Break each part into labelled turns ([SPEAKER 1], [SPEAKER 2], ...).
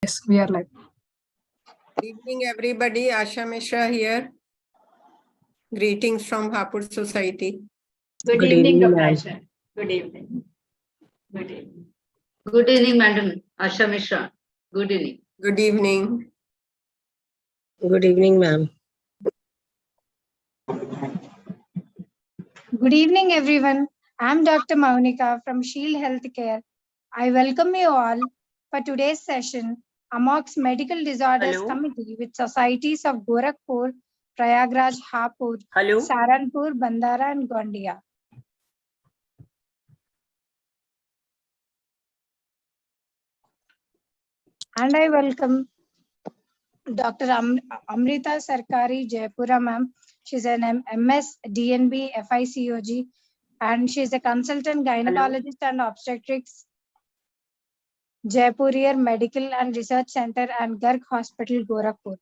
[SPEAKER 1] Yes, we are live.
[SPEAKER 2] Good evening, everybody. Asha Mishra here. Greetings from Hapur Society.
[SPEAKER 3] Good evening, Dr. Asha. Good evening. Good evening.
[SPEAKER 4] Good evening, Madam Asha Mishra. Good evening.
[SPEAKER 2] Good evening.
[SPEAKER 5] Good evening, ma'am.
[SPEAKER 6] Good evening, everyone. I'm Dr. Maunika from Shield Healthcare. I welcome you all for today's session, AMOGS Medical Disorders
[SPEAKER 5] Hello.
[SPEAKER 6] Committee with Societies of Gorakhpur, Prayagraj, Hapur,
[SPEAKER 5] Hello.
[SPEAKER 6] Saranpur, Bandara, and Gondia. And I welcome Dr. Amrita Sarkari Jaipura, ma'am. She's an MS, DNB, FICOG, and she's a consultant gynecologist and obstetrics, Jaipurier Medical and Research Center and Garg Hospital, Gorakhpur.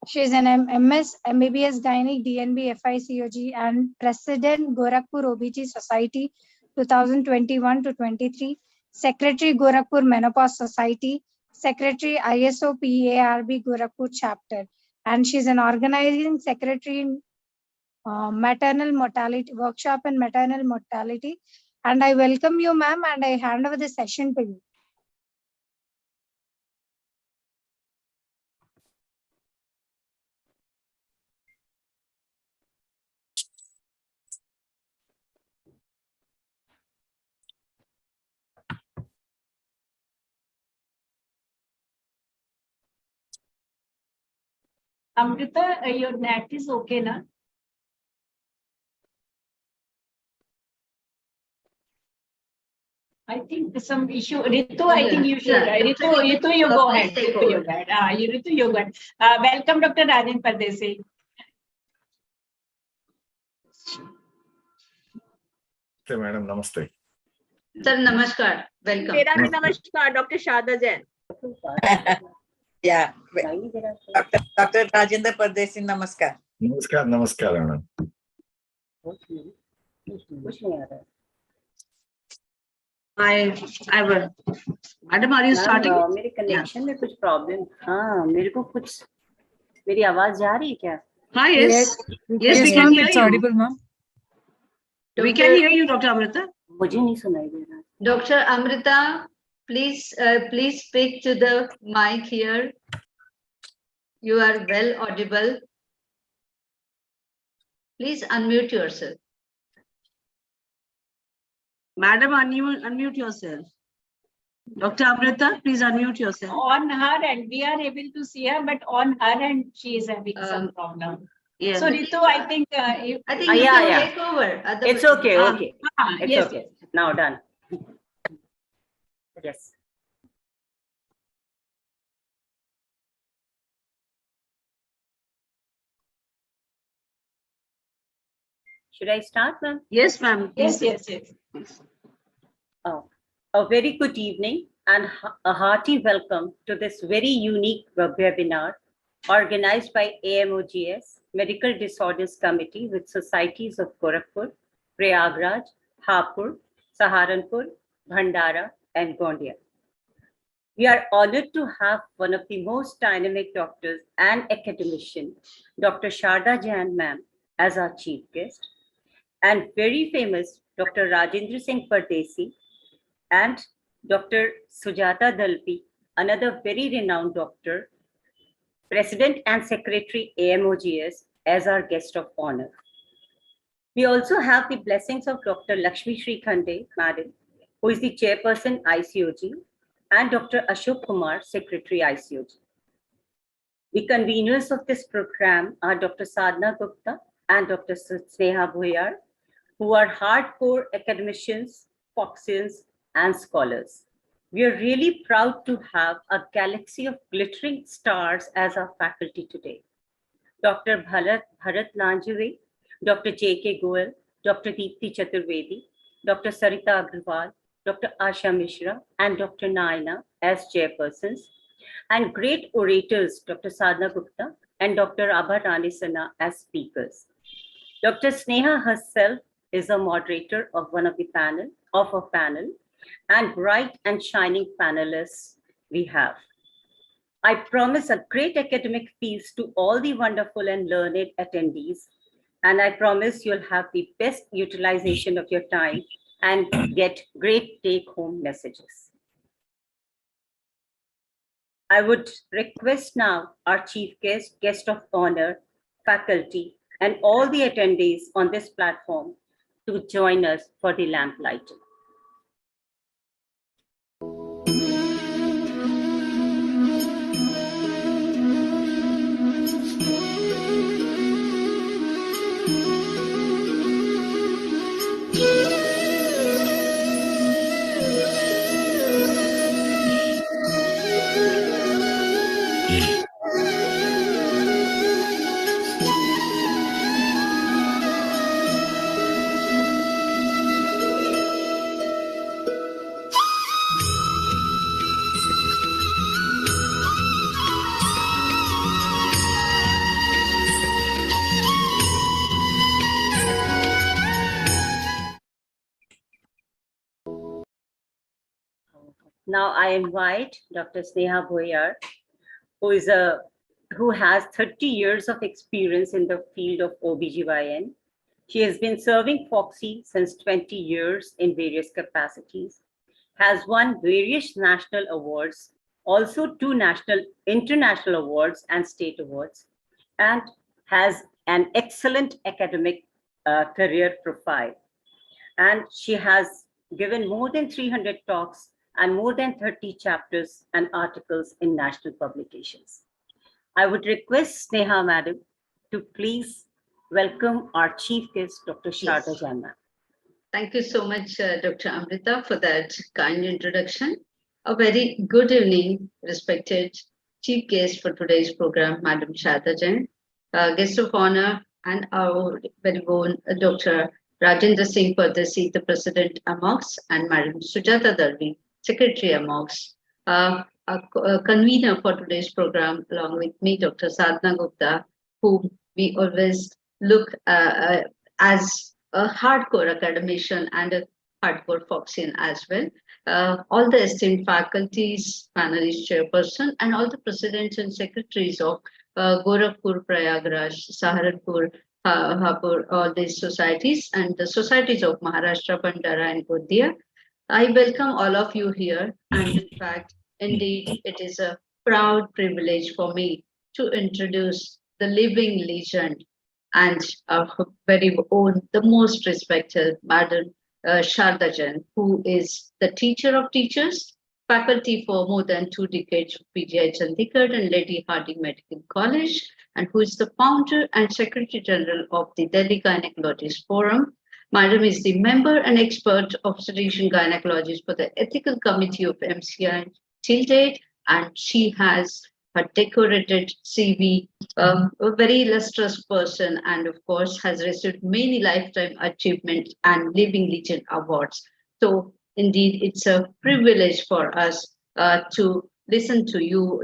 [SPEAKER 6] She's an MS, MBBS Gynae, DNB, FICOG, and President Gorakhpur OBG Society 2021 to 23, Secretary Gorakhpur Menopause Society, Secretary ISO PARB Gorakhpur Chapter, and she's an organizing secretary in maternal mortality workshop and maternal mortality. And I welcome you, ma'am, and I hand over the session to you.
[SPEAKER 3] Amrita, your net is okay, na? I think some issue. Ritu, I think you should. Ritu, you go ahead. Ritu, you go ahead. Ritu, you go ahead. Welcome, Dr. Rajan Pardesi.
[SPEAKER 7] Namaste, madam. Namaste.
[SPEAKER 4] Sir, namaskar. Welcome.
[SPEAKER 8] मेरा भी नमस्कार, doctor Sharda Jain.
[SPEAKER 9] Yeah, Dr. Rajendra Pardesi, namaskar.
[SPEAKER 7] Namaskar, namaskar, madam.
[SPEAKER 4] I will. Madam, are you starting?
[SPEAKER 5] मेरे connection में कुछ problem. हाँ, मेरे को कुछ मेरी आवाज जा रही है क्या?
[SPEAKER 4] Hi, yes. Yes, we can hear
[SPEAKER 1] It's
[SPEAKER 4] you.
[SPEAKER 1] audible, ma'am.
[SPEAKER 4] We can hear you, Dr. Amrita.
[SPEAKER 5] मुझे नहीं सुनाई दे रहा.
[SPEAKER 4] Dr. Amrita, please speak to the mic here. You are well audible. Please unmute yourself.
[SPEAKER 10] Madam, unmute yourself. Dr. Amrita, please unmute yourself.
[SPEAKER 3] On her end, we are able to see her, but on her end, she is having some problem.
[SPEAKER 10] Yeah.
[SPEAKER 3] So, Ritu, I think
[SPEAKER 4] I think you
[SPEAKER 5] yeah,
[SPEAKER 4] can
[SPEAKER 5] yeah.
[SPEAKER 4] take over.
[SPEAKER 5] It's okay, okay. It's
[SPEAKER 3] yes.
[SPEAKER 5] okay. Now done. Yes. Should I start, ma'am?
[SPEAKER 10] Yes, ma'am.
[SPEAKER 3] Yes, yes, yes.
[SPEAKER 5] Oh, a very good evening and a hearty welcome to this very unique webinar organized by AMOGS Medical Disorders Committee with Societies of Gorakhpur, Prayagraj, Hapur, Saharanpur, Bhandara, and Gondia. We are honored to have one of the most dynamic doctors and academician, Dr. Sharda Jain ma'am, as our chief guest, and very famous Dr. Rajendra Singh Pardesi and Dr. Sujata Dalpi, another very renowned doctor, President and Secretary AMOGS, as our guest of honor. We also have the blessings of Dr. Lakshmi Srikhande, Madam, who is the Chairperson ICOG, and Dr. Ashok Kumar, Secretary ICOG. The conveners of this program are Dr. Sadhna Gupta and Dr. Sneha Bhoyar, who are hardcore academicians, foxians, and scholars. We are really proud to have a galaxy of glittering stars as our faculty today. Dr. Bharat Lanjave, Dr. J.K. Goel, Dr. Deepthi Chaturvedi, Dr. Sarita Agrawal, Dr. Asha Mishra, and Dr. Naina as chairpersons, and great orators, Dr. Sadhna Gupta and Dr. Abha Ranisana as speakers. Dr. Sneha herself is a moderator of a panel and bright and shining panelists we have. I promise a great academic feast to all the wonderful and learned attendees, and I promise you'll have the best utilization of your time and get great take-home messages. I would request now our chief guest, guest of honor, faculty, and all the attendees on this platform to join us for the lamp lighting. Now I invite Dr. Sneha Bhoyar, who has 30 years of experience in the field of OBGYN. She has been serving FOXI since 20 years in various capacities, has won various national awards, also 2 international awards and state awards, and has an excellent academic career profile. And she has given more than 300 talks and more than 30 chapters and articles in national publications. I would request Sneha Madam to please welcome our chief guest, Dr. Sharda Jain.
[SPEAKER 4] Thank you so much, Dr. Amrita, for that kind introduction. A very good evening, respected chief guest for today's program, Madam Sharda Jain, guest of honor, and our very own Dr. Rajendra Singh Pardesi, the President AMOGS, and Madam Sujata Dalvi, Secretary AMOGS. A convener for today's program, along with me, Dr. Sadhna Gupta, whom we always look as a hardcore academician and a hardcore Foxian as well. All the esteemed faculties, panelist chairperson, and all the presidents and secretaries of Gorakhpur, Prayagraj, Saharanpur, Hapur, all these societies, and the societies of Maharashtra, Bandara, and Gaudiya. I welcome all of you here, and in fact, indeed, it is a proud privilege for me to introduce the living legend and our very own, the most respected Madam Sharda Jain, who is the teacher of teachers, faculty for more than 2 decades of PGI Chandigarh and Lady Hardinge Medical College, and who is the founder and Secretary General of the Delhi Gynecologist Forum. Madam is the member and expert obstetrician gynecologist for the Ethical Committee of MCI till date, and she has a decorated CV, a very illustrious person, and of course has received many lifetime achievement and living legend awards. So indeed, it's a privilege for us to listen to you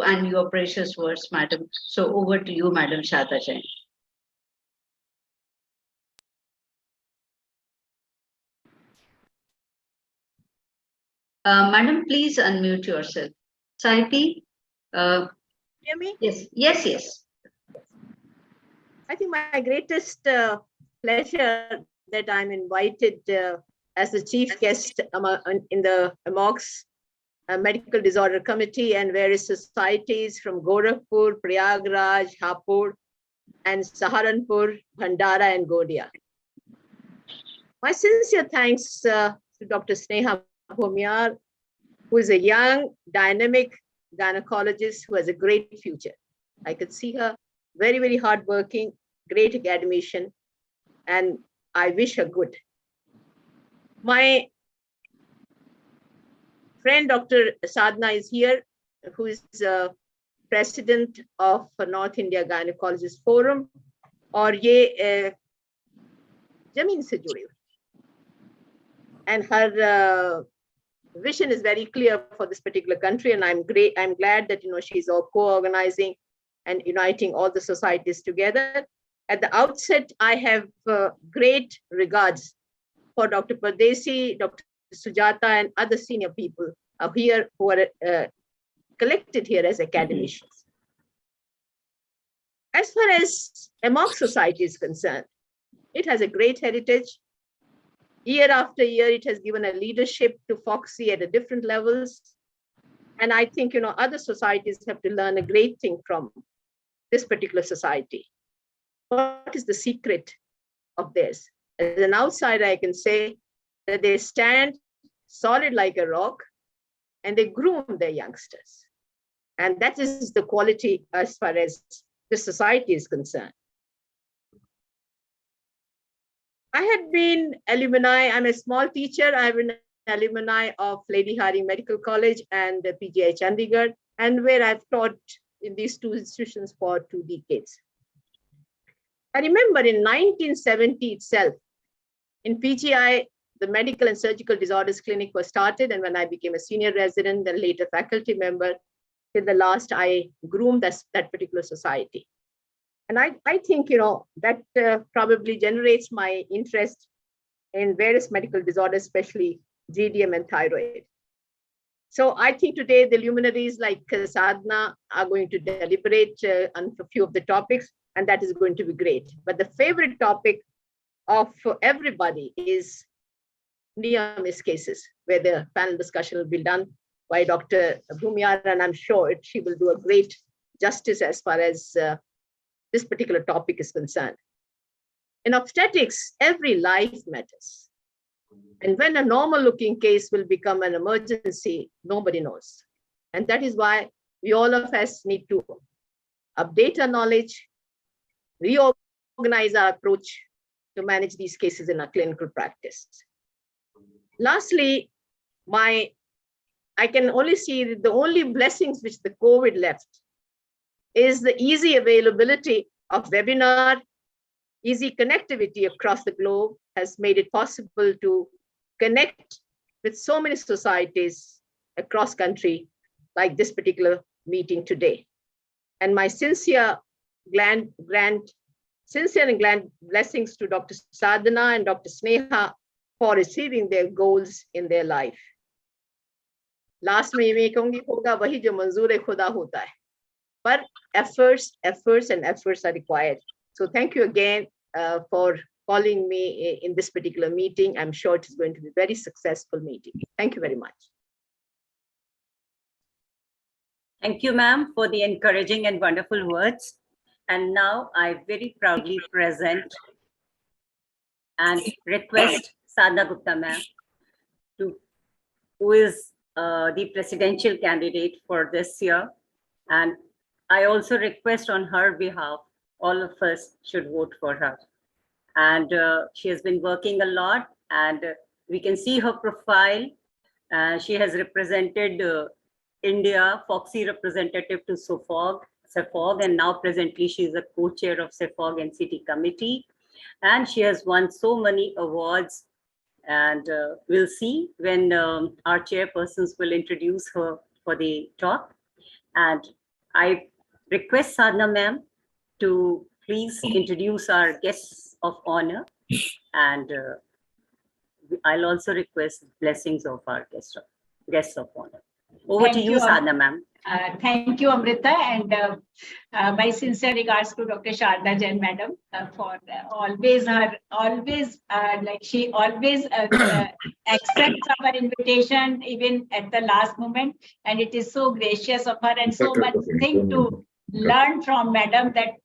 [SPEAKER 4] and your precious words, Madam. So over to you, Madam Sharda Jain. Madam, please unmute yourself. Saipi?
[SPEAKER 8] Hear me?
[SPEAKER 4] Yes.
[SPEAKER 8] I think my greatest pleasure that I'm invited as the chief guest in the AMOGS Medical Disorder Committee and various societies from Gorakhpur, Prayagraj, Hapur, and Saharanpur, Bhandara, and Gaudiya. My sincere thanks to Dr. Sneha Bhoyar, who is a young, dynamic gynecologist who has a great future. I could see her very, very hardworking, great academician, and I wish her good. My friend Dr. Sadhna is here, who is president of North India Gynecologist Forum, और ये जमीन से जुड़ी हुई, and her vision is very clear for this particular country, and I'm glad that she's all co-organizing and uniting all the societies together. At the outset, I have great regards for Dr. Pardesi, Dr. Sujata, and other senior people are here who are collected here as academicians. As far as AMOGS society is concerned, it has a great heritage. Year after year, it has given a leadership to FOXI at a different levels. And I think, other societies have to learn a great thing from this particular society. What is the secret of theirs? As an outsider, I can say that they stand solid like a rock and they groom their youngsters. And that is the quality as far as this society is concerned. I had been alumni. I'm a small teacher. I've been alumni of Lady Hari Medical College and PGI Chandigarh, and where I've taught in these two institutions for 2 decades. I remember in 1970 itself, in PGI, the Medical and Surgical Disorders Clinic was started, and when I became a senior resident and later faculty member, till the last, I groomed that particular society. And I think, that probably generates my interest in various medical disorders, especially GDM and thyroid. So I think today the luminaries like Sadhna are going to deliberate on a few of the topics, and that is going to be great. But the favorite topic of everybody is near-miss cases, where the panel discussion will be done by Dr. Bhumiyar, and I'm sure she will do a great justice as far as this particular topic is concerned. In obstetrics, every life matters. And when a normal looking case will become an emergency, nobody knows. And that is why we all of us need to update our knowledge, reorganize our approach to manage these cases in our clinical practice. Lastly, I can only see that the only blessings which the COVID left is the easy availability of webinar. Easy connectivity across the globe has made it possible to connect with so many societies across country, like this particular meeting today. And my sincere and grand blessings to Dr. Sadhana and Dr. Sneha for achieving their goals in their life. Last में मैं कहूँगी होगा वही जो मंजूर खुदा होता है, पर efforts are required. So thank you again for calling me in this particular meeting. I'm sure it is going to be a very successful meeting. Thank you very much.
[SPEAKER 5] Thank you, ma'am, for the encouraging and wonderful words. And now I very proudly present and request Sadhna Gupta, ma'am, who is the presidential candidate for this year. And I also request on her behalf, all of us should vote for her. And she has been working a lot, and we can see her profile. She has represented India, FOXI representative to CEFOG, and now presently she is a co-chair of CEFOG NCT committee. And she has won so many awards, and we'll see when our chairpersons will introduce her for the talk. And I request Sadhna ma'am to please introduce our guests of honor, and I'll also request blessings of our guests of honor. Over to you, Sadhna ma'am.
[SPEAKER 3] Thank you, Amrita, and my sincere regards to Dr. Sharda Jain madam for always she always accepts our invitation even at the last moment, and it is so gracious of her and so much thing to learn from madam that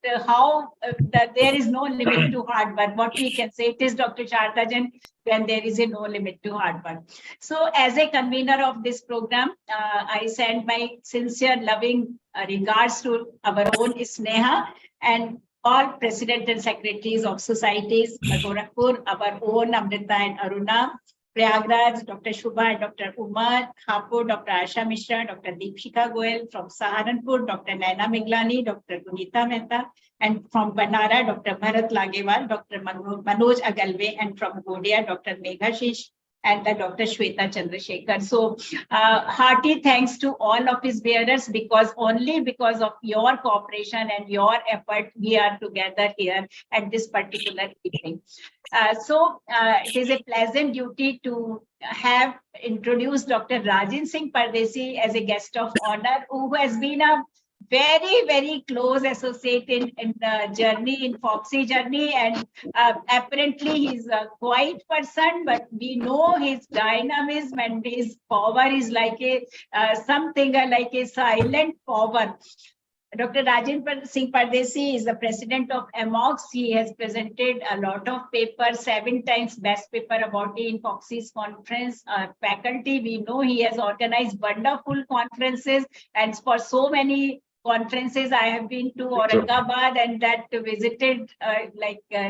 [SPEAKER 3] that there is no limit to hard work. What we can say, it is Dr. Sharda Jain when there is no limit to hard work. So as a convener of this program, I send my sincere loving regards to our own Sneha and all president and secretaries of societies, Gorakhpur, our own Amrita and Aruna, Prayagraj, Dr. Shubha and Dr. Umar, Hapur, Dr. Asha Mishra, Dr. Deepshika Goel, from Saharanpur, Dr. Naina Miglani, Dr. Gunita Mehta, and from Banara, Dr. Bharat Lagewal, Dr. Manoj Agalve, and from Godia, Dr. Megha Shish, and the Dr. Shweta Chandrasekhar. So hearty thanks to all of his bearers, because only because of your cooperation and your effort, we are together here at this particular evening. It is a pleasant duty to have introduced Dr. Rajin Singh Pardesi as a guest of honor, who has been a very, very close associate in the journey, in Foxy journey, and apparently he's a quiet person, but we know his dynamism and his power is like a something like a silent power. Dr. Rajendra Singh Pardesi is the president of AMOGS. He has presented a lot of papers, 7 times best paper awardee in Foxy's conference. Faculty, we know he has organized wonderful conferences, and for so many conferences I have been to Aurangabad and that visited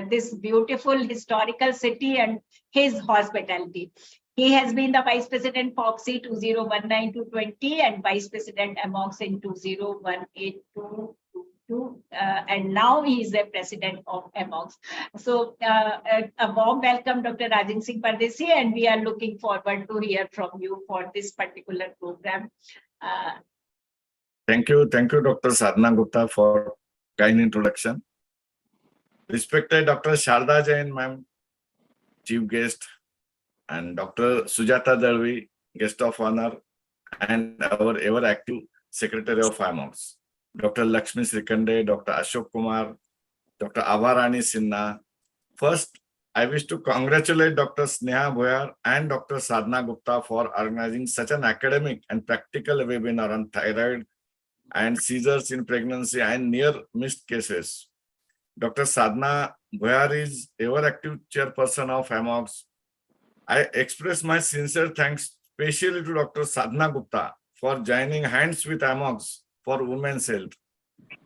[SPEAKER 3] this beautiful historical city and his hospitality. He has been the Vice President Foxy 2019-2020 and Vice President AMOGS in 2018-22, and now he is the President of AMOGS. So a warm welcome, Dr. Rajin Singh Pardesi, and we are looking forward to hear from you for this particular program.
[SPEAKER 7] Thank you, Dr. Sadhana Gupta, for kind introduction. Respected Dr. Sharda Jain, ma'am, Chief Guest, and Dr. Sujata Dalvi, Guest of Honor, and our ever active Secretary of AMOGS, Dr. Lakshmi Srikande, Dr. Ashok Kumar, Dr. Avarani Sinha. First, I wish to congratulate Dr. Sneha Bhoyar and Dr. Sadhana Gupta for organizing such an academic and practical webinar on thyroid and seizures in pregnancy and near missed cases. Dr. Sadhana Bhoyar is ever active chairperson of AMOGS. I express my sincere thanks especially to Dr. Sadhana Gupta for joining hands with AMOGS for women's health.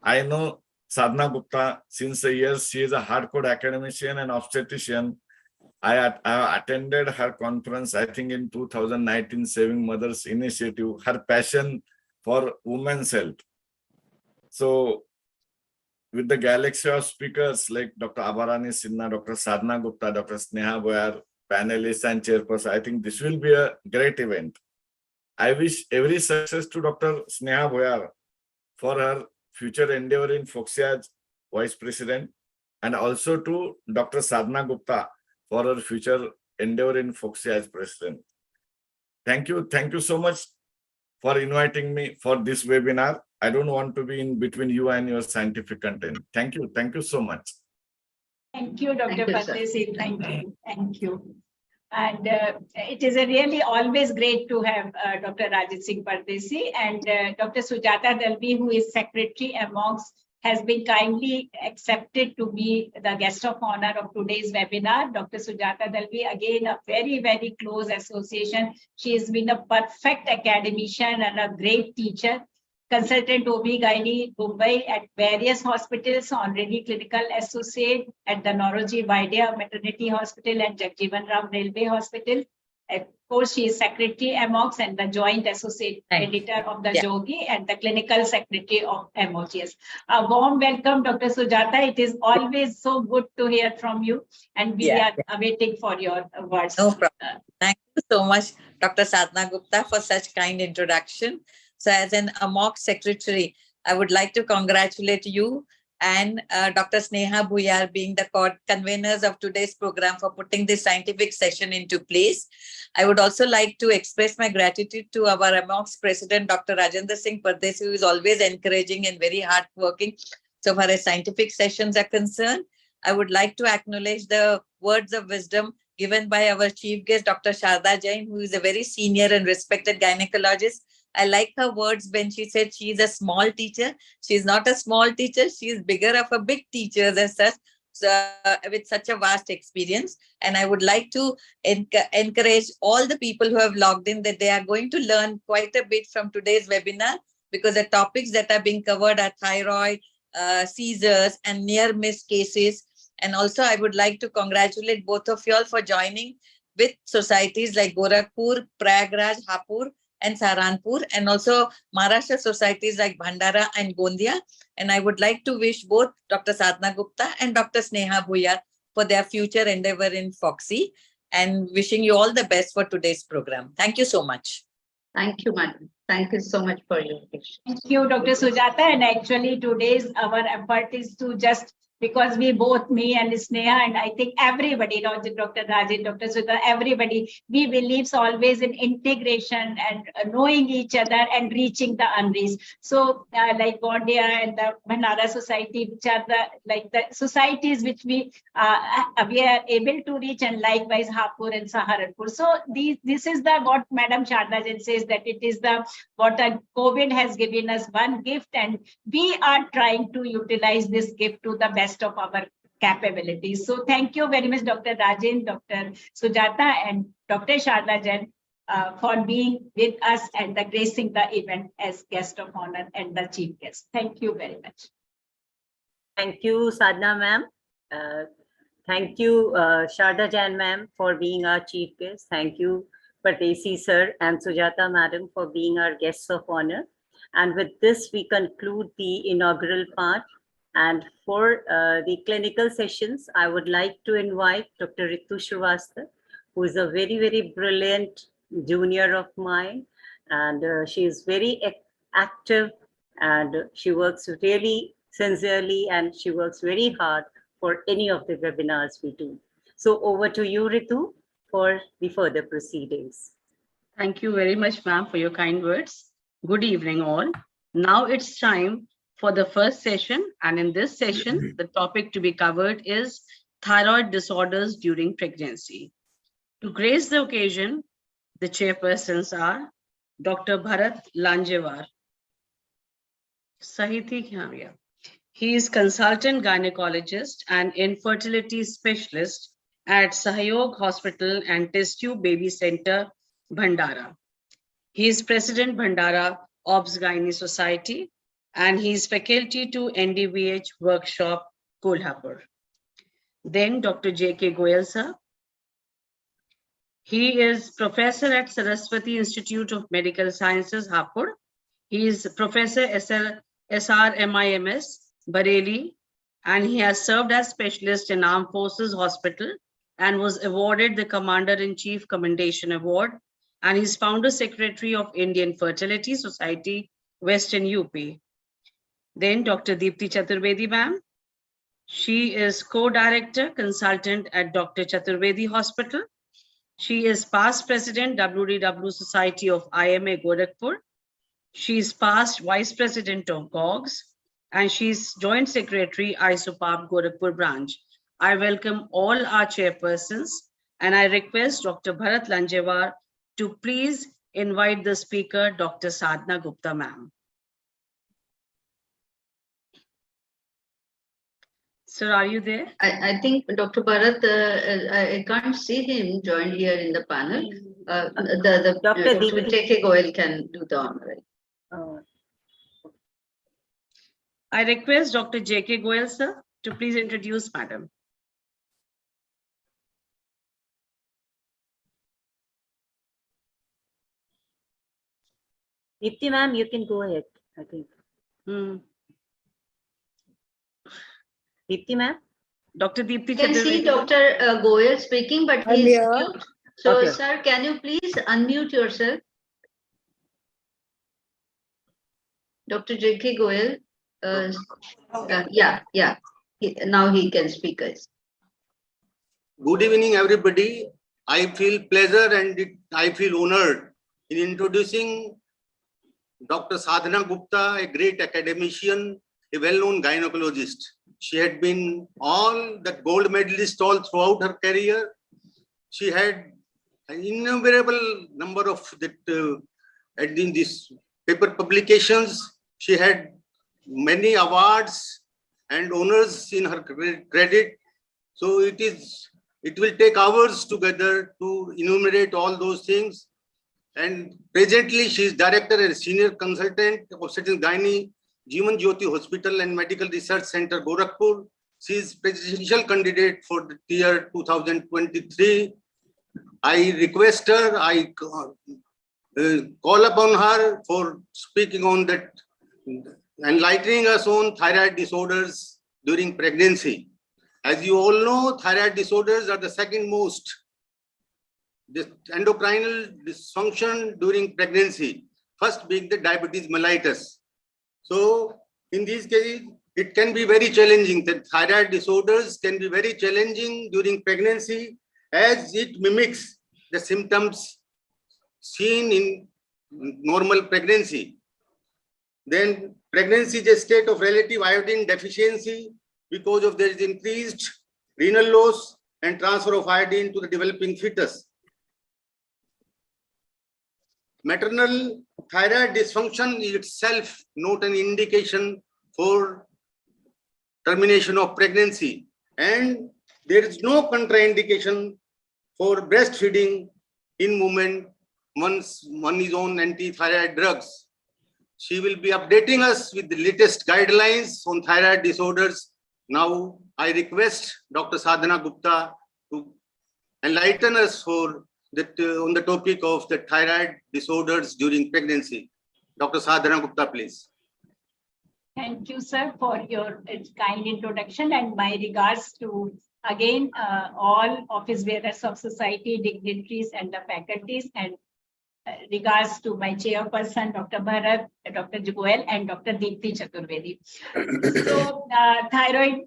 [SPEAKER 7] I know Sadhana Gupta since the years. She is a hardcore academician and obstetrician. I attended her conference, I think in 2019, Saving Mothers Initiative, her passion for women's health. So with the galaxy of speakers like Dr. Avarani Sinha, Dr. Sadhana Gupta, Dr. Sneha Bhoyar, panelists and chairperson, I think this will be a great event. I wish every success to Dr. Sneha Bhoyar for her future endeavor in Foxy as Vice President, and also to Dr. Sadhana Gupta for her future endeavor in Foxy as President. Thank you so much for inviting me for this webinar. I don't want to be in between you and your scientific content. Thank you so much.
[SPEAKER 3] Thank you, Dr. Pardesi. Thank you. And it is really always great to have Dr. Rajit Singh Pardesi and Dr. Sujata Dalvi, who is Secretary AMOGS, has been kindly accepted to be the guest of honor of today's webinar. Dr. Sujata Dalvi, again, a very, very close association. She has been a perfect academician and a great teacher. Consultant OB-GYN Mumbai at various hospitals, honorary clinical associate at the Nauroji Vaidya Maternity Hospital and Jagjeevan Ram Railway Hospital. Of course, she is Secretary AMOGS and the Joint Associate Editor of the Jogi and the Clinical Secretary of AMOGS. A warm welcome, Dr. Sujata. It is always so good to hear from you, and we are waiting for your words.
[SPEAKER 9] No problem. Thank you so much, Dr. Sadhana Gupta, for such kind introduction. So as an AMOGS secretary, I would like to congratulate you and Dr. Sneha Bhoyar being the conveners of today's program for putting this scientific session into place. I would also like to express my gratitude to our AMOGS president, Dr. Rajendra Singh Pardesi, who is always encouraging and very hardworking so far as scientific sessions are concerned. I would like to acknowledge the words of wisdom given by our chief guest, Dr. Sharda Jain, who is a very senior and respected gynecologist. I like her words when she said she is a small teacher. She is not a small teacher. She is bigger of a big teacher as such, with such a vast experience. And I would like to encourage all the people who have logged in that they are going to learn quite a bit from today's webinar, because the topics that are being covered are thyroid, seizures, and near miss cases. And also, I would like to congratulate both of you all for joining with societies like Gorakhpur, Prayagraj, Hapur, and Saharanpur, and also Maharashtra societies like Bhandara and Gondia. And I would like to wish both Dr. Sadhana Gupta and Dr. Sneha Bhoyar for their future endeavor in Foxy. and wishing you all the best for today's program. Thank you so much.
[SPEAKER 4] Thank you, madam. Thank you so much for your patience.
[SPEAKER 3] Thank you, Dr. Sujata. And actually today's our effort is to just, because we both, me and Sneha, and I think everybody, not just Dr. Rajan, Dr. Sujata, everybody, we believe always in integration and knowing each other and reaching the unreached. So like Gondia and the Bhandara Society, which are the societies which we are able to reach, and likewise Hapur and Saharanpur. So this is what Madam Sharda Jain says, that it is what COVID has given us one gift, and we are trying to utilize this gift to the best of our capabilities. So thank you very much, Dr. Rajan, Dr. Sujata, and Dr. Sharda Jain for being with us and gracing the event as guest of honor and the chief guest. Thank you very much.
[SPEAKER 5] Thank you, Sadhna ma'am. Thank you, Sharda Jain ma'am, for being our chief guest. Thank you, Pardesi sir and Sujata madam, for being our guests of honor. And with this, we conclude the inaugural part. And for the clinical sessions, I would like to invite Dr. Ritu Srivastava, who is a very, very brilliant junior of mine. And she is very active, and she works really sincerely, and she works very hard for any of the webinars we do. So over to you, Ritu, for the further proceedings.
[SPEAKER 10] Thank you very much, ma'am, for your kind words. Good evening, all. Now it's time for the first session. And in this session, the topic to be covered is thyroid disorders during pregnancy. To grace the occasion, the chairpersons are Dr. Bharat Lanjewar. He is consultant gynecologist and infertility specialist at Sahyog Hospital and Test Tube Baby Center, Bhandara. He is President Bhandara OBS Gynae Society, and he is faculty to NDBH workshop, Kolhapur. Then Dr. J.K. Goyal sir. He is professor at Saraswati Institute of Medical Sciences, Hapur. He is Professor SRMIMS, Bareilly, and he has served as specialist in Armed Forces Hospital and was awarded the Commander-in-Chief Commendation Award, and he's founder secretary of Indian Fertility Society, Western UP. Then Dr. Deepti Chaturvedi ma'am. She is co-director consultant at Dr. Chaturvedi Hospital. She is past president WDW Society of IMA Gorakhpur. She is past vice president of AMOGS, and she is joint secretary ISOPAP Gorakhpur branch. I welcome all our chairpersons, and I request Dr. Bharat Lanjewar to please invite the speaker, Dr. Sadhna Gupta ma'am. Sir, are you there?
[SPEAKER 4] I think Dr. Bharat, I can't see him joined here in the panel. Dr. J.K. Goyal can do the honor.
[SPEAKER 10] I request Dr. J.K. Goyal sir to please introduce madam.
[SPEAKER 5] Deepti ma'am, you can go ahead, I think. Deepti ma'am? Dr. Deepti
[SPEAKER 4] I can see Dr. Goyal speaking, but he's mute. So, okay. Sir, can you please unmute yourself? Dr. J.K. Goyal. Now he can speak, guys.
[SPEAKER 1] Good evening, everybody. I feel pleasure and I feel honored in introducing Dr. Sadhna Gupta, a great academician, a well-known gynecologist. She had been all the gold medalist all throughout her career. She had an innumerable number of in these paper publications. She had many awards and honors in her credit. So it will take hours together to enumerate all those things. And presently, she is director and senior consultant of Obstetrics Gynae, Jeevan Jyoti Hospital and Medical Research Center, Gorakhpur. She is presidential candidate for the year 2023. I request her, I call upon her for speaking on that, enlightening us on thyroid disorders during pregnancy. As you all know, thyroid disorders are the second most this endocrinal dysfunction during pregnancy, first being the diabetes mellitus. So in these cases, it can be very challenging. The thyroid disorders can be very challenging during pregnancy as it mimics the symptoms seen in normal pregnancy. Then pregnancy is a state of relative iodine deficiency because of there is increased renal loss and transfer of iodine to the developing fetus. Maternal thyroid dysfunction is itself not an indication for termination of pregnancy, and there is no contraindication for breastfeeding in women once one is on anti-thyroid drugs. She will be updating us with the latest guidelines on thyroid disorders. Now I request Dr. Sadhana Gupta to enlighten us for that on the topic of the thyroid disorders during pregnancy. Dr. Sadhana Gupta, please.
[SPEAKER 3] Thank you, sir, for your kind introduction, and my regards to, again, all office bearers of society, dignitaries, and the faculties, and regards to my chairperson, Dr. Bharat, Dr. Goel, and Dr. Deepti Chaturvedi. So, thyroid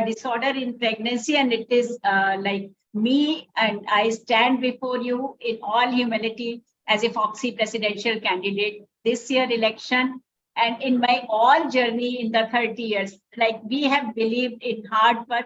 [SPEAKER 3] disorder in pregnancy, and it is like me, and I stand before you in all humility as a Foxy presidential candidate this year election. And in my all journey in the 30 years, like we have believed in hard work.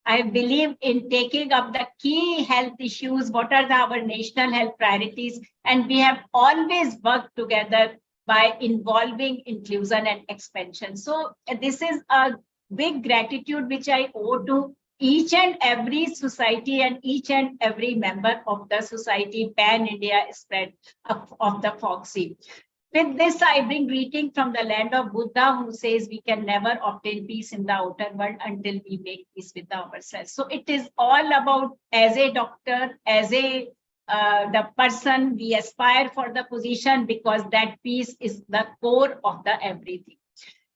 [SPEAKER 3] I believe in taking up the key health issues, what are our national health priorities, and we have always worked together by involving inclusion and expansion. So this is a big gratitude which I owe to each and every society and each and every member of the society, pan-India spread of the Foxy. With this, I bring greeting from the land of Buddha, who says we can never obtain peace in the outer world until we make peace with ourselves. So it is all about, as a doctor, as a the person, we aspire for the position because that peace is the core of the everything.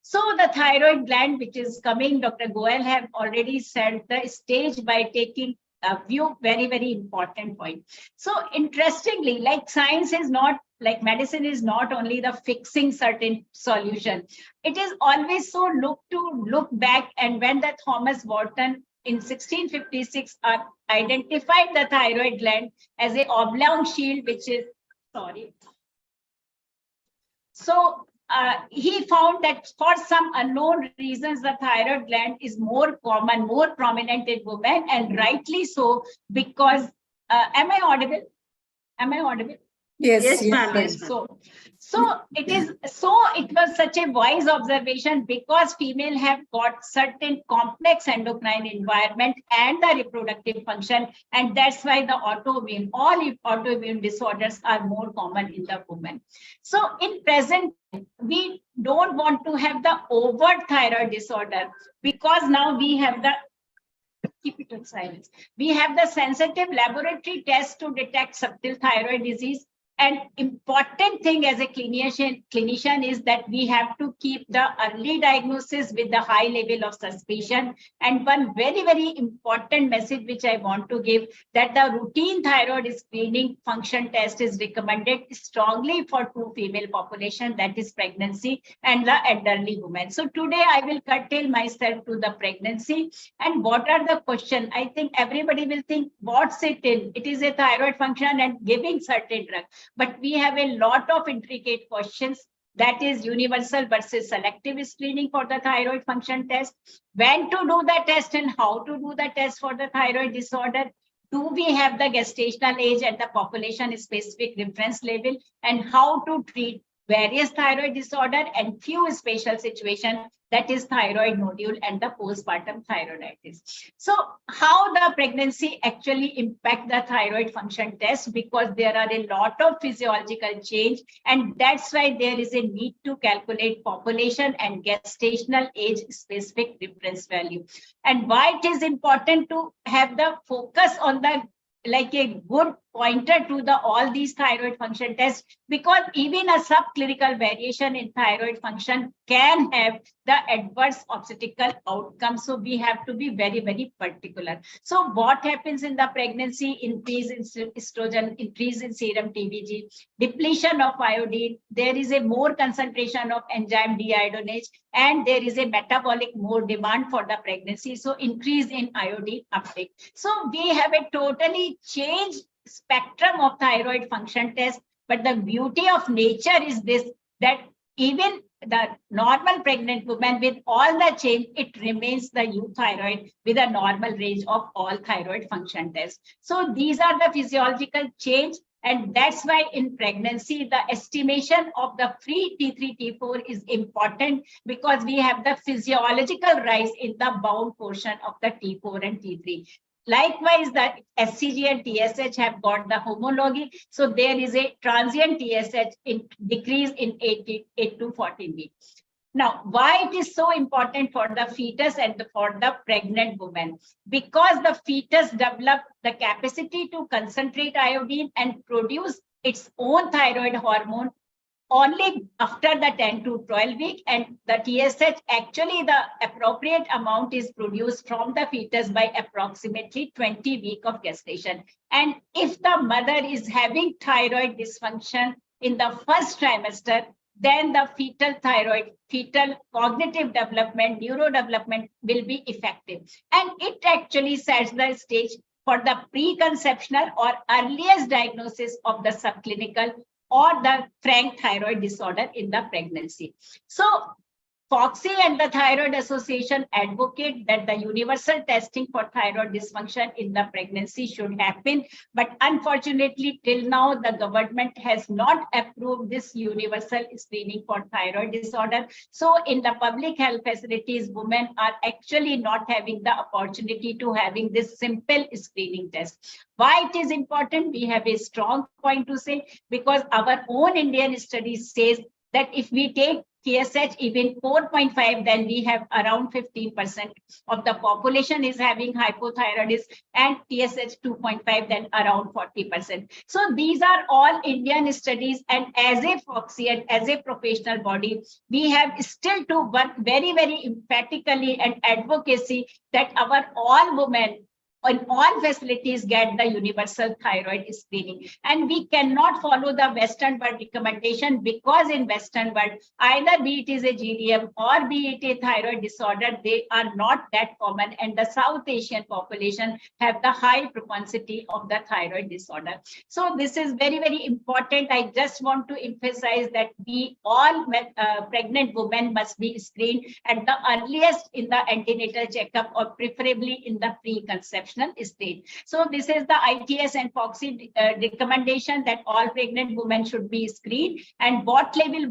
[SPEAKER 3] So the thyroid gland, which is coming, Dr. Goel have already set the stage by taking a few very, very important points. So interestingly, like science is not, like medicine is not only the fixing certain solution. It is always so look back, and when the Thomas Wharton in 1656 identified the thyroid gland as a oblong shield, which is, sorry. So he found that for some unknown reasons, the thyroid gland is more common, more prominent in women, and rightly so, because, am I audible? Am I audible?
[SPEAKER 2] Yes,
[SPEAKER 8] ma'am.
[SPEAKER 2] yes.
[SPEAKER 3] So it was such a wise observation because female have got certain complex endocrine environment and the reproductive function, and that's why the all autoimmune disorders are more common in the woman. So in present, we don't want to have the overt thyroid disorder because now we have the, keep it in silence. We have the sensitive laboratory tests to detect subtle thyroid disease. And important thing as a clinician is that we have to keep the early diagnosis with the high level of suspicion. And one very, very important message which I want to give, that the routine thyroid screening function test is recommended strongly for two female population, that is pregnancy and the elderly women. So today I will curtail myself to the pregnancy. And what are the questions? I think everybody will think, what's it in? It is a thyroid function and giving certain drug. But we have a lot of intricate questions, that is universal versus selective screening for the thyroid function test, when to do the test and how to do the test for the thyroid disorder. Do we have the gestational age at the population specific reference level, and how to treat various thyroid disorder and few special situations, that is thyroid nodule and the postpartum thyroiditis. So how the pregnancy actually impact the thyroid function test, because there are a lot of physiological change, and that's why there is a need to calculate population and gestational age specific reference value. And why it is important to have the focus on the like a good pointer to all these thyroid function tests, because even a subclinical variation in thyroid function can have the adverse obstetrical outcome. So we have to be very, very particular. So what happens in the pregnancy? Increase in estrogen, increase in serum TBG, depletion of iodine, there is a more concentration of enzyme deiodinase, and there is a metabolic more demand for the pregnancy. So increase in iodine uptake. So we have a totally changed spectrum of thyroid function test. But the beauty of nature is this, that even the normal pregnant woman with all the change, it remains the euthyroid with a normal range of all thyroid function tests. So these are the physiological change. And that's why in pregnancy, the estimation of the free T3, T4 is important, because we have the physiological rise in the bound portion of the T4 and T3. Likewise, the SCG and TSH have got the homology. So there is a transient TSH decrease in 8 to 14 weeks. Now, why it is so important for the fetus and for the pregnant woman? Because the fetus develops the capacity to concentrate iodine and produce its own thyroid hormone only after the 10 to 12 week, and the TSH, actually the appropriate amount is produced from the fetus by approximately 20 weeks of gestation. And if the mother is having thyroid dysfunction in the first trimester, then the fetal cognitive development, neurodevelopment will be effective. And it actually sets the stage for the preconceptional or earliest diagnosis of the subclinical or the frank thyroid disorder in the pregnancy. So FOXI and the Thyroid Association advocate that the universal testing for thyroid dysfunction in the pregnancy should happen. But unfortunately, till now, the government has not approved this universal screening for thyroid disorder. So in the public health facilities, women are actually not having the opportunity to having this simple screening test. Why it is important? We have a strong point to say, because our own Indian study says that if we take TSH even 4.5, then we have around 15% of the population is having hypothyroidism, and TSH 2.5, then around 40%. So these are all Indian studies, and as a FOXI and as a professional body, we have still to work very, very emphatically and advocacy that our all women in all facilities get the universal thyroid screening. And we cannot follow the Western world recommendation, because in Western world, either be it is a GDM or be it a thyroid disorder, they are not that common. And the South Asian population have the high propensity of the thyroid disorder. So this is very, very important. I just want to emphasize that we all pregnant women must be screened at the earliest in the antenatal checkup, or preferably in the preconception state. So this is the ITS and FOXI recommendation that all pregnant women should be screened, and what level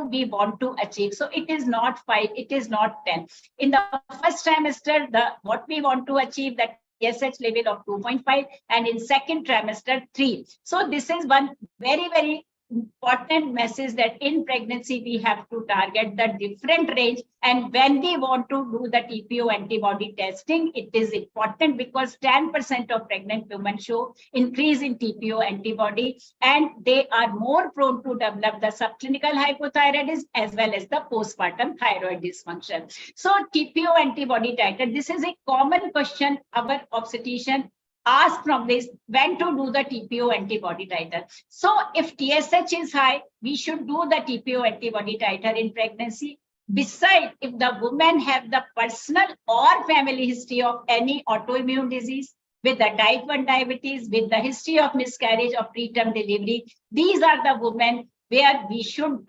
[SPEAKER 3] we want to achieve. So it is not 5, it is not 10. In the first trimester, what we want to achieve, that TSH level of 2.5, and in second trimester 3. So this is one very, very important message, that in pregnancy we have to target the different range. And when we want to do the TPO antibody testing, it is important, because 10% of pregnant women show increase in TPO antibody, and they are more prone to develop the subclinical hypothyroidism as well as the postpartum thyroid dysfunction. So TPO antibody titer, this is a common question our obstetrician ask from this, when to do the TPO antibody titer. So if TSH is high, we should do the TPO antibody titer in pregnancy. Besides, if the woman have the personal or family history of any autoimmune disease, with the type 1 diabetes, with the history of miscarriage or preterm delivery, these are the women where we should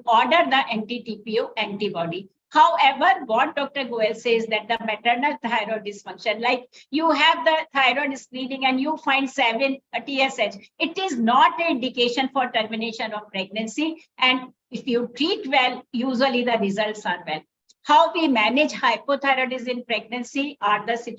[SPEAKER 3] order the anti-TPO antibody. However, what Dr. Goel says, that the maternal thyroid dysfunction, like you have the thyroid screening and you find 7 TSH, it is not an indication for termination of pregnancy. And if you treat well, usually the results are well. How we manage hypothyroidism in pregnancy are the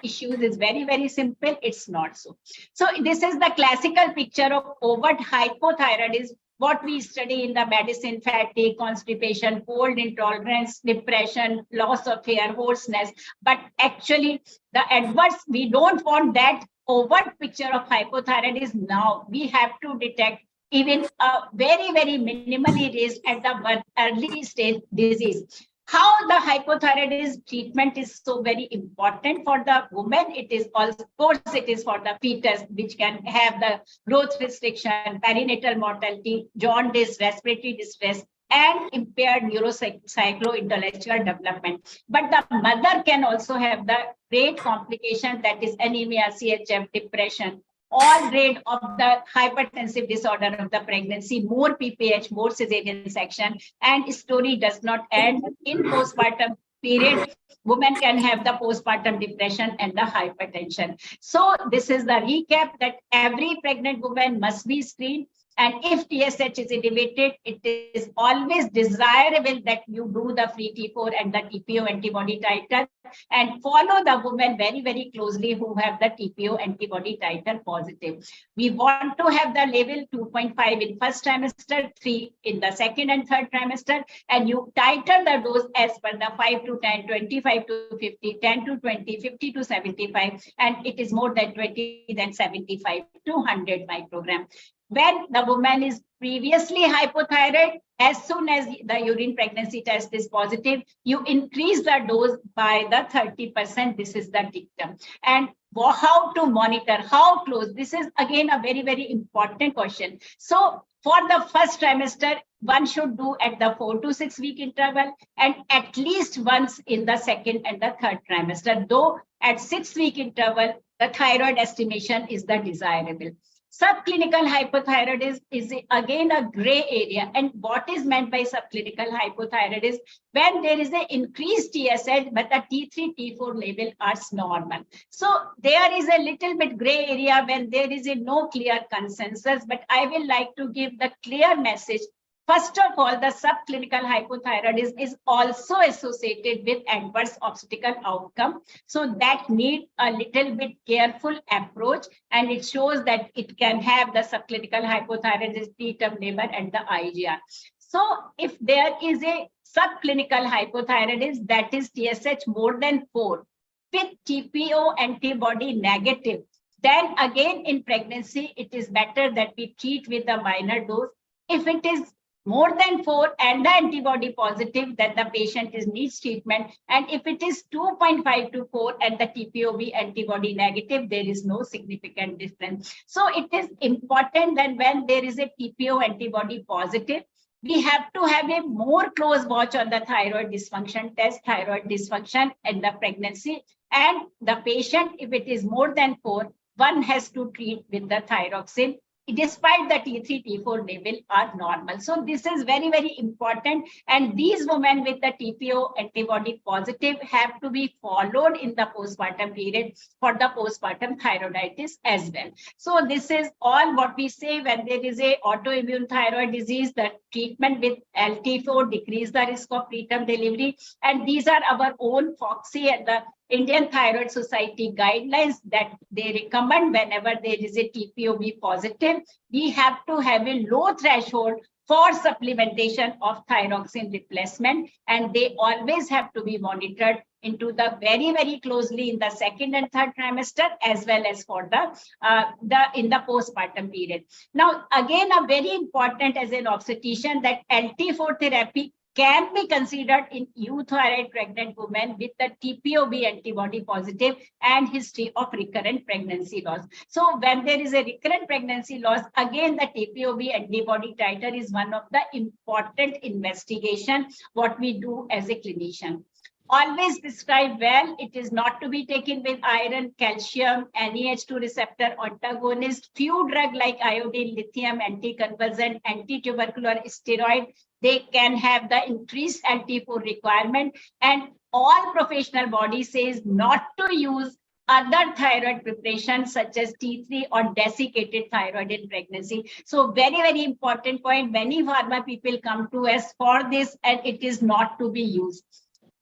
[SPEAKER 3] issues is very, very simple. It's not so. So this is the classical picture of overt hypothyroidism, what we study in the medicine: fatigue, constipation, cold intolerance, depression, loss of hair, hoarseness. But actually, the adverse, we don't want that overt picture of hypothyroidism now, we have to detect even a very, very minimally raised at the early stage disease. How the hypothyroidism treatment is so very important for the woman. It is also, of course, it is for the fetus, which can have the growth restriction, perinatal mortality, jaundice, respiratory distress, and impaired neuropsycho-intellectual development. But the mother can also have the great complication, that is anemia, CHF, depression, all grade of the hypertensive disorder of the pregnancy, more PPH, more cesarean section, and story does not end. In postpartum period, women can have the postpartum depression and the hypertension. So this is the recap that every pregnant woman must be screened. And if TSH is elevated, it is always desirable that you do the free T4 and the TPO antibody titer and follow the women very, very closely who have the TPO antibody titer positive. We want to have the level 2.5 in first trimester, 3 in the second and third trimester, and you tighten the dose as per the 5 to 10, 25 to 50, 10 to 20, 50 to 75, and it is more than 20, then 75 to 100 microgram. When the woman is previously hypothyroid, as soon as the urine pregnancy test is positive, you increase the dose by the 30%. This is the dictum. And how to monitor, how close? This is again a very, very important question. So for the first trimester, one should do at the 4 to 6 week interval and at least once in the second and the third trimester. Though at 6 week interval, the thyroid estimation is the desirable. Subclinical hypothyroidism is again a gray area. And what is meant by subclinical hypothyroidism? When there is an increased TSH, but the T3, T4 level are normal. So there is a little bit gray area when there is a no clear consensus, but I will like to give the clear message. First of all, the subclinical hypothyroidism is also associated with adverse obstetrical outcome. So that needs a little bit careful approach, and it shows that it can have the subclinical hypothyroidism, preterm labor, and the IGR. So if there is a subclinical hypothyroidism, that is TSH more than 4 with TPO antibody negative, then again in pregnancy, it is better that we treat with a minor dose. If it is more than 4 and the antibody positive, then the patient needs treatment. And if it is 2.5 to 4 and the TPOB antibody negative, there is no significant difference. So it is important that when there is a TPO antibody positive, we have to have a more close watch on the thyroid dysfunction test, thyroid dysfunction and the pregnancy. And the patient, if it is more than 4, one has to treat with the thyroxine, despite the T3, T4 level are normal. So this is very, very important. And these women with the TPO antibody positive have to be followed in the postpartum period for the postpartum thyroiditis as well. So this is all what we say when there is a autoimmune thyroid disease, the treatment with LT4 decrease the risk of preterm delivery. And these are our own FOXY and the Indian Thyroid Society guidelines that they recommend whenever there is a TPOB positive, we have to have a low threshold for supplementation of thyroxine replacement, and they always have to be monitored into the very, very closely in the second and third trimester, as well as for in the postpartum period. Now, again, a very important as an obstetrician that LT4 therapy can be considered in euthyroid pregnant women with the TPOB antibody positive and history of recurrent pregnancy loss. So when there is a recurrent pregnancy loss, again, the TPOB antibody titer is one of the important investigation what we do as a clinician. Always prescribe well. It is not to be taken with iron, calcium, NEH2 receptor antagonist, few drugs like iodine, lithium, anticonvulsant, anti-tubercular steroid. They can have the increased LT4 requirement, and all professional body says not to use other thyroid preparations such as T3 or desiccated thyroid in pregnancy. So very, very important point. Many pharma people come to us for this, and it is not to be used.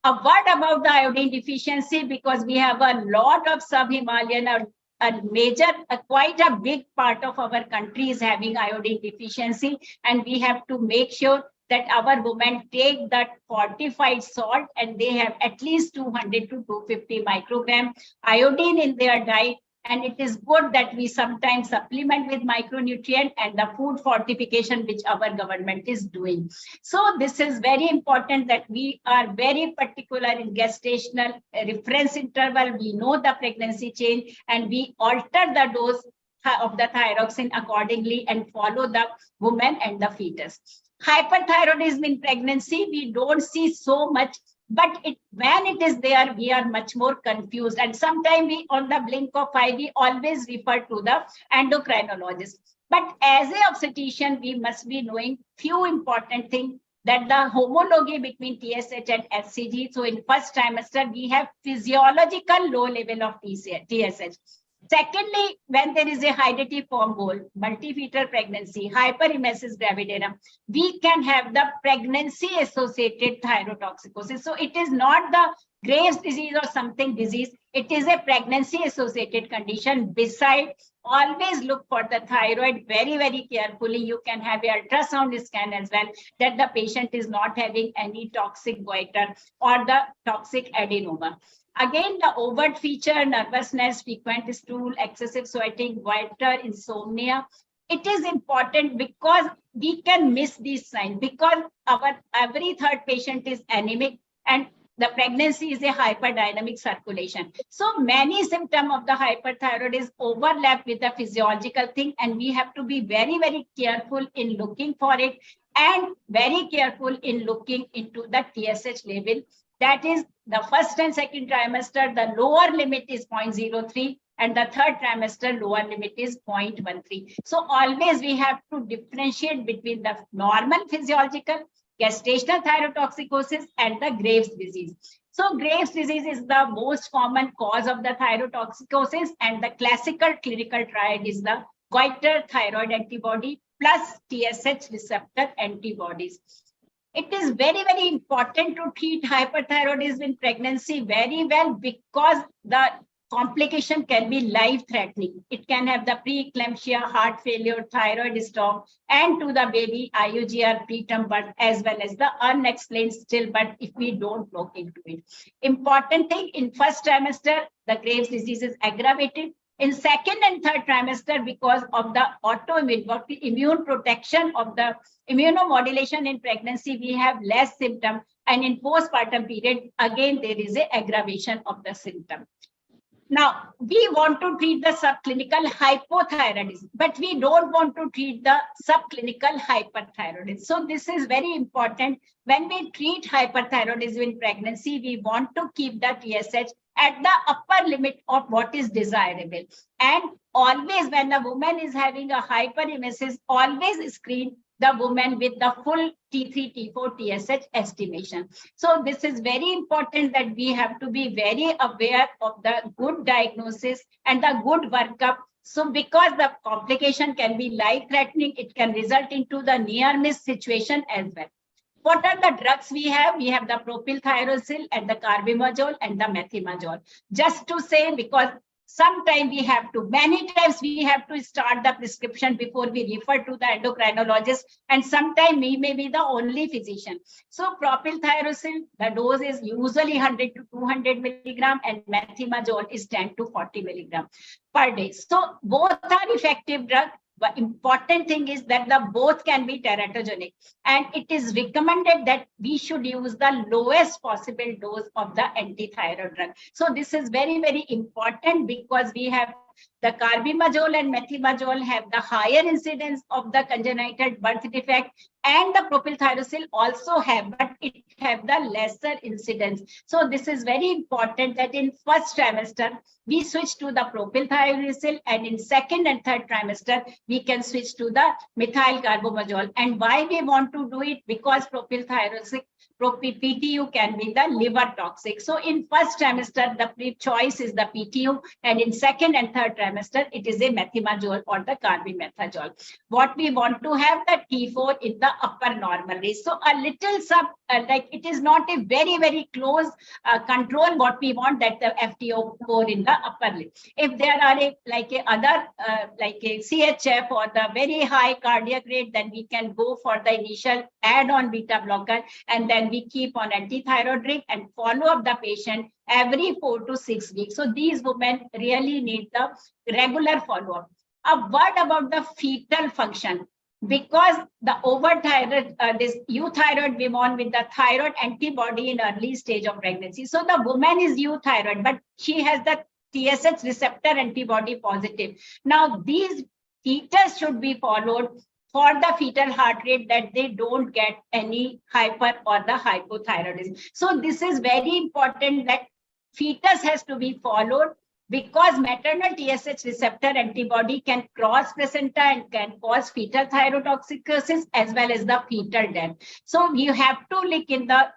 [SPEAKER 3] A word about the iodine deficiency, because we have a lot of sub-Himalayan or a major, quite a big part of our country is having iodine deficiency, and we have to make sure that our women take that fortified salt and they have at least 200 to 250 microgram iodine in their diet. And it is good that we sometimes supplement with micronutrient and the food fortification, which our government is doing. So this is very important that we are very particular in gestational reference interval. We know the pregnancy change and we alter the dose of the thyroxine accordingly and follow the woman and the fetus. Hyperthyroidism in pregnancy, we don't see so much, but when it is there, we are much more confused. And sometimes we, on the blink of eye, we always refer to the endocrinologist. But as a obstetrician, we must be knowing few important things, that the homology between TSH and HCG. So in first trimester, we have physiological low level of TSH. Secondly, when there is a hydatid form goal, multifetal pregnancy, hyperemesis gravidarum, we can have the pregnancy-associated thyrotoxicosis. So it is not the Graves' disease or something disease. It is a pregnancy-associated condition. Besides, always look for the thyroid very, very carefully. You can have an ultrasound scan as well, that the patient is not having any toxic goiter or the toxic adenoma. Again, the overt feature, nervousness, frequent stool, excessive sweating, goiter, insomnia. It is important because we can miss these signs, because our every third patient is anemic and the pregnancy is a hyperdynamic circulation. So many symptoms of the hyperthyroidism overlap with the physiological thing, and we have to be very, very careful in looking for it and very careful in looking into the TSH level. That is, the first and second trimester, the lower limit is 0.03 and the third trimester lower limit is 0.13. So always we have to differentiate between the normal physiological, gestational thyrotoxicosis and the Graves' disease. So Graves' disease is the most common cause of the thyrotoxicosis, and the classical clinical triad is the goiter thyroid antibody plus TSH receptor antibodies. It is very, very important to treat hyperthyroidism in pregnancy very well, because the complication can be life-threatening. It can have the preeclampsia, heart failure, thyroid storm, and to the baby IUGR preterm birth, as well as the unexplained stillbirth if we don't look into it. Important thing, in first trimester, the Graves' disease is aggravated. In second and third trimester, because of the immune protection of the immunomodulation in pregnancy, we have less symptom. And in postpartum period, again, there is a aggravation of the symptom. Now, we want to treat the subclinical hypothyroidism, but we don't want to treat the subclinical hyperthyroidism. So this is very important. When we treat hyperthyroidism in pregnancy, we want to keep the TSH at the upper limit of what is desirable. And always when a woman is having a hyperemesis, always screen the woman with the full T3, T4, TSH estimation. So this is very important, that we have to be very aware of the good diagnosis and the good workup. So because the complication can be life-threatening, it can result into the near-miss situation as well. What are the drugs we have? We have the propylthyrosol and the carbimazole and the methimazole. Just to say, because sometimes we have to, many times we have to start the prescription before we refer to the endocrinologist, and sometimes we may be the only physician. So propylthyrosol, the dose is usually 100 to 200 milligram, and methimazole is 10 to 40 milligram per day. So both are effective drugs. The important thing is that the both can be teratogenic, and it is recommended that we should use the lowest possible dose of the antithyroid drug. So this is very, very important, because we have the carbimazole and methimazole have the higher incidence of the congenital birth defect, and the propylthyrosol also have, but it have the lesser incidence. So this is very important, that in first trimester, we switch to the propylthyrosol, and in second and third trimester, we can switch to the methyl carbimazole. And why we want to do it? Because propylthyrosol, PTU can be the liver toxic. So in first trimester, the choice is the PTU, and in second and third trimester, it is a methimazole or the carbimazole. What we want to have the T4 in the upper normal range. So a little like it is not a very, very close control. What we want, that the FTO4 in the upper limit. If there are like a CHF or the very high cardiac rate, then we can go for the initial add-on beta blocker, and then we keep on antithyroid drug and follow up the patient every 4 to 6 weeks. So these women really need the regular follow-up. A word about the fetal function. Because the overthyroid, this euthyroid woman with the thyroid antibody in early stage of pregnancy. So the woman is euthyroid, but she has the TSH receptor antibody positive. Now these fetus should be followed for the fetal heart rate, that they don't get any hyper or the hypothyroidism. So this is very important, that fetus has to be followed, because maternal TSH receptor antibody can cross placenta and can cause fetal thyrotoxicosis as well as the fetal death. So you have to look in the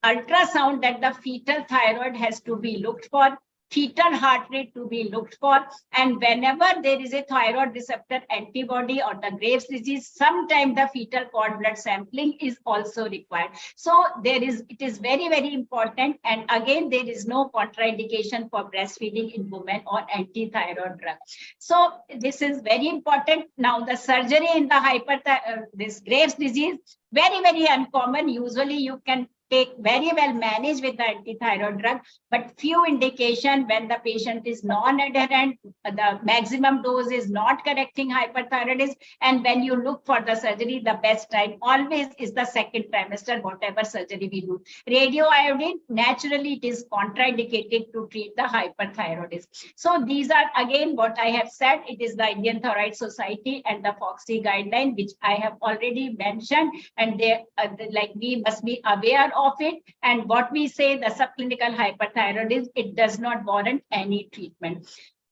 [SPEAKER 3] ultrasound that the fetal thyroid has to be looked for, fetal heart rate to be looked for, and whenever there is a thyroid receptor antibody or the Graves' disease, sometimes the fetal cord blood sampling is also required. So it is very, very important. And again, there is no contraindication for breastfeeding in women or anti-thyroid drug. So this is very important. Now the surgery in the this Graves' disease, very, very uncommon. Usually you can take very well managed with the anti-thyroid drug, but few indication when the patient is non-adherent, the maximum dose is not correcting hyperthyroidism, and when you look for the surgery, the best time always is the second trimester, whatever surgery we do. Radioiodine, naturally it is contraindicated to treat the hyperthyroidism. So these are again what I have said, it is the Indian Thyroid Society and the FOXY guideline, which I have already mentioned, and they like we must be aware of it. And what we say, the subclinical hyperthyroidism, it does not warrant any treatment.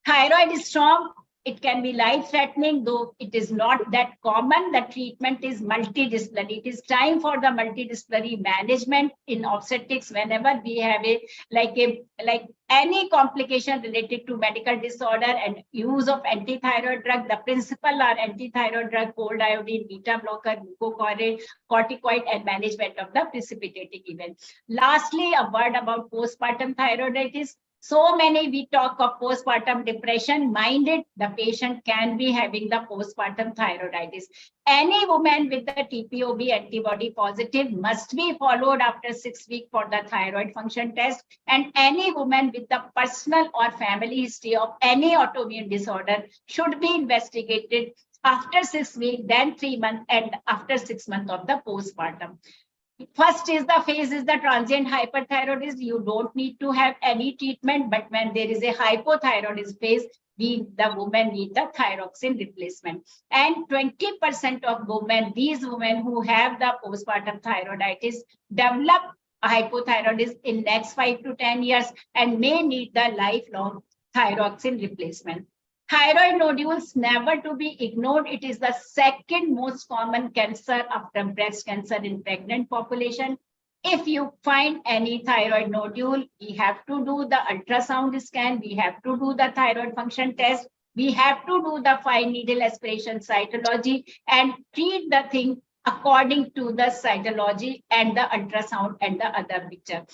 [SPEAKER 3] Thyroid is strong, it can be life-threatening, though it is not that common. The treatment is multidisciplinary. It is time for the multidisciplinary management in obstetrics. Whenever we have like any complication related to medical disorder and use of anti-thyroid drug, the principal are anti-thyroid drug, cold iodine, beta blocker, glucocorticoid, corticoid, and management of the precipitating event. Lastly, a word about postpartum thyroiditis. So many we talk of postpartum depression. Mind it, the patient can be having the postpartum thyroiditis. Any woman with the TPOB antibody positive must be followed after 6 weeks for the thyroid function test. And any woman with the personal or family history of any autoimmune disorder should be investigated after 6 weeks, then 3 months, and after 6 months of the postpartum. First is the phase is the transient hyperthyroidism. You don't need to have any treatment, but when there is a hypothyroidism phase, the women need the thyroxine replacement. And 20% of women, these women who have the postpartum thyroiditis, develop hypothyroidism in next 5 to 10 years and may need the lifelong thyroxine replacement. Thyroid nodules never to be ignored. It is the second most common cancer after breast cancer in pregnant population. If you find any thyroid nodule, we have to do the ultrasound scan. We have to do the thyroid function test. We have to do the fine needle aspiration cytology and treat the thing according to the cytology and the ultrasound and the other picture.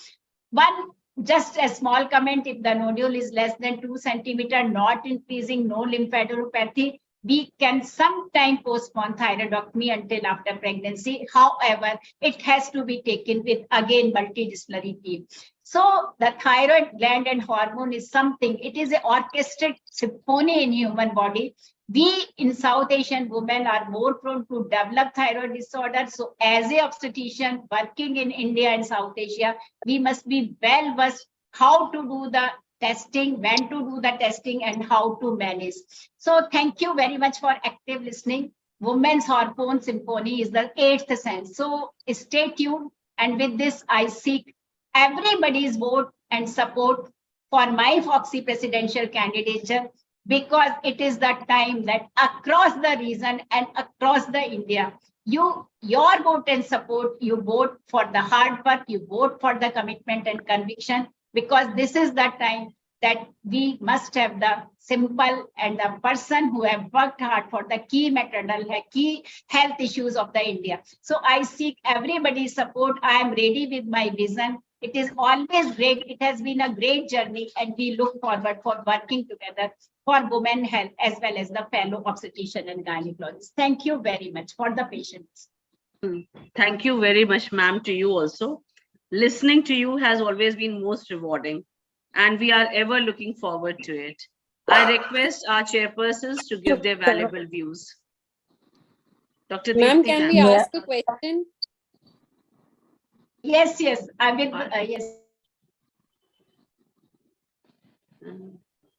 [SPEAKER 3] Just a small comment, if the nodule is less than 2 centimeters, not increasing, no lymphadenopathy, we can sometime postpone thyroidectomy until after pregnancy. However, it has to be taken with, again, multidisciplinary team. So the thyroid gland and hormone is something, it is an orchestrated symphony in human body. We in South Asian women are more prone to develop thyroid disorder. So as a obstetrician working in India and South Asia, we must be well versed how to do the testing, when to do the testing, and how to manage. So thank you very much for active listening. Women's Hormone Symphony is the 8th sense. So stay tuned. And with this, I seek everybody's vote and support for my FOXY presidential candidature, because it is the time that across the region and across the India, your vote and support, you vote for the hard work, you vote for the commitment and conviction, because this is the time that we must have the simple and the person who have worked hard for the key maternal, key health issues of the India. So I seek everybody's support. I am ready with my vision. It is always great. It has been a great journey, and we look forward for working together for women health as well as the fellow obstetrician and gynecologists. Thank you very much for the patience.
[SPEAKER 10] Thank you very much, ma'am, to you also. Listening to you has always been most rewarding. and we are ever looking forward to it. I request our chairpersons to give their valuable views. Dr.
[SPEAKER 11] Ma'am,
[SPEAKER 10] Deepti,
[SPEAKER 11] can we
[SPEAKER 10] ma'am.
[SPEAKER 11] ask a question?
[SPEAKER 3] Yes, yes, I will, yes.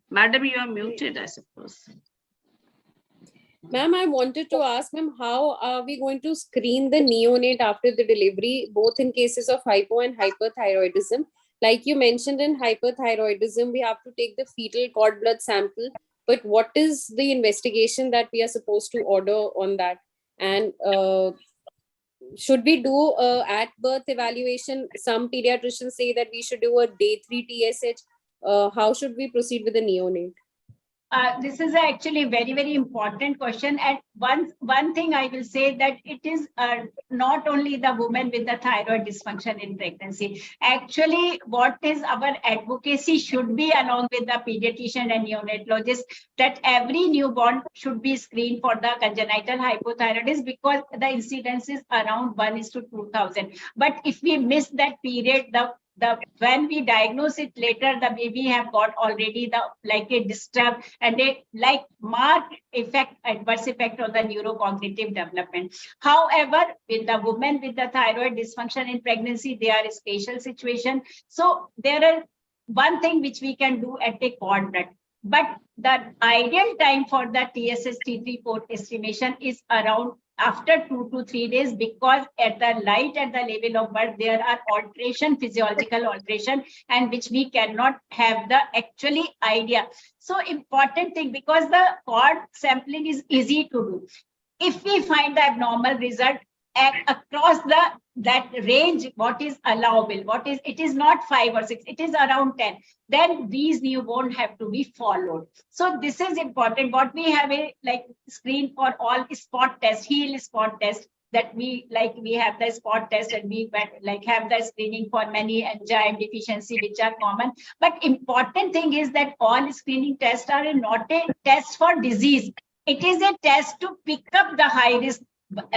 [SPEAKER 10] Madam, you are muted, I suppose.
[SPEAKER 11] Ma'am, I wanted to ask, ma'am, how are we going to screen the neonate after the delivery, both in cases of hypo and hyperthyroidism? Like you mentioned, in hyperthyroidism, we have to take the fetal cord blood sample. But what is the investigation that we are supposed to order on that? And should we do at birth evaluation? Some pediatricians say that we should do a day 3 TSH. How should we proceed with the neonate?
[SPEAKER 3] This is actually very, very important question. And one thing I will say that it is not only the woman with the thyroid dysfunction in pregnancy. Actually, what is our advocacy should be along with the pediatrician and neonatologist that every newborn should be screened for the congenital hypothyroidism because the incidence is around 1:2,000. But if we miss that period, when we diagnose it later, the baby have got already a disturbed and a marked adverse effect on the neurocognitive development. However, with the woman with the thyroid dysfunction in pregnancy, they are a special situation. So there are one thing which we can do at a cord blood. But the ideal time for the TSS T3-4 estimation is around after 2 to 3 days, because at the level of birth, there are physiological alteration, and which we cannot have the actually idea. So important thing, because the cord sampling is easy to do. If we find the abnormal result across that range, what is allowable, it is not 5 or 6, it is around 10, then these newborn have to be followed. So this is important. What we have a screen for all spot test, heel spot test, that we have the spot test, and we have the screening for many enzyme deficiency which are common. But important thing is that all screening tests are not a test for disease. It is a test to pick up the high risk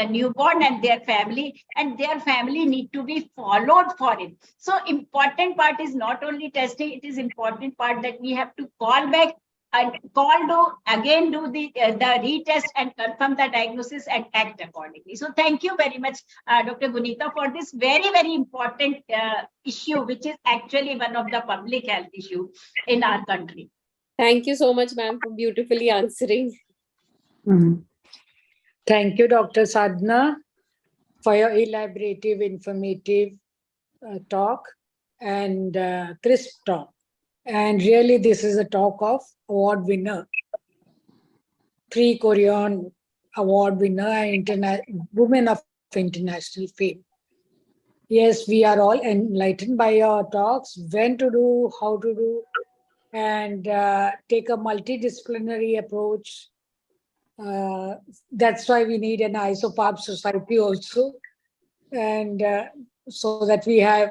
[SPEAKER 3] newborn and their family need to be followed for it. So important part is not only testing, it is important part that we have to call back and do the retest and confirm the diagnosis and act accordingly. So thank you very much, Dr. Gunita, for this very, very important issue, which is actually one of the public health issue in our country.
[SPEAKER 11] Thank you so much, ma'am, for beautifully answering.
[SPEAKER 12] Thank you, Dr. Sadhna, for your elaborative, informative talk and crisp talk. And really, this is a talk of award winner, 3 Korean award winner, women of international fame. Yes, we are all enlightened by your talks, when to do, how to do, and take a multidisciplinary approach. That's why we need an ISOPAP society also, and so that we have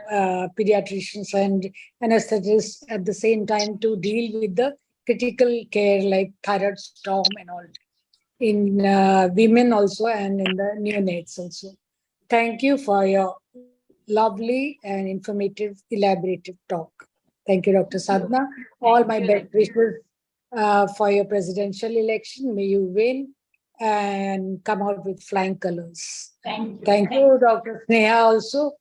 [SPEAKER 12] pediatricians and anesthetists at the same time to deal with the critical care like thyroid storm and all in women also and in the neonates also. Thank you for your lovely and informative, elaborative talk. Thank you, Dr. Sadhna. All my best wishes for your presidential election. May you win and come out with flying colors.
[SPEAKER 3] Thank
[SPEAKER 12] you, Dr. Sneha, also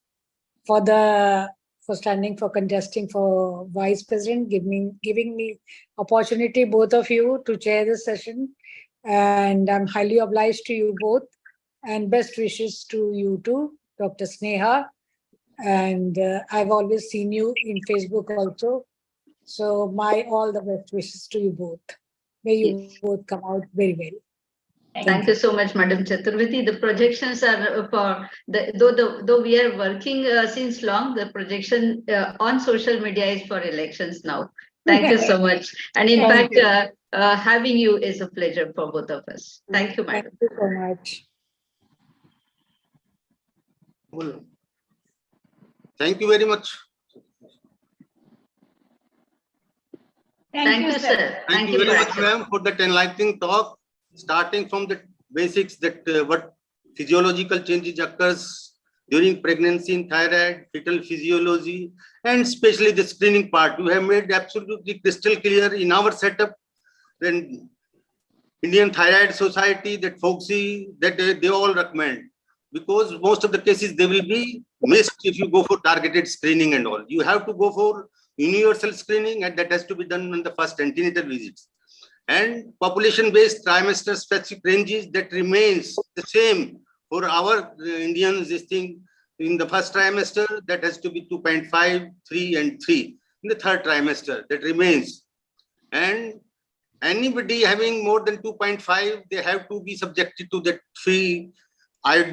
[SPEAKER 12] for standing for contesting for vice president, giving me opportunity, both of you, to chair the session. And I'm highly obliged to you both. And best wishes to you too, Dr. Sneha. And I've always seen you in Facebook also. So all the best wishes to you both. May you both come out very well.
[SPEAKER 4] Thank you so much, Madam Chaturvedi. The projections are for though we are working since long, the projection on social media is for elections now. Thank you so much. And in fact, having you is a pleasure for both of us. Thank you, Madam.
[SPEAKER 12] Thank you so much.
[SPEAKER 1] Thank you very much.
[SPEAKER 4] Thank you, sir.
[SPEAKER 1] Thank you very much, ma'am, for that enlightening talk, starting from the basics that what physiological changes occurs during pregnancy in thyroid, fetal physiology, and especially the screening part. You have made absolutely crystal clear in our setup. Then Indian Thyroid Society, that FOGSI, that they all recommend, because most of the cases they will be missed if you go for targeted screening and all. You have to go for universal screening, and that has to be done in the first antenatal visits. And population-based trimester-specific ranges, that remains the same for our Indians. This thing in the first trimester, that has to be 2.5, 3, and 3. In the third trimester, that remains. And anybody having more than 2.5, they have to be subjected to that free they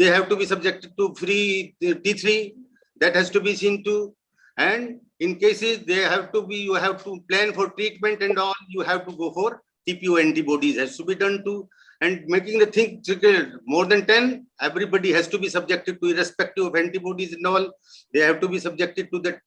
[SPEAKER 1] have to be subjected to free T3, that has to be seen to. And in cases they have to be, you have to plan for treatment and all, you have to go for TPO antibodies, has to be done too. And making the thing more than 10, everybody has to be subjected to, irrespective of antibodies and all. They have to be subjected to that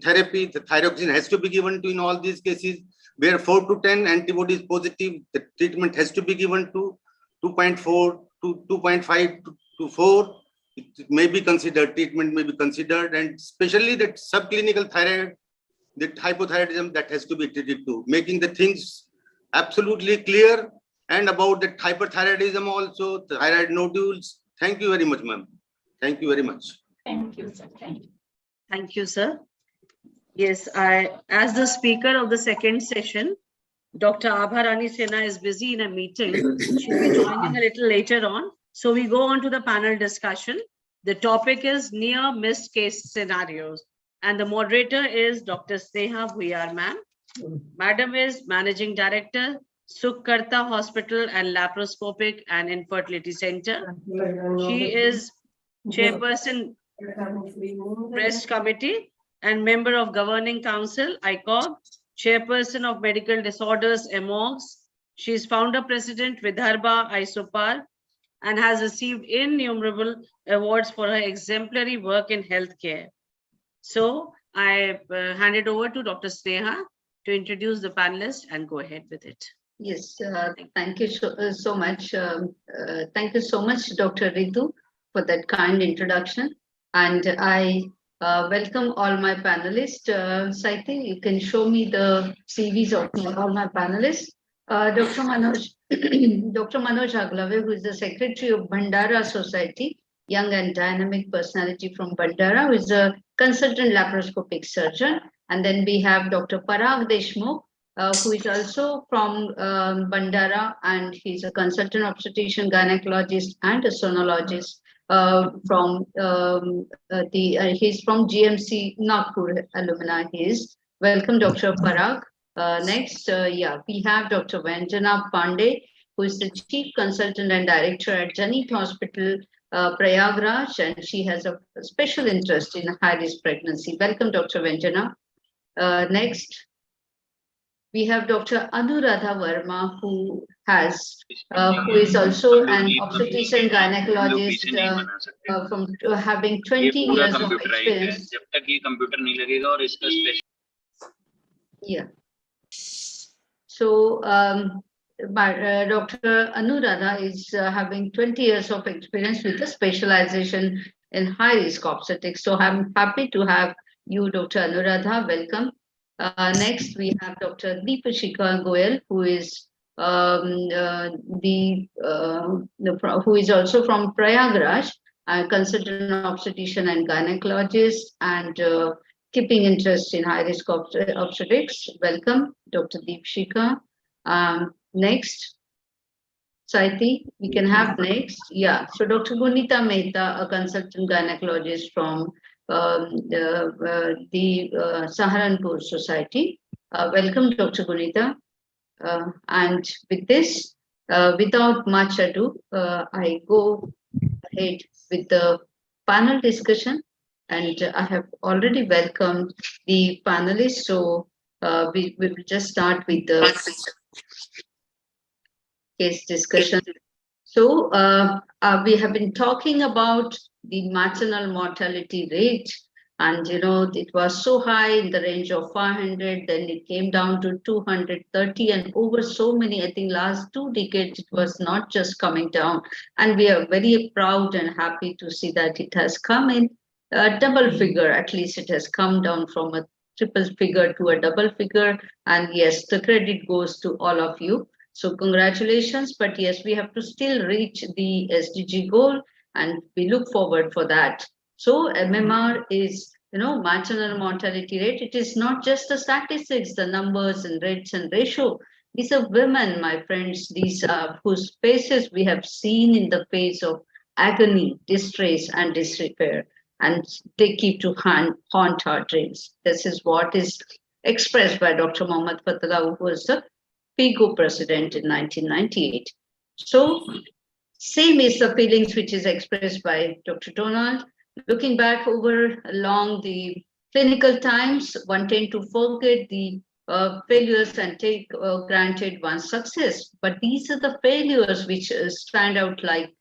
[SPEAKER 1] therapy. The thyroxine has to be given to in all these cases. Where 4 to 10 antibodies positive, the treatment has to be given to 2.4 to 2.5 to 4. It may be considered, treatment may be considered, and especially that subclinical thyroid, that hypothyroidism, that has to be treated too, making the things absolutely clear. And about that hyperthyroidism also, thyroid nodules. Thank you very much, ma'am. Thank you very much.
[SPEAKER 3] Thank you, sir. Thank you.
[SPEAKER 10] Thank you, sir. Yes, as the speaker of the second session, Dr. Abharani Sinha is busy in a meeting. She'll be joining a little later on. So we go on to the panel discussion. The topic is near missed case scenarios. And the moderator is Dr. Sneha Bhuyar, ma'am. Madam is Managing Director, Sukkarta Hospital and Laparoscopic and Infertility Center. She is Chairperson, Breast Committee, and member of Governing Council, ICOG, Chairperson of Medical Disorders, AMOGS. She is founder president, Vidarbha ISOPAR, and has received innumerable awards for her exemplary work in healthcare. So I hand it over to Dr. Sneha to introduce the panelists and go ahead with it.
[SPEAKER 4] Yes, thank you so much. Thank you so much, Dr. Ritu, for that kind introduction. And I welcome all my panelists. Saiti, you can show me the CVs of all my panelists. Dr. Manoj, Dr. Manoj Aglave, who is the Secretary of Bhandara Society, young and dynamic personality from Bhandara, who is a consultant laparoscopic surgeon. And then we have Dr. Parag Deshmukh, who is also from Bhandara, and he's a consultant obstetrician, gynecologist, and a sonologist. He's from GMC Nagpur alumni. Welcome, Dr. Parag. Next, we have Dr. Vanjana Pandey, who is the Chief Consultant and Director at Janeet Hospital, Prayagraj, and she has a special interest in high-risk pregnancy. Welcome, Dr. Vanjana. Next, we have Dr. Anuradha Verma, who is also an obstetrician gynecologist from having 20 years of experience. Yeah. So Dr. Anuradha is having 20 years of experience with a specialization in high-risk obstetrics. So I'm happy to have you, Dr. Anuradha. Welcome. Next, we have Dr. Deepashika Goyal, who is who is also from Prayagraj, consultant obstetrician and gynecologist, and keeping interest in high-risk obstetrics. Welcome, Dr. Deepashika. Next, Saiti, we can have next. Yeah, so Dr. Gunita Mehta, a consultant gynecologist from the Saharanpur Society. Welcome, Dr. Gunita. And with this, without much ado, I go ahead with the panel discussion. And I have already welcomed the panelists. So we will just start with the case discussion. So we have been talking about the maternal mortality rate And it was so high in the range of 500, then it came down to 230, and over so many, I think last 2 decades, it was not just coming down. And we are very proud and happy to see that it has come in a double figure. At least it has come down from a triple figure to a double figure. And yes, the credit goes to all of you. So congratulations. But yes, we have to still reach the SDG goal, and we look forward for that. So MMR is, maternal mortality rate. It is not just the statistics, the numbers and rates and ratio. These are women, my friends, these are whose faces we have seen in the face of agony, distress, and disrepair. And they keep to haunt our dreams. This is what is expressed by Dr. Mohammad Fatullah, who was the PIGO president in 1998. So same is the feelings which is expressed by Dr. Donald. Looking back over along the clinical times, one tend to forget the failures and take granted one's success. But these are the failures which stand out like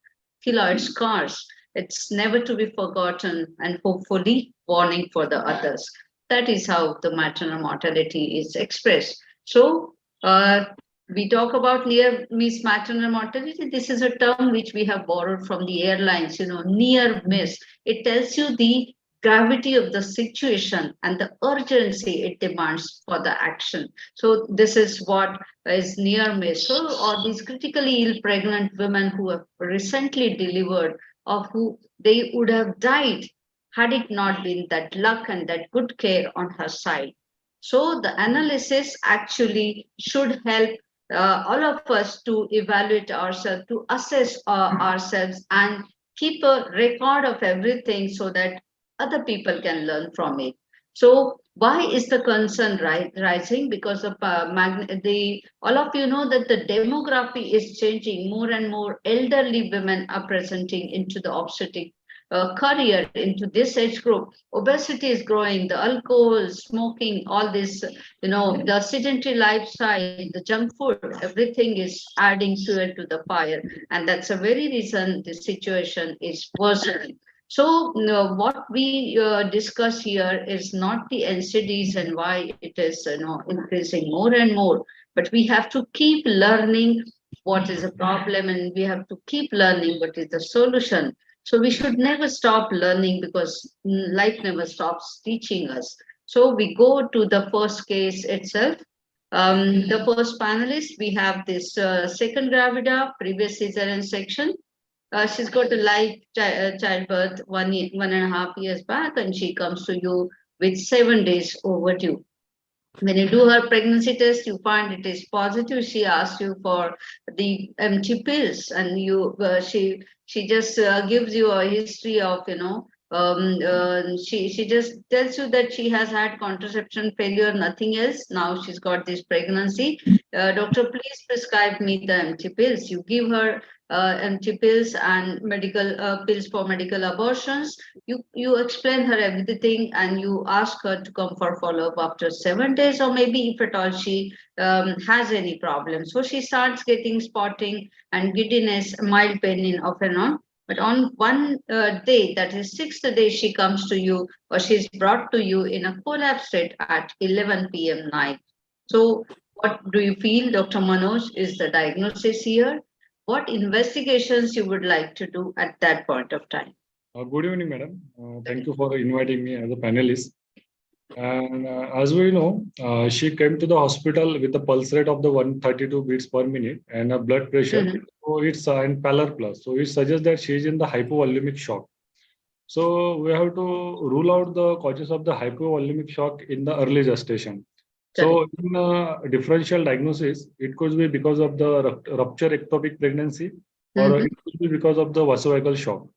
[SPEAKER 4] keloid scars. It's never to be forgotten, and hopefully warning for the others. That is how the maternal mortality is expressed. So we talk about near miss maternal mortality. This is a term which we have borrowed from the airlines, near miss. It tells you the gravity of the situation and the urgency it demands for the action. So this is what is near miss. So, or these critically ill pregnant women who have recently delivered, or who they would have died had it not been that luck and that good care on her side. So the analysis actually should help all of us to evaluate ourselves, to assess ourselves, and keep a record of everything so that other people can learn from it. So why is the concern rising? Because of all of you know that the demography is changing. More and more elderly women are presenting into the obstetric career, into this age group. Obesity is growing, the alcohol, smoking, all this, the sedentary lifestyle, the junk food, everything is adding fuel to the fire. And that's a very reason the situation is worsening. So what we discuss here is not the NCDs and why it is increasing more and more, but we have to keep learning what is the problem, and we have to keep learning what is the solution. So we should never stop learning, because life never stops teaching us. So we go to the first case itself. The first panelist, we have this second gravida, previous cesarean section. She's got a live childbirth 1.5 years back, and she comes to you with 7 days overdue. When you do her pregnancy test, you find it is positive. She asks you for the empty pills, and she just gives you a history of she just tells you that she has had contraception failure, nothing else. Now she's got this pregnancy. Doctor, please prescribe me the empty pills. You give her empty pills and medical pills for medical abortions. You explain her everything, and you ask her to come for follow-up after 7 days, or maybe if at all she has any problem. So she starts getting spotting and giddiness, mild pain in off and on. But on one day, that is 6th day, she comes to you, or she's brought to you in a collapse state at 11 p.m. night. So what do you feel, Dr. Manoj, is the diagnosis here? What investigations you would like to do at that point of time?
[SPEAKER 13] Good evening, madam. Thank you for inviting me as a panelist. And as we know, she came to the hospital with a pulse rate of the 132 beats per minute and a blood pressure. So it's and pallor plus. So it suggests that she is in the hypovolemic shock. So we have to rule out the causes of the hypovolemic shock in the early gestation. So in a differential diagnosis, it could be because of the rupture ectopic pregnancy, or it could be because of the vasovagal shock.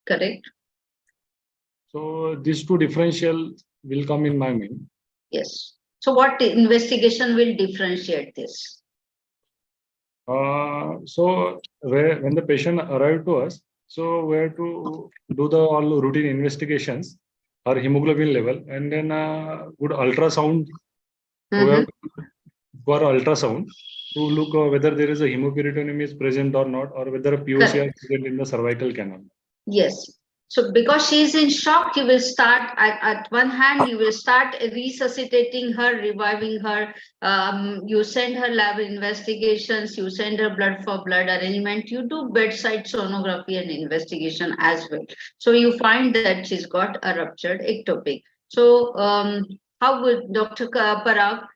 [SPEAKER 4] Correct.
[SPEAKER 13] So these two differential will come in my mind.
[SPEAKER 4] Yes. So what investigation will differentiate this?
[SPEAKER 13] So when the patient arrived to us, so we have to do the all routine investigations, her hemoglobin level, and then good ultrasound. We have to for ultrasound to look whether there is a hemoperitoneum is present or not, or whether a POC is present in the cervical canal.
[SPEAKER 4] Yes. So because she is in shock, you will start at one hand, you will start resuscitating her, reviving her. You send her lab investigations, you send her blood for blood arrangement, you do bedside sonography and investigation as well. So you find that she's got a ruptured ectopic. So how would Dr. Parag,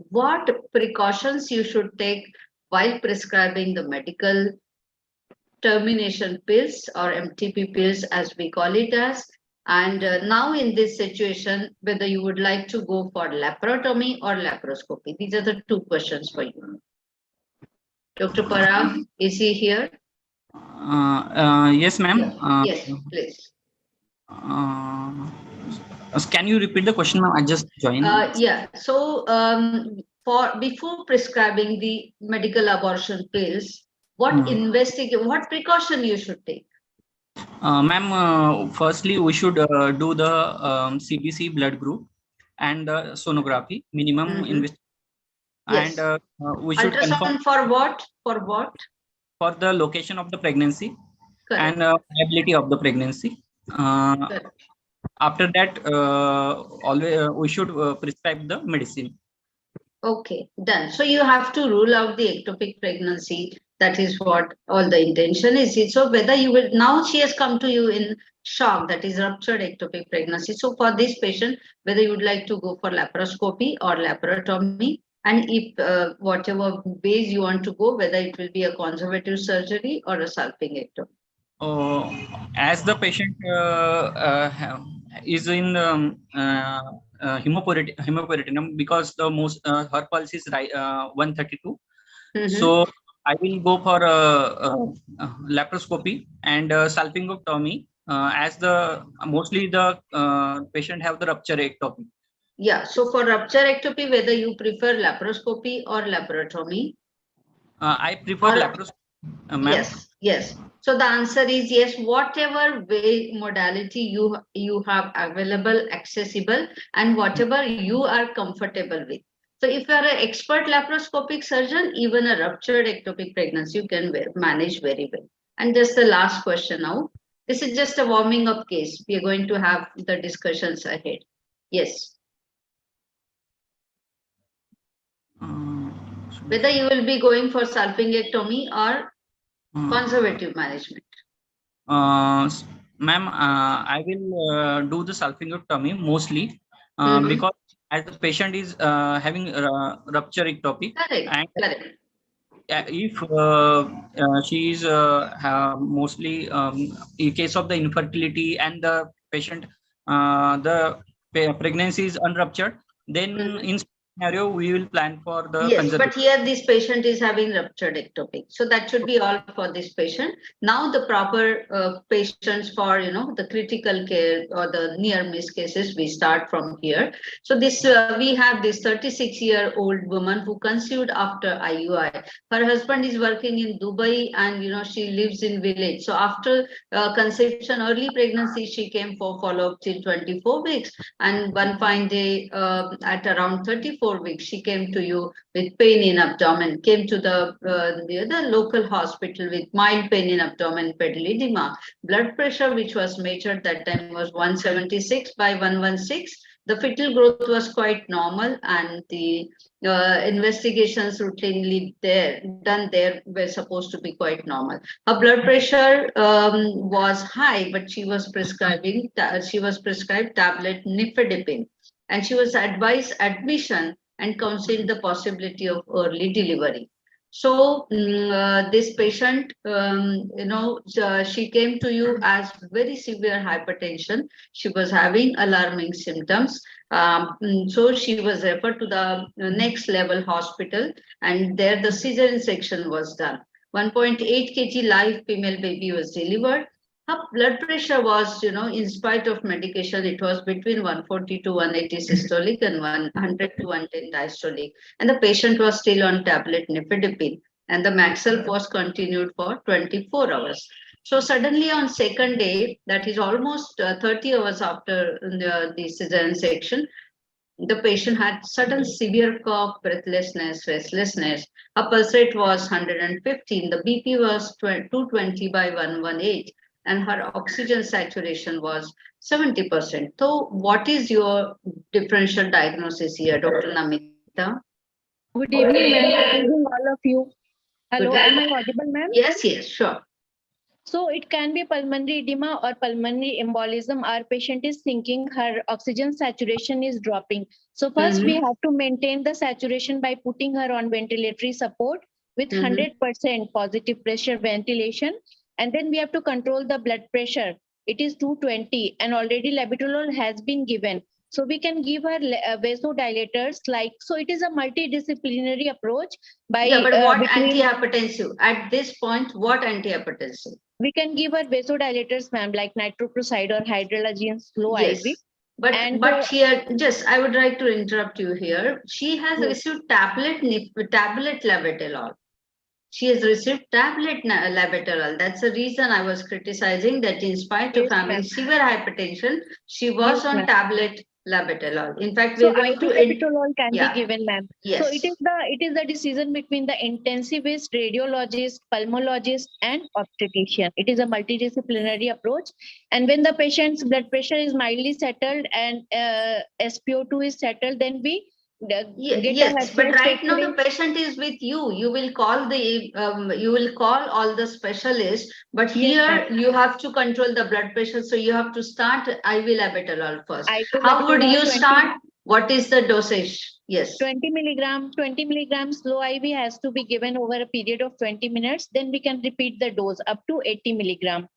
[SPEAKER 4] what precautions you should take while prescribing the medical termination pills or MTP pills as we call it as. And now in this situation, whether you would like to go for laparotomy or laparoscopy. These are the two questions for you. Dr. Parag, is he here?
[SPEAKER 14] Yes, ma'am.
[SPEAKER 4] Yes, please.
[SPEAKER 14] Can you repeat the question, ma'am? I just joined.
[SPEAKER 4] Yeah. So for before prescribing the medical abortion pills, what what precaution you should take?
[SPEAKER 14] Ma'am, firstly, we should do the CBC blood group and sonography minimum
[SPEAKER 4] Yes.
[SPEAKER 14] and we should
[SPEAKER 4] Ultrasound
[SPEAKER 14] confirm
[SPEAKER 4] for what? For what?
[SPEAKER 14] for the location of the pregnancy.
[SPEAKER 4] Correct.
[SPEAKER 14] And viability of the pregnancy. After that, always we should prescribe the medicine.
[SPEAKER 4] Okay, done. So you have to rule out the ectopic pregnancy. That is what all the intention is. So whether you will, now she has come to you in shock, that is ruptured ectopic pregnancy. So for this patient, whether you would like to go for laparoscopy or laparotomy, and if whatever ways you want to go, whether it will be a conservative surgery or a salpingectomy.
[SPEAKER 14] As the patient is in hemoperitonum, because the most her pulse is 132. So I will go for laparoscopy and salpingectomy as the mostly the patient have the rupture ectopic.
[SPEAKER 4] Yeah. So for rupture ectopic, whether you prefer laparoscopy or laparotomy?
[SPEAKER 14] I prefer laparoscopy.
[SPEAKER 4] Yes. Yes. So the answer is yes, whatever way modality you have available, accessible, and whatever you are comfortable with. So if you are an expert laparoscopic surgeon, even a ruptured ectopic pregnancy you can manage very well. And just the last question now. This is just a warming up case. We are going to have the discussions ahead. Yes. Whether you will be going for salpingectomy or conservative management.
[SPEAKER 14] Ma'am, I will do the salpingectomy mostly because as the patient is having rupture ectopic.
[SPEAKER 4] Correct.
[SPEAKER 14] And
[SPEAKER 4] correct.
[SPEAKER 14] If she is mostly in case of the infertility and the patient the pregnancy is unruptured, then in scenario we will plan for the
[SPEAKER 4] yes, but here this patient is having ruptured ectopic, so that should be all for this patient. Now the proper patients for the critical care or the near miss cases, we start from here. So this we have this 36-year-old woman who conceived after IUI. Her husband is working in Dubai and she lives in village. So after conception, early pregnancy, she came for follow-up till 24 weeks, and one fine day at around 34 weeks, she came to you with pain in abdomen, came to the local hospital with mild pain in abdomen, pedal edema. Blood pressure, which was measured that time, was 176 by 116. The fetal growth was quite normal, and the investigations routinely done there were supposed to be quite normal. Her blood pressure was high, but she was prescribed tablet nifedipine, and she was advised admission and considered the possibility of early delivery. So this patient, she came to you as very severe hypertension. She was having alarming symptoms. So she was referred to the next level hospital, and there the cesarean section was done. 1.8 kg live female baby was delivered. Her blood pressure was, in spite of medication, it was between 140 to 180 systolic and 100 to 110 diastolic. And the patient was still on tablet nifedipine, and the Maxel was continued for 24 hours. So suddenly on second day, that is almost 30 hours after the cesarean section, the patient had sudden severe cough, breathlessness, restlessness. Her pulse rate was 115. The BP was 220 by 118. and her oxygen saturation was 70%. So what is your differential diagnosis here, Dr. Namita?
[SPEAKER 15] Good evening, ma'am. Good evening, all of you. Hello,
[SPEAKER 4] Good
[SPEAKER 15] am I
[SPEAKER 4] evening.
[SPEAKER 15] audible, ma'am?
[SPEAKER 4] Yes, yes, sure.
[SPEAKER 15] So it can be pulmonary edema or pulmonary embolism. Our patient is thinking her oxygen saturation is dropping. So first we have to maintain the saturation by putting her on ventilatory support with 100% positive pressure ventilation. And then we have to control the blood pressure. It is 220 and already labetalol has been given. So we can give her vasodilators so it is a multidisciplinary approach by
[SPEAKER 4] Yeah, but what
[SPEAKER 15] between
[SPEAKER 4] antihypertensive? At this point, what antihypertensive?
[SPEAKER 15] we can give her vasodilators, ma'am, like nitroprusside or hydralazine slow
[SPEAKER 4] Yes.
[SPEAKER 15] IV.
[SPEAKER 4] But
[SPEAKER 15] And,
[SPEAKER 4] here, just I would like to interrupt you here. She has received tablet labetalol. She has received tablet labetalol. That's the reason I was criticizing that in spite of having severe hypertension, she was on tablet labetalol. In fact,
[SPEAKER 15] so
[SPEAKER 4] we're going
[SPEAKER 15] IV
[SPEAKER 4] to
[SPEAKER 15] labetalol can be given, ma'am.
[SPEAKER 4] Yes.
[SPEAKER 15] So it is the decision between the intensivist, radiologist, pulmonologist, and obstetrician. It is a multidisciplinary approach. And when the patient's blood pressure is mildly settled and SpO2 is settled, then we
[SPEAKER 4] Yes, but right now the patient is with you. You will call all the specialists, but here you have to control the blood pressure. So you have to start IV labetalol first. How would you start? What is the dosage? Yes.
[SPEAKER 15] 20 milligrams slow IV has to be given over a period of 20 minutes. Then we can repeat the dose up to 80 milligram.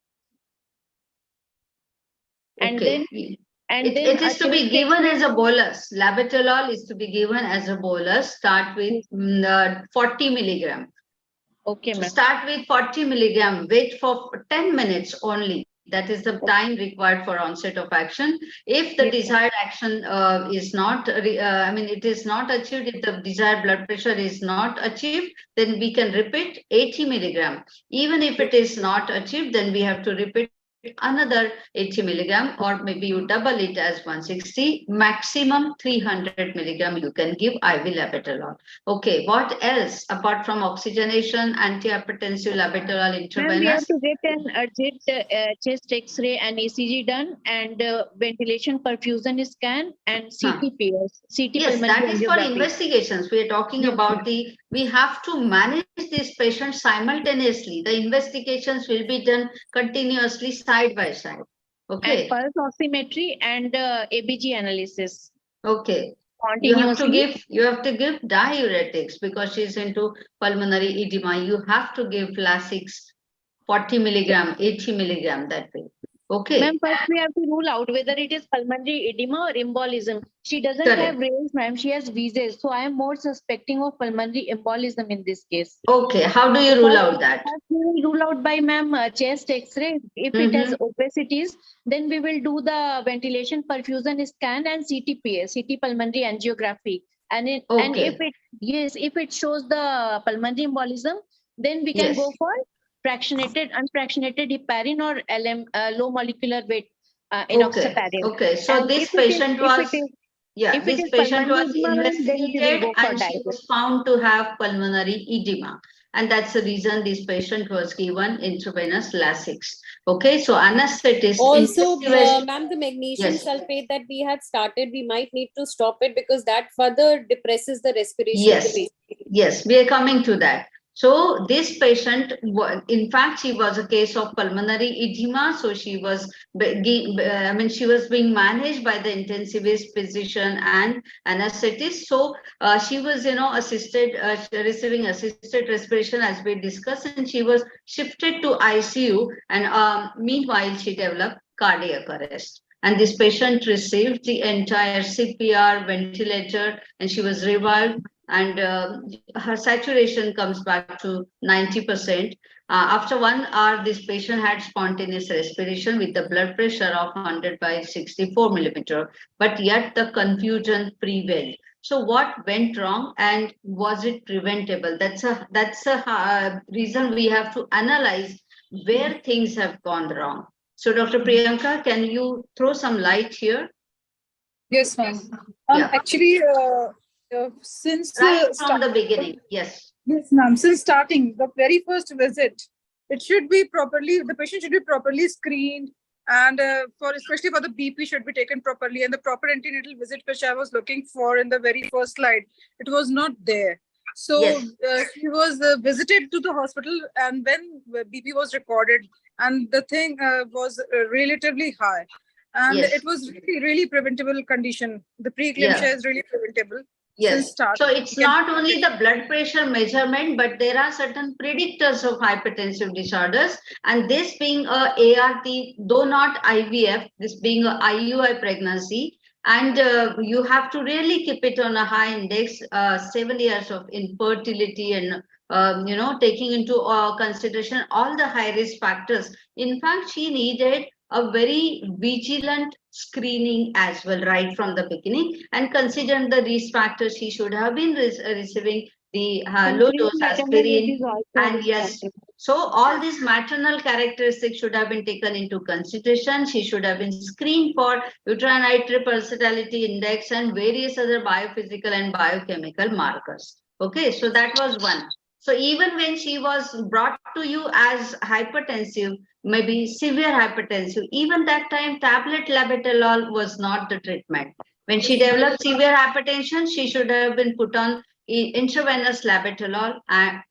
[SPEAKER 15] And then
[SPEAKER 4] it is to be given as a bolus. Labetalol is to be given as a bolus. Start with 40 milligram.
[SPEAKER 15] Okay, ma'am.
[SPEAKER 4] Start with 40 milligram. Wait for 10 minutes only. That is the time required for onset of action. If the desired action is not, it is not achieved, if the desired blood pressure is not achieved, then we can repeat 80 milligram. Even if it is not achieved, then we have to repeat another 80 milligram, or maybe you double it as 160, maximum 300 milligram you can give IV labetalol. Okay, what else apart from oxygenation, antihypertensive labetalol intravenous?
[SPEAKER 15] We have to get an urgent chest X-ray and ECG done, and ventilation perfusion scan and CT-PS.
[SPEAKER 4] Yes, that is for investigations. We are talking about we have to manage these patients simultaneously. The investigations will be done continuously side by side. Okay.
[SPEAKER 15] And pulse oximetry and ABG analysis.
[SPEAKER 4] Okay. You have to give diuretics because she's into pulmonary edema. You have to give Lasix 40 milligram, 80 milligram that way. Okay.
[SPEAKER 15] Ma'am, first we have to rule out whether it is pulmonary edema or embolism. She doesn't have rays, ma'am. She has wheezes. So I am more suspecting of pulmonary embolism in this case.
[SPEAKER 4] Okay. How do you rule out that?
[SPEAKER 15] We will rule out by, ma'am, chest X-ray. If it has opacities, then we will do the ventilation perfusion scan and CT-PS, CT pulmonary angiography. And if it shows the pulmonary embolism, then we can go for unfractionated heparin or LM, low molecular weight enoxaparin.
[SPEAKER 4] Okay, so this patient was investigated and she was found to have pulmonary edema. And that's the reason this patient was given intravenous Lasix. Okay, so anesthetist.
[SPEAKER 11] Also, ma'am, the magnesium sulfate that we had started, we might need to stop it because that further depresses the respiration.
[SPEAKER 4] Yes, we are coming to that. So this patient, in fact, she was a case of pulmonary edema. So she was, she was being managed by the intensivist physician and anesthetist. So she was, receiving assisted respiration as we discussed, and she was shifted to ICU. And meanwhile, she developed cardiac arrest. And this patient received the entire CPR, ventilator, and she was revived. And her saturation comes back to 90%. After 1 hour, this patient had spontaneous respiration with the blood pressure of 100/64 millimeter, but yet the confusion prevailed. So what went wrong and was it preventable? That's a reason we have to analyze where things have gone wrong. So Dr. Priyanka, can you throw some light here?
[SPEAKER 16] Yes, ma'am. Actually, since
[SPEAKER 4] from the beginning, yes,
[SPEAKER 16] ma'am, since starting the very first visit, it should be properly, the patient should be properly screened, and especially for the BP should be taken properly, and the proper antenatal visit which I was looking for in the very first slide, it was not there. So she was visited to the hospital, and when BP was recorded, and the thing was relatively high, and it was really preventable condition. The preeclampsia is really preventable.
[SPEAKER 4] Yes. So it's not only the blood pressure measurement, but there are certain predictors of hypertensive disorders. And this being a ART, though not IVF, this being a IUI pregnancy, and you have to really keep it on a high index, 7 years of infertility, and taking into consideration all the high risk factors. In fact, she needed a very vigilant screening as well right from the beginning, and considering the risk factors, she should have been receiving the low dose aspirin, and so all these maternal characteristics should have been taken into consideration. She should have been screened for uterine hyperpulsatility index and various other biophysical and biochemical markers. Okay, so that was one. So even when she was brought to you as hypertensive, maybe severe hypertensive, even that time tablet labetalol was not the treatment. When she developed severe hypertension, she should have been put on intravenous labetalol,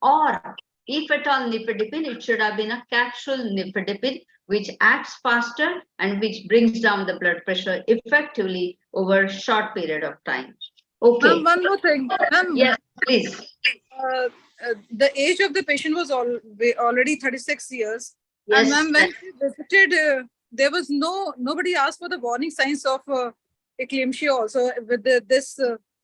[SPEAKER 4] or if at all nifedipine, it should have been a capsule nifedipine, which acts faster and which brings down the blood pressure effectively over a short period of time. Okay.
[SPEAKER 16] One more thing.
[SPEAKER 4] Yes, please.
[SPEAKER 16] The age of the patient was already 36 years.
[SPEAKER 4] Yes,
[SPEAKER 16] and when she visited, there was nobody asked for the warning signs of eclampsia also with this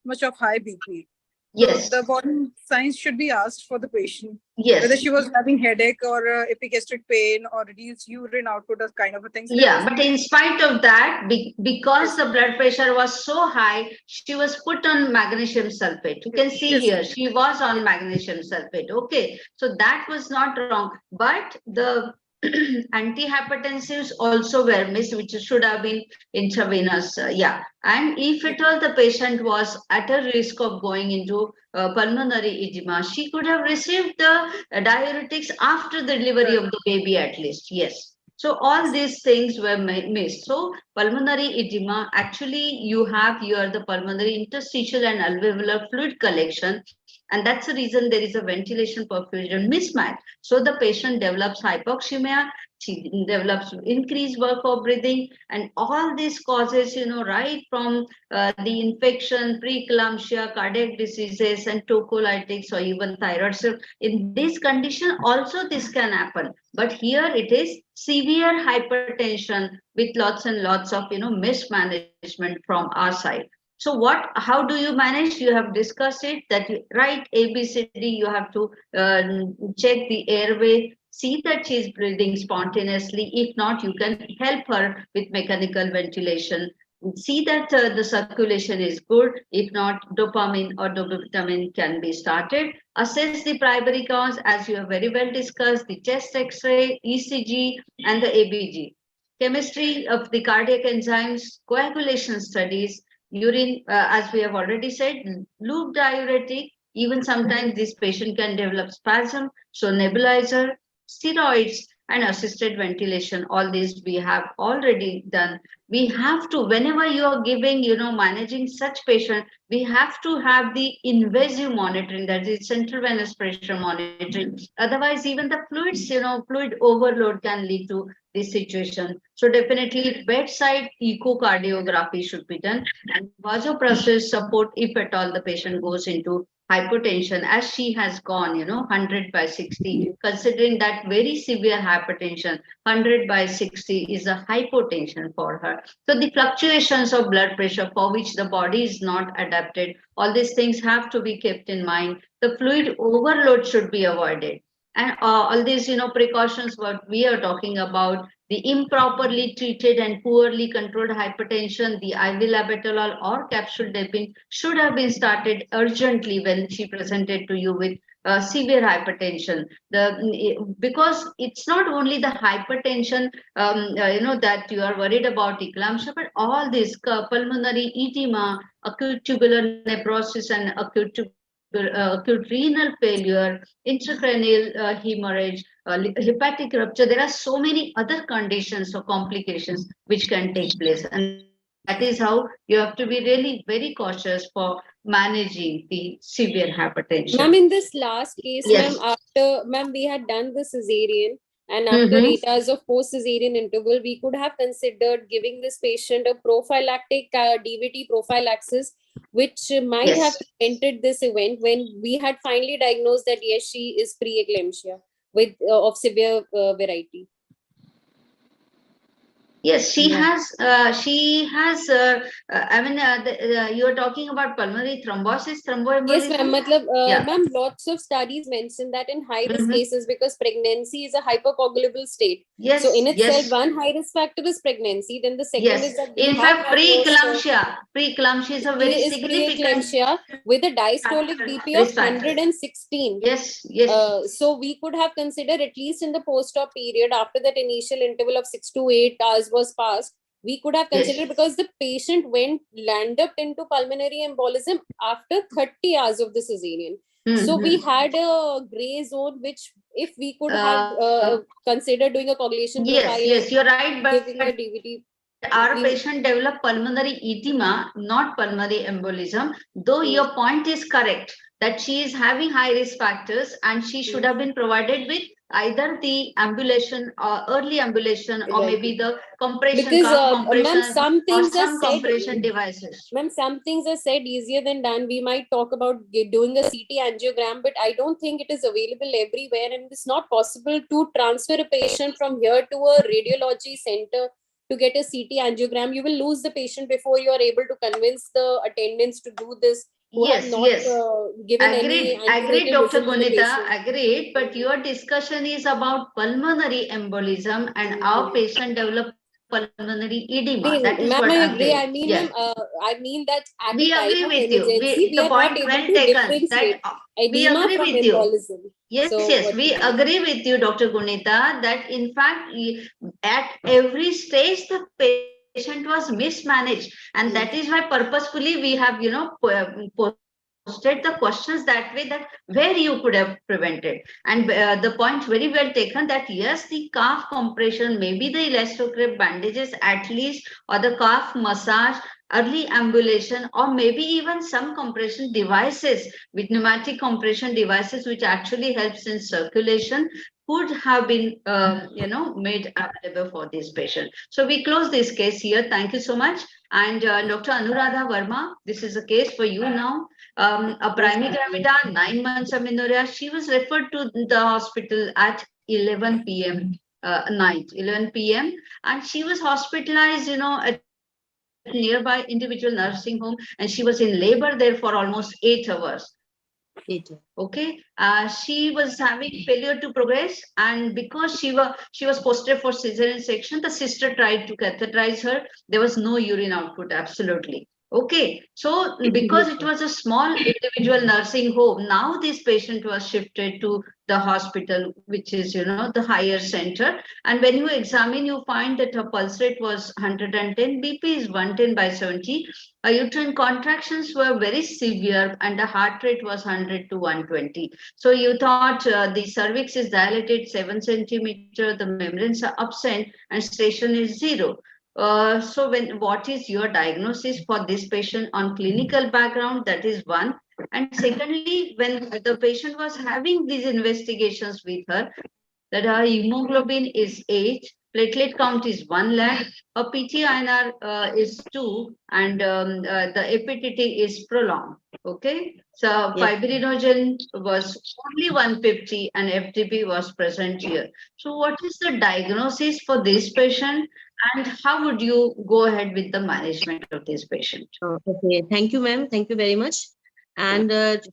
[SPEAKER 16] much of high BP.
[SPEAKER 4] Yes.
[SPEAKER 16] So the warning signs should be asked for the patient.
[SPEAKER 4] Yes.
[SPEAKER 16] Whether she was having headache or epigastric pain or reduced urine output, or kind of a thing. So
[SPEAKER 4] but in spite of that, because the blood pressure was so high, she was put on magnesium sulfate. You can see here, she was on magnesium sulfate. Okay, so that was not wrong. But the antihypertensives also were missed, which should have been intravenous. And if at all the patient was at a risk of going into pulmonary edema, she could have received the diuretics after the delivery of the baby at least. Yes. So all these things were missed. So pulmonary edema, actually you have here the pulmonary interstitial and alveolar fluid collection. And that's the reason there is a ventilation perfusion mismatch. So the patient develops hypoxemia, she develops increased work of breathing, and all these causes, right from the infection, preeclampsia, cardiac diseases, and tocolytics, or even thyroid. So in this condition, also this can happen. But here it is severe hypertension with lots and lots of, mismanagement from our side. So how do you manage? You have discussed it, that you write ABCD, you have to check the airway, see that she is breathing spontaneously. If not, you can help her with mechanical ventilation. See that the circulation is good. If not, dopamine or dopamine can be started. Assess the primary cause, as you have very well discussed, the chest X-ray, ECG, and the ABG. Chemistry of the cardiac enzymes, coagulation studies, urine, as we have already said, loop diuretic. Even sometimes this patient can develop spasm. So nebulizer, steroids, and assisted ventilation. All these we have already done. We have to, whenever you are giving, managing such patient, we have to have the invasive monitoring, that is central venous pressure monitoring. Otherwise, even the fluids, fluid overload can lead to this situation. So definitely bedside echocardiography should be done, and vasopressor support if at all the patient goes into hypertension, as she has gone, 100/60, considering that very severe hypertension, 100/60 is a hypotension for her. So the fluctuations of blood pressure for which the body is not adapted, all these things have to be kept in mind. The fluid overload should be avoided. And all these, precautions, what we are talking about, the improperly treated and poorly controlled hypertension, the IV labetalol or capsule doping should have been started urgently when she presented to you with severe hypertension. Because it's not only the hypertension, that you are worried about eclampsia, but all this pulmonary edema, acute tubular necrosis, and acute renal failure, intracranial hemorrhage, hepatic rupture, there are so many other conditions or complications which can take place. And that is how you have to be really very cautious for managing the severe hypertension.
[SPEAKER 11] Ma'am, in this last case,
[SPEAKER 4] Yes.
[SPEAKER 11] ma'am, we had done the cesarean, and after 8 hours of post-cesarean interval, we could have considered giving this patient a prophylactic DVT prophylaxis, which might have prevented this event when we had finally diagnosed that yes, she is preeclampsia with of severe variety.
[SPEAKER 4] Yes, she has. I mean, you are talking about pulmonary thrombosis, thromboembolism.
[SPEAKER 11] Yes, ma'am. Ma'am, lots of studies mention that in high-risk cases, because pregnancy is a hypercoagulable state.
[SPEAKER 4] Yes.
[SPEAKER 11] So in itself,
[SPEAKER 4] Yes.
[SPEAKER 11] one high-risk factor is pregnancy. Then the second
[SPEAKER 4] Yes.
[SPEAKER 11] is that
[SPEAKER 4] In fact, preeclampsia is a very significant
[SPEAKER 11] preeclampsia with a diastolic BP of 116.
[SPEAKER 4] Yes. Yes.
[SPEAKER 11] So we could have considered, at least in the post-op period, after that initial interval of 6 to 8 hours was passed, we could have considered, because the patient landed into pulmonary embolism after 30 hours of the cesarean. So we had a gray zone, which if we could have considered doing a coagulation profile.
[SPEAKER 4] Yes, you're right. But
[SPEAKER 11] giving a DVT.
[SPEAKER 4] Our patient developed pulmonary edema, not pulmonary embolism, though your point is correct that she is having high risk factors and she should have been provided with either the ambulation or early ambulation or maybe the compression,
[SPEAKER 11] because
[SPEAKER 4] compression,
[SPEAKER 11] some things
[SPEAKER 4] or
[SPEAKER 11] are
[SPEAKER 4] some
[SPEAKER 11] said,
[SPEAKER 4] compression devices.
[SPEAKER 11] Ma'am, some things are said easier than done. We might talk about doing a CT angiogram, but I don't think it is available everywhere, and it's not possible to transfer a patient from here to a radiology center to get a CT angiogram. You will lose the patient before you are able to convince the attendants to do this.
[SPEAKER 4] Yes.
[SPEAKER 11] Given
[SPEAKER 4] Agreed,
[SPEAKER 11] any
[SPEAKER 4] Dr.
[SPEAKER 11] vision to the
[SPEAKER 4] Gunita,
[SPEAKER 11] patient.
[SPEAKER 4] agreed. But your discussion is about pulmonary embolism, and our patient developed pulmonary edema. That is
[SPEAKER 11] Ma'am,
[SPEAKER 4] what
[SPEAKER 11] I
[SPEAKER 4] I'm
[SPEAKER 11] agree.
[SPEAKER 4] saying. Yes.
[SPEAKER 11] I mean that at
[SPEAKER 4] We
[SPEAKER 11] a
[SPEAKER 4] agree
[SPEAKER 11] time of
[SPEAKER 4] with you.
[SPEAKER 11] emergency, we
[SPEAKER 4] The
[SPEAKER 11] are not
[SPEAKER 4] point
[SPEAKER 11] able
[SPEAKER 4] well
[SPEAKER 11] to
[SPEAKER 4] taken.
[SPEAKER 11] differentiate
[SPEAKER 4] We
[SPEAKER 11] edema
[SPEAKER 4] agree
[SPEAKER 11] from
[SPEAKER 4] with you.
[SPEAKER 11] embolism.
[SPEAKER 4] Yes,
[SPEAKER 11] So
[SPEAKER 4] yes,
[SPEAKER 11] what
[SPEAKER 4] we
[SPEAKER 11] to do?
[SPEAKER 4] agree with you, Dr. Gunita, that in fact, at every stage, the patient was mismanaged. And that is why purposefully we have, posted the questions that way, that where you could have prevented. And the point very well taken that yes, the calf compression, maybe the elastocrep bandages at least, or the calf massage, early ambulation, or maybe even some compression devices with pneumatic compression devices, which actually helps in circulation, could have been made available for this patient. So we close this case here. Thank you so much. And Dr. Anuradha Verma, this is a case for you now. A primary gravida, 9 months of amenorrhea. She was referred to the hospital at 11 p.m. Night, 11 p.m. And she was hospitalized, at nearby individual nursing home, and she was in labor there for almost 8 hours. Okay, she was having failure to progress, and because she was posted for cesarean section, the sister tried to catheterize her. There was no urine output, absolutely. Okay, so because it was a small individual nursing home, now this patient was shifted to the hospital, which is, the higher center. And when you examine, you find that her pulse rate was 110, BP is 110/70. Her uterine contractions were very severe, and the heart rate was 100 to 120. So you thought the cervix is dilated 7 centimeter, the membranes are absent, and station is 0. So what is your diagnosis for this patient on clinical background? That is one. And secondly, when the patient was having these investigations with her, that her hemoglobin is 8, platelet count is 1 lakh, her PT-INR is 2, and the APTT is prolonged. Okay, so fibrinogen was only 150 and FTP was present here. So what is the diagnosis for this patient, and how would you go ahead with the management of this patient?
[SPEAKER 10] Okay, thank you, ma'am. Thank you very much. And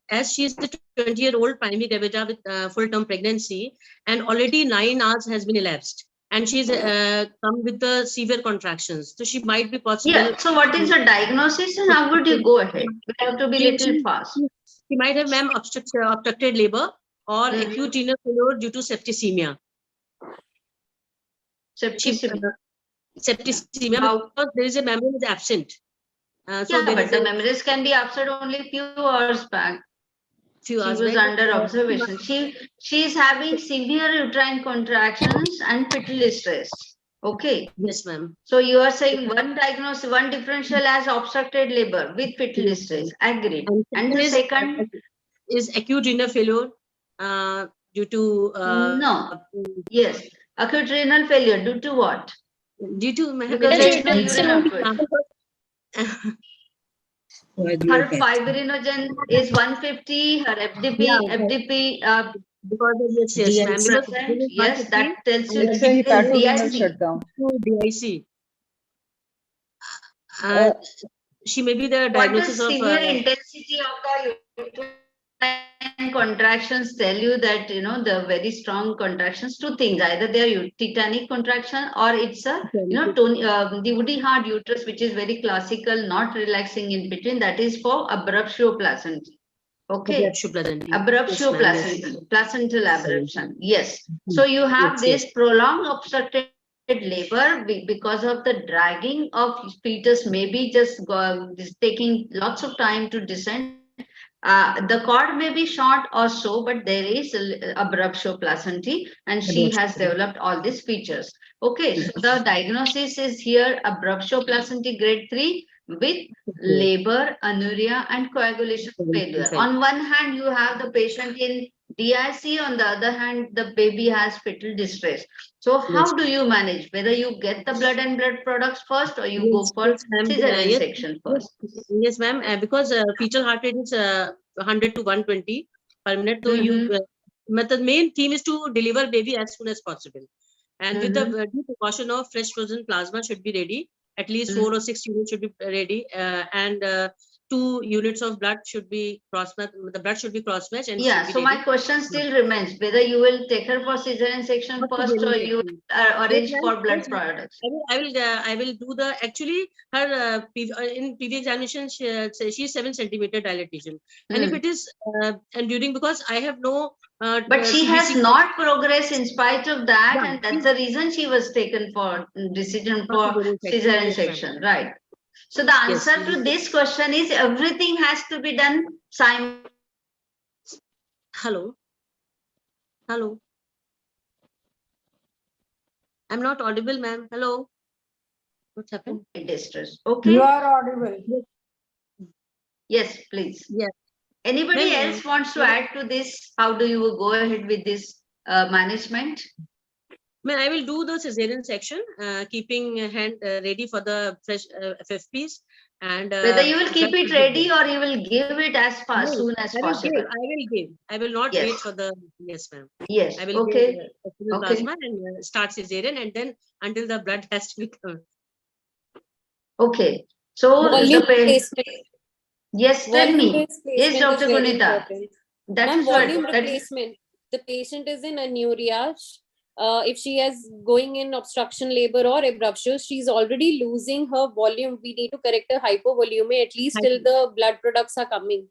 [SPEAKER 10] as she is the 20-year-old primary gravida with full-term pregnancy, and already 9 hours has been elapsed, and she's come with the severe contractions, so she might be possible.
[SPEAKER 4] Yeah. So what is the diagnosis, and how would you go ahead? We have to be little fast.
[SPEAKER 10] She might have, ma'am, obstructed labor or acute renal failure due to septicemia.
[SPEAKER 4] Septicemia.
[SPEAKER 10] Septicemia, because there is a membrane is absent.
[SPEAKER 4] So but the membranes can be absent only few hours back. She was under observation. She is having severe uterine contractions and fetal distress. Okay.
[SPEAKER 10] Yes, ma'am.
[SPEAKER 4] So you are saying one diagnosis, one differential as obstructed labor with fetal distress. Agreed. And the second
[SPEAKER 10] is acute renal failure due to
[SPEAKER 4] no. Yes, acute renal failure due to what?
[SPEAKER 10] Due to
[SPEAKER 4] Because there is no urine output. Her fibrinogen is 150. Her FDP.
[SPEAKER 10] Because of yes, ma'am. Because
[SPEAKER 4] Yes, that tells you
[SPEAKER 10] DIC. DIC. She may be the diagnosis
[SPEAKER 4] what
[SPEAKER 10] of
[SPEAKER 4] the severe intensity of the uterine contractions tell you that the very strong contractions. Two things: either they are tetanic contraction or it's a the woody hard uterus, which is very classical, not relaxing in between. That is for abruptio placental. Okay. Abruptio placental, placental abruption. Yes. So you have this prolonged obstructed labor because of the dragging of fetus, maybe just taking lots of time to descend. The cord may be short or so, but there is abruptio placentae, and she has developed all these features. Okay, so the diagnosis is here abruptio placentae grade 3 with labor, anuria, and coagulation failure. On one hand, you have the patient in DIC, on the other hand, the baby has fetal distress. So how do you manage? Whether you get the blood and blood products first or you go for cesarean section first?
[SPEAKER 10] Yes, ma'am. Because fetal heart rate is 100 to 120 per minute. So the main theme is to deliver baby as soon as possible. And with the due precaution of fresh frozen plasma should be ready. At least 4 or 6 units should be ready. And 2 units of blood should be cross-matched. The blood should be cross-matched. And
[SPEAKER 4] yeah, so my question still remains whether you will take her for cesarean section first or you arrange for blood products.
[SPEAKER 10] I will do the actually her in PV examination she's 7 centimeter dilatation. And if it is and during because I have no
[SPEAKER 4] but she has not progressed in spite of that, and that's the reason she was taken for decision for cesarean section, right? So the answer to this question is everything has to be done simultaneously.
[SPEAKER 10] Hello. Hello. I'm not audible, ma'am. Hello. What's happened?
[SPEAKER 4] Distress. Okay.
[SPEAKER 12] You are audible.
[SPEAKER 4] Yes, please.
[SPEAKER 10] Yes.
[SPEAKER 4] Anybody else wants to add to this? How do you go ahead with this management?
[SPEAKER 10] I will do the cesarean section, keeping hand ready for the fresh FFPs. And
[SPEAKER 4] whether you will keep it ready or you will give it as soon as possible.
[SPEAKER 10] I will give. I will not wait for the yes, ma'am.
[SPEAKER 4] Yes.
[SPEAKER 10] I will give plasma and start cesarean, and then until the blood has to be covered.
[SPEAKER 4] Okay. So yes, tell me. Yes, Dr. Gunita.
[SPEAKER 11] That is volume replacement. The patient is in anuria. If she is going in obstruction labor or abruptio, she's already losing her volume. We need to correct her hypovolume at least till the blood products are coming.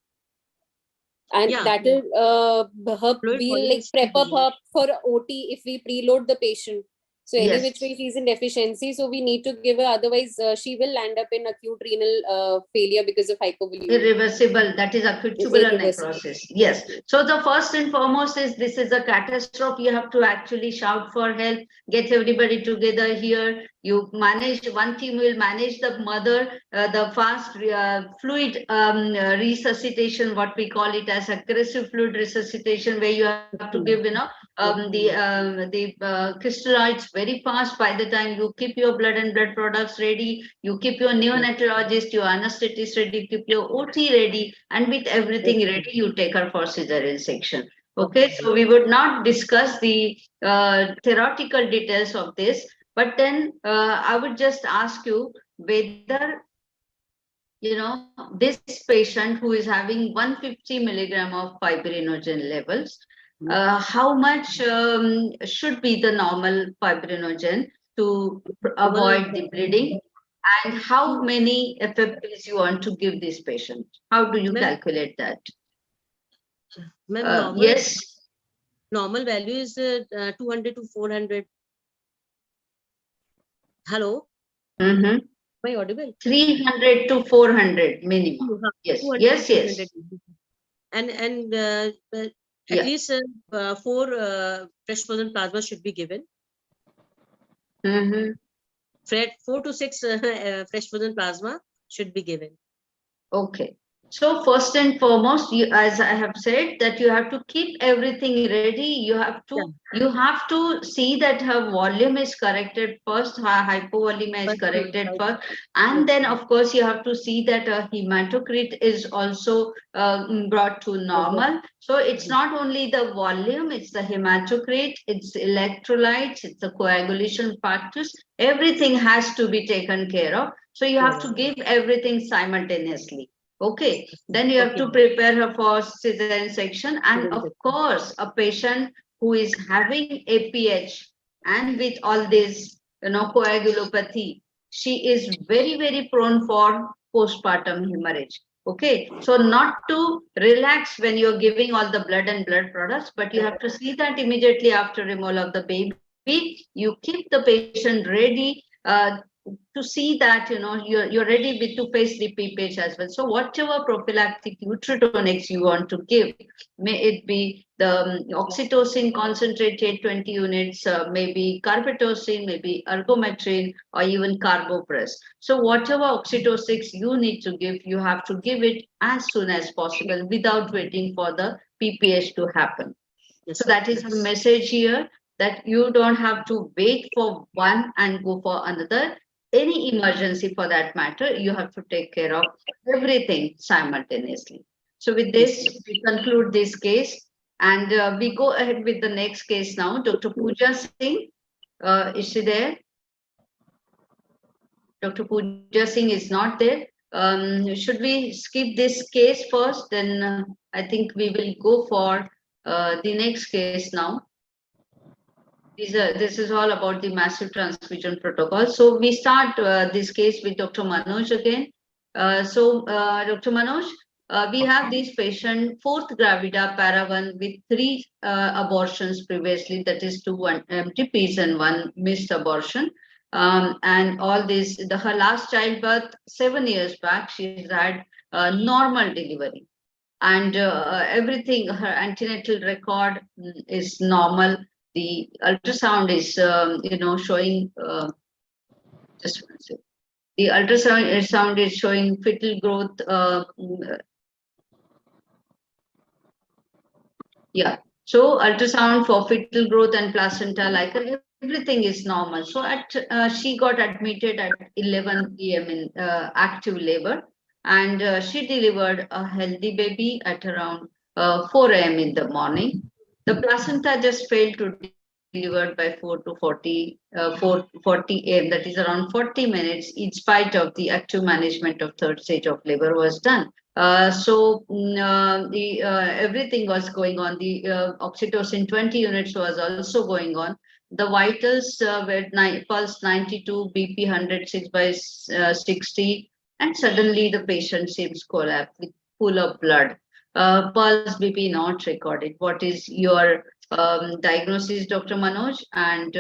[SPEAKER 11] And that will we'll like prep up her for OT if we preload the patient. So any which way she's in deficiency, so we need to give her, otherwise she will land up in acute renal failure because of hypovolemia.
[SPEAKER 4] Irreversible, that is acute tubular necrosis. Yes. So the first and foremost is this is a catastrophe. You have to actually shout for help, get everybody together here. You manage, one team will manage the mother, the fast fluid resuscitation, what we call it as aggressive fluid resuscitation, where you have to give, the crystalloids very fast. By the time you keep your blood and blood products ready, you keep your neonatologist, your anesthetist ready, keep your OT ready, and with everything ready, you take her for cesarean section. Okay, so we would not discuss the theoretical details of this, but then I would just ask you whether, this patient who is having 150 milligram of fibrinogen levels, how much should be the normal fibrinogen to avoid the bleeding, and how many FFPs you want to give this patient? How do you calculate that? Yes.
[SPEAKER 10] Normal value is 200 to 400. Hello.
[SPEAKER 4] Am
[SPEAKER 10] I audible?
[SPEAKER 4] 300 to 400 minimum. Yes. Yes.
[SPEAKER 17] and at
[SPEAKER 4] Yeah.
[SPEAKER 17] least 4 fresh frozen plasma should be given.
[SPEAKER 4] Mm-hmm.
[SPEAKER 17] 4 to 6 fresh frozen plasma should be given.
[SPEAKER 4] Okay. So first and foremost, you, as I have said, that you have to keep everything ready. You have to see that her volume is corrected first, her hypovolemia is corrected first, and then of course you have to see that her hematocrit is also brought to normal. So it's not only the volume, it's the hematocrit, it's electrolytes, it's the coagulation factors. Everything has to be taken care of. So you have to give everything simultaneously. Okay, then you have to prepare her for cesarean section, and of course a patient who is having APH and with all this coagulopathy, she is very prone for postpartum hemorrhage. Okay, so not to relax when you're giving all the blood and blood products, but you have to see that immediately after removal of the baby, you keep the patient ready to see that you're ready to face the PPH as well. So whatever prophylactic utritonics you want to give, may it be the oxytocin concentrated 20 units, maybe carbetocin, maybe ergometrin, or even carbopress. So whatever oxytocics you need to give, you have to give it as soon as possible without waiting for the PPH to happen. So that is the message here, that you don't have to wait for one and go for another. Any emergency for that matter, you have to take care of everything simultaneously. So with this, we conclude this case, and we go ahead with the next case now. Dr. Pooja Singh, is she there? Dr. Pooja Singh is not there. Should we skip this case first? Then I think we will go for the next case now. This is all about the massive transfusion protocol. So we start this case with Dr. Manoj again. Dr. Manoj, we have this patient, 4th gravida, para 1, with 3 abortions previously, that is 2 MTPs and 1 missed abortion. And all this, her last childbirth 7 years back, she's had normal delivery. And everything, her antenatal record is normal. The ultrasound is, showing, just one second. The ultrasound is showing fetal growth. Yeah. So ultrasound for fetal growth and placenta, like everything is normal. So she got admitted at 11 p.m. in active labor, and she delivered a healthy baby at around 4 a.m. in the morning. The placenta just failed to deliver by 4:40 a.m. That is around 40 minutes, in spite of the active management of 3rd stage of labor was done. Everything was going on. The oxytocin 20 units was also going on. The vitals were pulse 92, BP 106/60, and suddenly the patient seems collapsed with full of blood. Pulse BP not recorded. What is your diagnosis, Dr. Manoj? And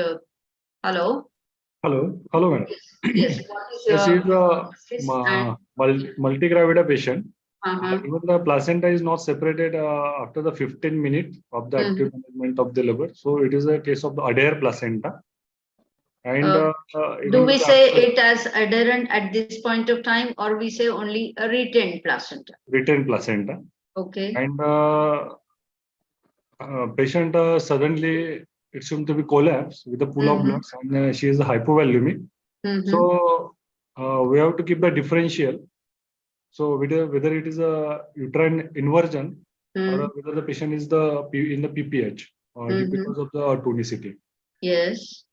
[SPEAKER 4] hello.
[SPEAKER 13] Hello, madam.
[SPEAKER 4] Yes. What is
[SPEAKER 13] This
[SPEAKER 4] your
[SPEAKER 13] is a multigravida patient. Even the placenta is not separated after the 15 minutes of the active management of the labor. So it is a case of the adherent placenta. And
[SPEAKER 4] do we say it as adherent at this point of time, or we say only a retained placenta?
[SPEAKER 13] Retained placenta.
[SPEAKER 4] Okay.
[SPEAKER 13] And patient suddenly it seemed to be collapsed with a pool of blood, and she is hypovolemic. So we have to keep the differential. So whether it is a uterine inversion or whether the patient is in the PPH because of the tonicity.
[SPEAKER 4] Yes.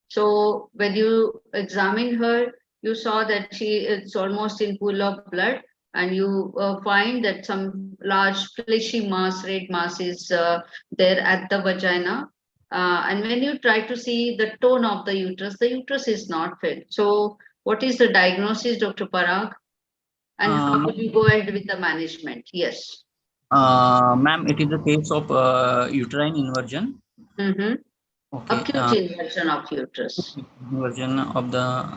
[SPEAKER 4] So when you examine her, you saw that she is almost in pool of blood, and you find that some large fleshy mass, red mass is there at the vagina. And when you try to see the tone of the uterus is not filled. So what is the diagnosis, Dr. Parag? And how will you go ahead with the management? Yes.
[SPEAKER 14] Ma'am, it is a case of uterine inversion. Okay.
[SPEAKER 4] Acute inversion of uterus.
[SPEAKER 14] Inversion of the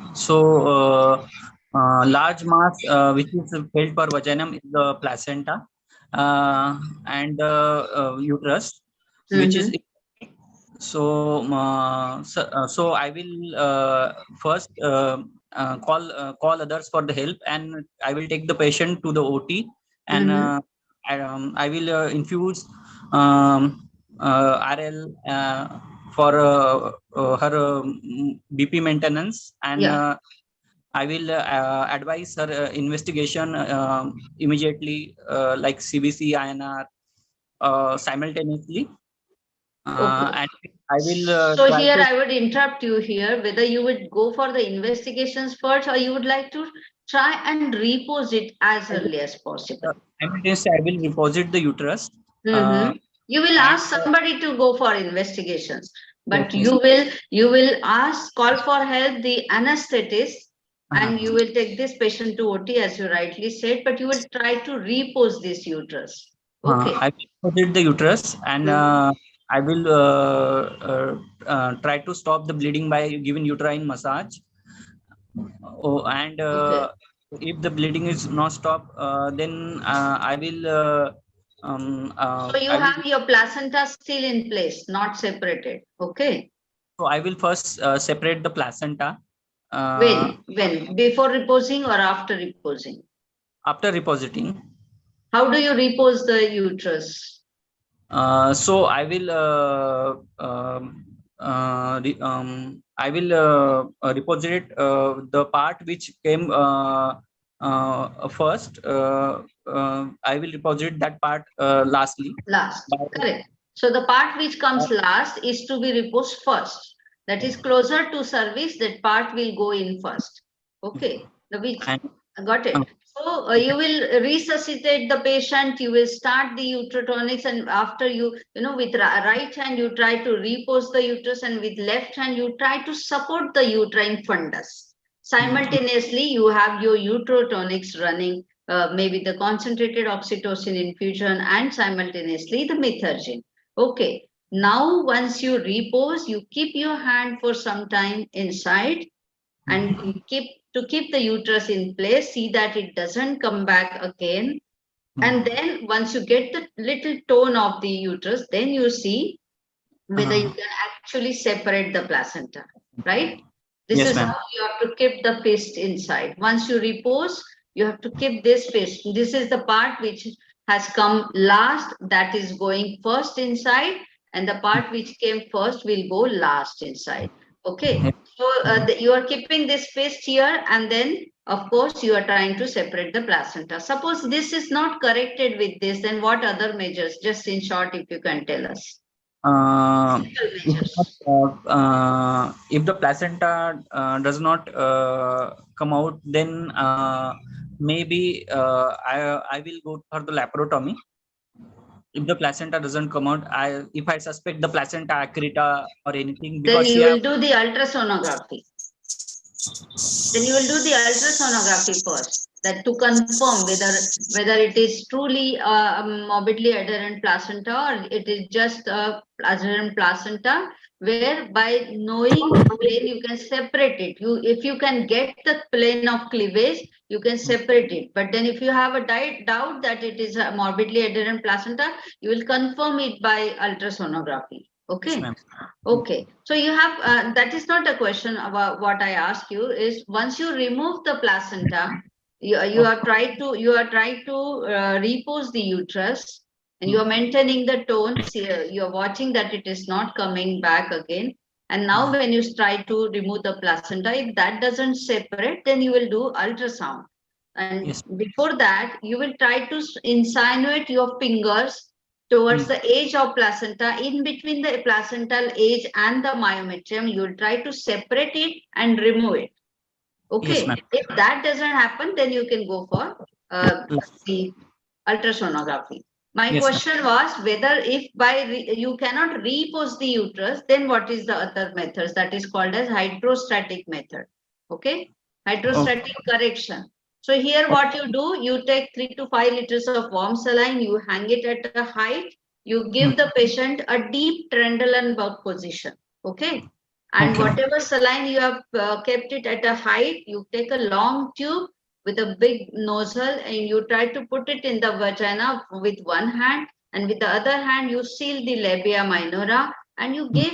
[SPEAKER 14] large mass which is felt per vaginum is the placenta, and the uterus, which is so I will first call others for the help, and I will take the patient to the OT, and I will infuse RL for her BP maintenance, and I will advise her investigation immediately, like CBC, INR, simultaneously. And I will
[SPEAKER 4] So
[SPEAKER 14] try
[SPEAKER 4] here
[SPEAKER 14] to
[SPEAKER 4] I would interrupt you here, whether you would go for the investigations first or you would like to try and repose it as early as possible.
[SPEAKER 14] simultaneously I will reposit the uterus.
[SPEAKER 4] You will
[SPEAKER 14] And,
[SPEAKER 4] ask somebody to go for investigations, but
[SPEAKER 14] yes.
[SPEAKER 4] you will ask, call for help the anesthetist, and you will take this patient to OT as you rightly said, but you will try to repose this uterus. Okay.
[SPEAKER 14] I will reposit the uterus, and I will try to stop the bleeding by giving uterine massage. Oh, and if the bleeding is not stopped, then I will.
[SPEAKER 4] So you have your placenta still in place, not separated. Okay.
[SPEAKER 14] So I will first separate the placenta.
[SPEAKER 4] When? Before reposing or after reposing?
[SPEAKER 14] After repositing.
[SPEAKER 4] How do you repose the uterus?
[SPEAKER 14] So I will I will reposite the part which came first. I will reposite that part lastly.
[SPEAKER 4] Last, correct. So the part which comes last is to be reposed first. That is closer to service, that part will go in first. Okay, got it. So you will resuscitate the patient, you will start the uterotonics, and after you with right hand you try to repose the uterus, and with left hand you try to support the uterine fundus. Simultaneously, you have your uterotonics running, maybe the concentrated oxytocin infusion, and simultaneously the methergine. Okay, now once you repose, you keep your hand for some time inside, and to keep the uterus in place, see that it doesn't come back again. And then once you get the little tone of the uterus, then you see whether you can actually separate the placenta, right? This is how you have to keep the fist inside. Once you repose, you have to keep this fist. This is the part which has come last, that is going first inside, and the part which came first will go last inside. Okay, so you are keeping this fist here, and then of course you are trying to separate the placenta. Suppose this is not corrected with this, then what other measures? Just in short, if you can tell us.
[SPEAKER 14] If the placenta does not come out, then maybe I will go for the laparotomy. If the placenta doesn't come out, if I suspect the placenta acrita or anything, because
[SPEAKER 4] then you will do the ultrasonography. Then you will do the ultrasonography first, that to confirm whether it is truly a morbidly adherent placenta or it is just a adherent placenta, where by knowing the plane you can separate it. If you can get the plane of cleavage, you can separate it. But then if you have a doubt that it is a morbidly adherent placenta, you will confirm it by ultrasonography. Okay. Okay, so you have that is not a question about what I ask you. Is once you remove the placenta, you are trying to repose the uterus, and you are maintaining the tone. See, you are watching that it is not coming back again. And now when you try to remove the placenta, if that doesn't separate, then you will do ultrasound. And before that, you will try to insinuate your fingers towards the edge of placenta. In between the placental edge and the myometrium, you will try to separate it and remove it. Okay, if that doesn't happen, then you can go for the ultrasonography. My question was whether if you cannot repose the uterus, then what is the other methods that is called as hydrostatic method. Okay, hydrostatic correction. So here what you do, you take 3 to 5 liters of warm saline, you hang it at a height, you give the patient a deep Trendelenburg position. Okay. And whatever saline you have kept it at a height, you take a long tube, with a big nozzle, and you try to put it in the vagina with one hand, and with the other hand you seal the labia minora, and you give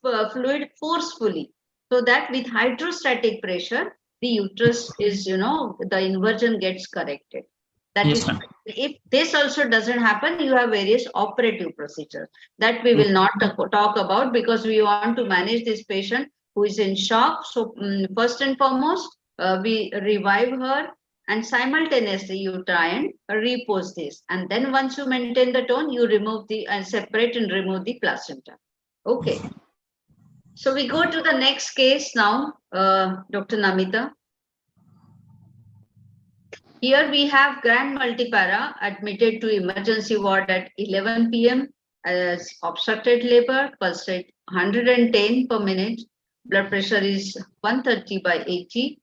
[SPEAKER 4] the fluid forcefully, so that with hydrostatic pressure the uterus is, the inversion gets corrected. That
[SPEAKER 14] Yes,
[SPEAKER 4] is,
[SPEAKER 14] ma'am.
[SPEAKER 4] if this also doesn't happen, you have various operative procedures that we will not talk about, because we want to manage this patient who is in shock. So first and foremost, we revive her, and simultaneously you try and repose this. And then once you maintain the tone, you remove the separate and remove the placenta. Okay. So we go to the next case now, Dr. Namita. Here we have grand multipara admitted to emergency ward at 11 p.m. as obstructed labor, pulse rate 110 per minute, blood pressure is 130 by 80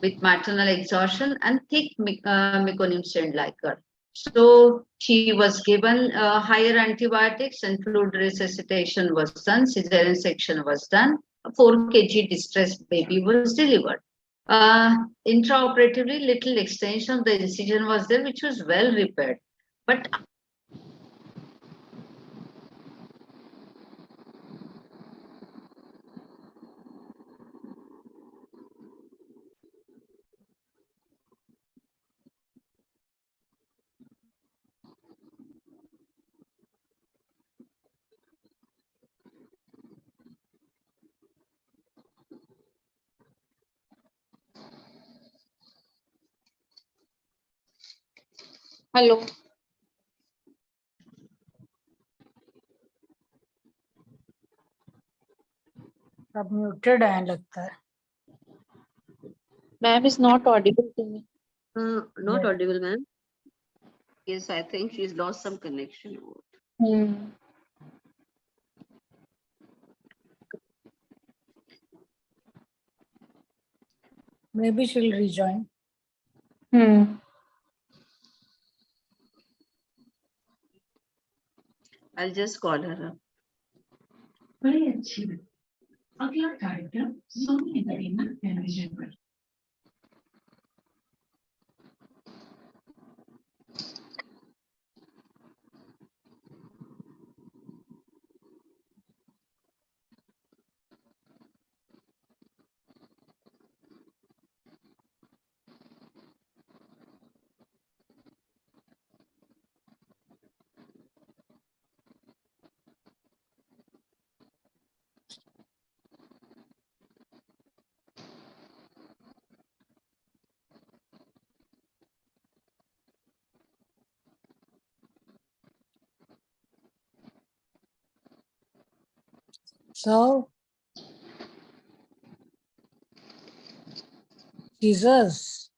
[SPEAKER 4] with maternal exhaustion and thick meconium stained liquor. So she was given higher antibiotics and fluid resuscitation was done, cesarean section was done, a 4 kg distressed baby was delivered. Intraoperatively, little extension of the incision was there, which was well repaired. But
[SPEAKER 15] Hello.
[SPEAKER 12] अब muted है लगता है.
[SPEAKER 15] Ma'am is not audible to me.
[SPEAKER 17] Not audible, ma'am. Yes, I think she's lost some connection.
[SPEAKER 12] Maybe she'll rejoin.
[SPEAKER 17] I'll just call her up.
[SPEAKER 18] बड़ी अच्छी है। अगला कार्यक्रम Soni Kareena television पर।
[SPEAKER 12] So, Jesus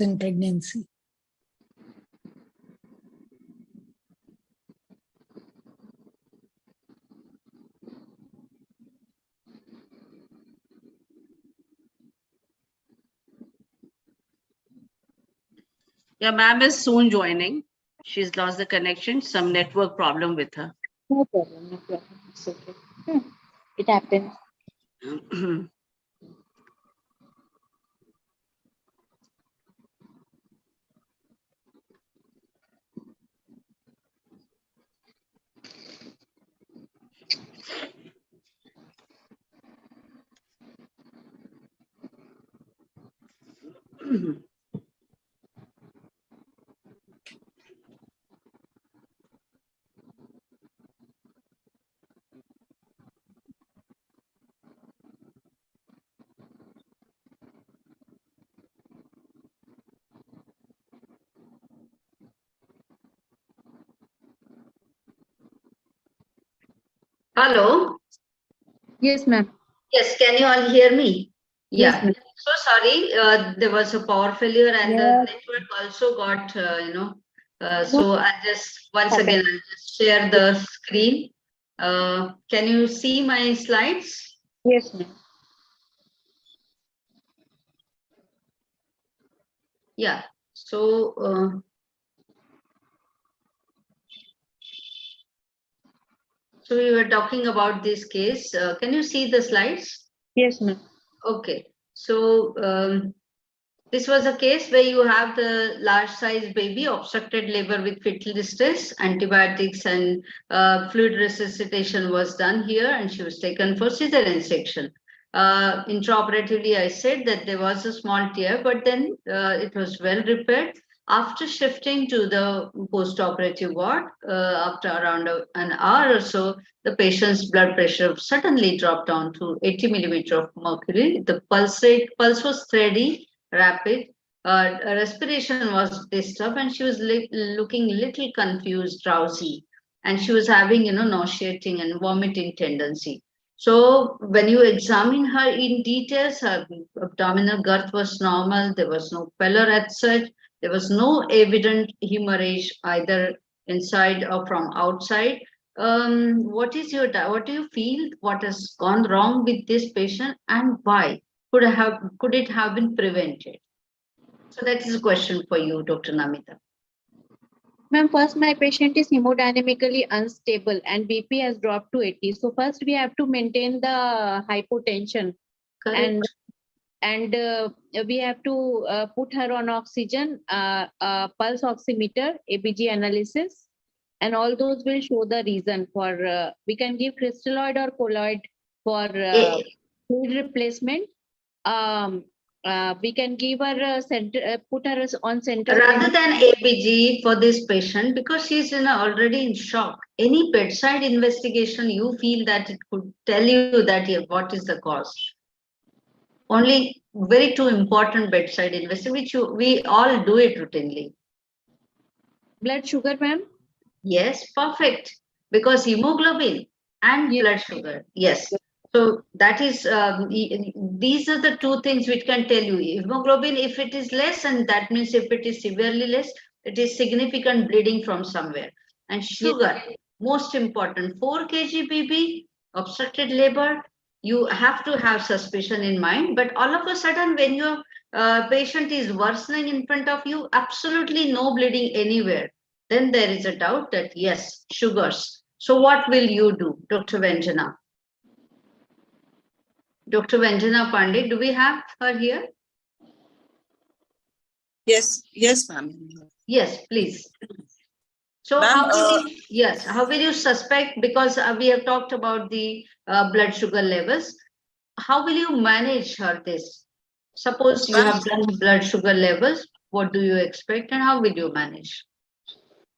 [SPEAKER 12] in pregnancy.
[SPEAKER 17] Yeah, ma'am is soon joining. She's lost the connection, some network problem with her.
[SPEAKER 15] No problem, no problem. It's okay. It happens.
[SPEAKER 4] hello.
[SPEAKER 15] Yes, ma'am.
[SPEAKER 4] Yes, can you all hear me?
[SPEAKER 15] Yes,
[SPEAKER 4] Yeah.
[SPEAKER 15] ma'am.
[SPEAKER 4] So sorry, there was a power failure and the
[SPEAKER 12] Yes.
[SPEAKER 4] network also got, so I'll just, once
[SPEAKER 15] Okay.
[SPEAKER 4] again, I'll just share the screen. Can you see my slides?
[SPEAKER 15] Yes, ma'am.
[SPEAKER 4] Yeah. So, so we were talking about this case. Can you see the slides?
[SPEAKER 15] Yes, ma'am.
[SPEAKER 4] Okay. So this was a case where you have the large size baby, obstructed labor with fetal distress, antibiotics and fluid resuscitation was done here, and she was taken for cesarean section. Intraoperatively, I said that there was a small tear, but then it was well repaired. After shifting to the post-operative ward, after around an hour or so, the patient's blood pressure suddenly dropped down to 80 millimeter of mercury. The pulse was steady, rapid. Respiration was disturbed, and she was looking little confused, drowsy, and she was having, nauseating and vomiting tendency. So when you examine her in details, her abdominal girth was normal. There was no pallor as such. There was no evident hemorrhage either inside or from outside. What do you feel? What has gone wrong with this patient, and why? Could it have been prevented? So that is a question for you, Dr. Namita.
[SPEAKER 15] Ma'am, first my patient is hemodynamically unstable and BP has dropped to 80. So first we have to maintain the hypotension.
[SPEAKER 4] Correct.
[SPEAKER 15] And we have to put her on oxygen, pulse oximeter, ABG analysis, and all those will show the reason for, we can give crystalloid or colloid for fluid replacement. We can give her put her on central.
[SPEAKER 4] Rather than ABG for this patient, because she's already in shock, any bedside investigation you feel that it could tell you that what is the cause? Only very two important bedside investigation, which we all do it routinely.
[SPEAKER 15] Blood sugar, ma'am?
[SPEAKER 4] Yes, perfect. Because hemoglobin and blood sugar. Yes. So that is, these are the two things which can tell you. Hemoglobin, if it is less, and that means if it is severely less, it is significant bleeding from somewhere. And sugar, most important, 4 kg BB, obstructed labor, you have to have suspicion in mind. But all of a sudden, when your patient is worsening in front of you, absolutely no bleeding anywhere, then there is a doubt that yes, sugars. So what will you do, Dr. Vanjana? Dr. Vanjana Pandey, do we have her here?
[SPEAKER 19] Yes, ma'am.
[SPEAKER 4] Yes, please. So how will you suspect, because we have talked about the blood sugar levels, how will you manage her this? Suppose you have done blood sugar levels, what do you expect and how will you manage?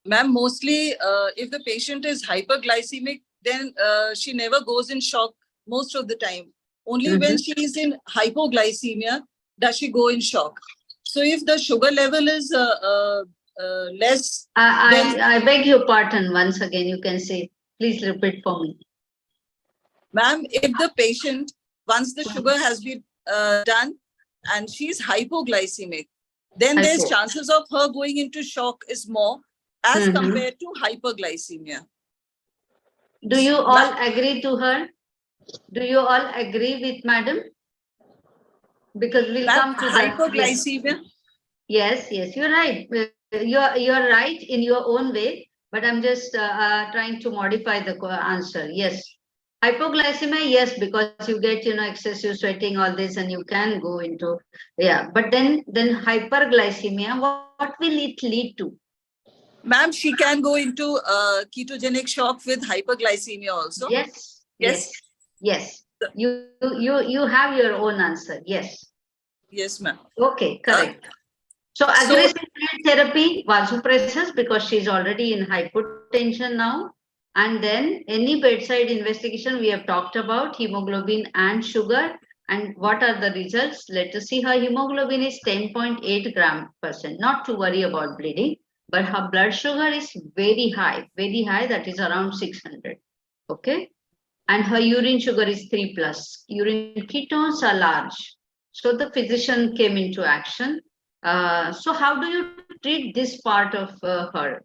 [SPEAKER 19] Ma'am, mostly if the patient is hyperglycemic, then she never goes in shock most of the time. Only when she is in hypoglycemia does she go in shock. So if the sugar level is less.
[SPEAKER 4] I beg your pardon once again, you can say, please repeat for me.
[SPEAKER 19] Ma'am, if the patient, once the sugar has been done and she's hypoglycemic, then there's chances of her going into shock is more as compared to hyperglycemia.
[SPEAKER 4] Do you all agree to her? Do you all agree with madam? Because we'll come to
[SPEAKER 19] hypoglycemia.
[SPEAKER 4] Yes, you're right. You're right in your own way, but I'm just trying to modify the answer. Yes. Hypoglycemia, yes, because you get, excessive sweating, all this, and you can go into, but then hyperglycemia, what will it lead to?
[SPEAKER 19] Ma'am, she can go into ketogenic shock with hyperglycemia also.
[SPEAKER 4] Yes. You have your own answer. Yes.
[SPEAKER 19] Yes, ma'am.
[SPEAKER 4] Okay, correct. So aggressive therapy, vasopressors, because she's already in hypotension now. And then any bedside investigation we have talked about, hemoglobin and sugar. And what are the results? Let us see. Her hemoglobin is 10.8 gram%. Not to worry about bleeding, but her blood sugar is very high, that is around 600. Okay. And her urine sugar is 3+. Urine ketones are large. So the physician came into action. So how do you treat this part of her?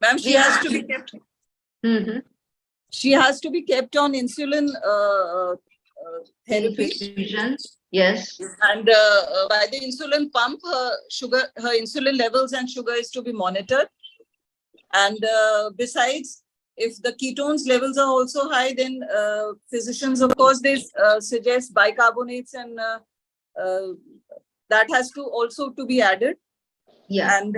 [SPEAKER 19] Ma'am, she has to be kept. She has to be kept on insulin therapy.
[SPEAKER 4] Yes.
[SPEAKER 19] And by the insulin pump, her insulin levels and sugar is to be monitored. And besides, if the ketones levels are also high, then physicians, of course, they suggest bicarbonates, and that has to also to be added.
[SPEAKER 4] Yeah.
[SPEAKER 19] And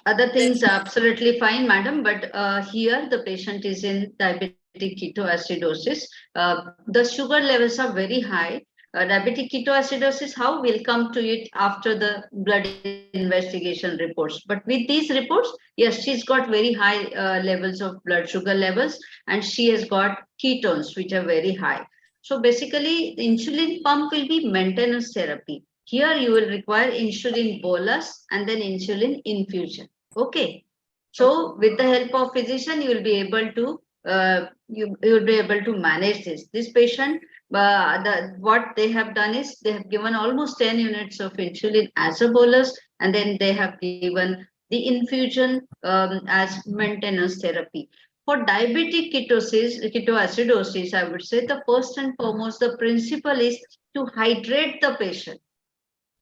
[SPEAKER 4] other things are absolutely fine, madam, but here the patient is in diabetic ketoacidosis. The sugar levels are very high. Diabetic ketoacidosis, how we'll come to it after the blood investigation reports. But with these reports, yes, she's got very high levels of blood sugar levels, and she has got ketones, which are very high. So basically, the insulin pump will be maintenance therapy. Here you will require insulin bolus and then insulin infusion. Okay. So with the help of physician, you will be able to you will be able to manage this. This patient, what they have done is they have given almost 10 units of insulin as a bolus, and then they have given the infusion as maintenance therapy. For diabetic ketoacidosis, I would say the first and foremost, the principle is to hydrate the patient.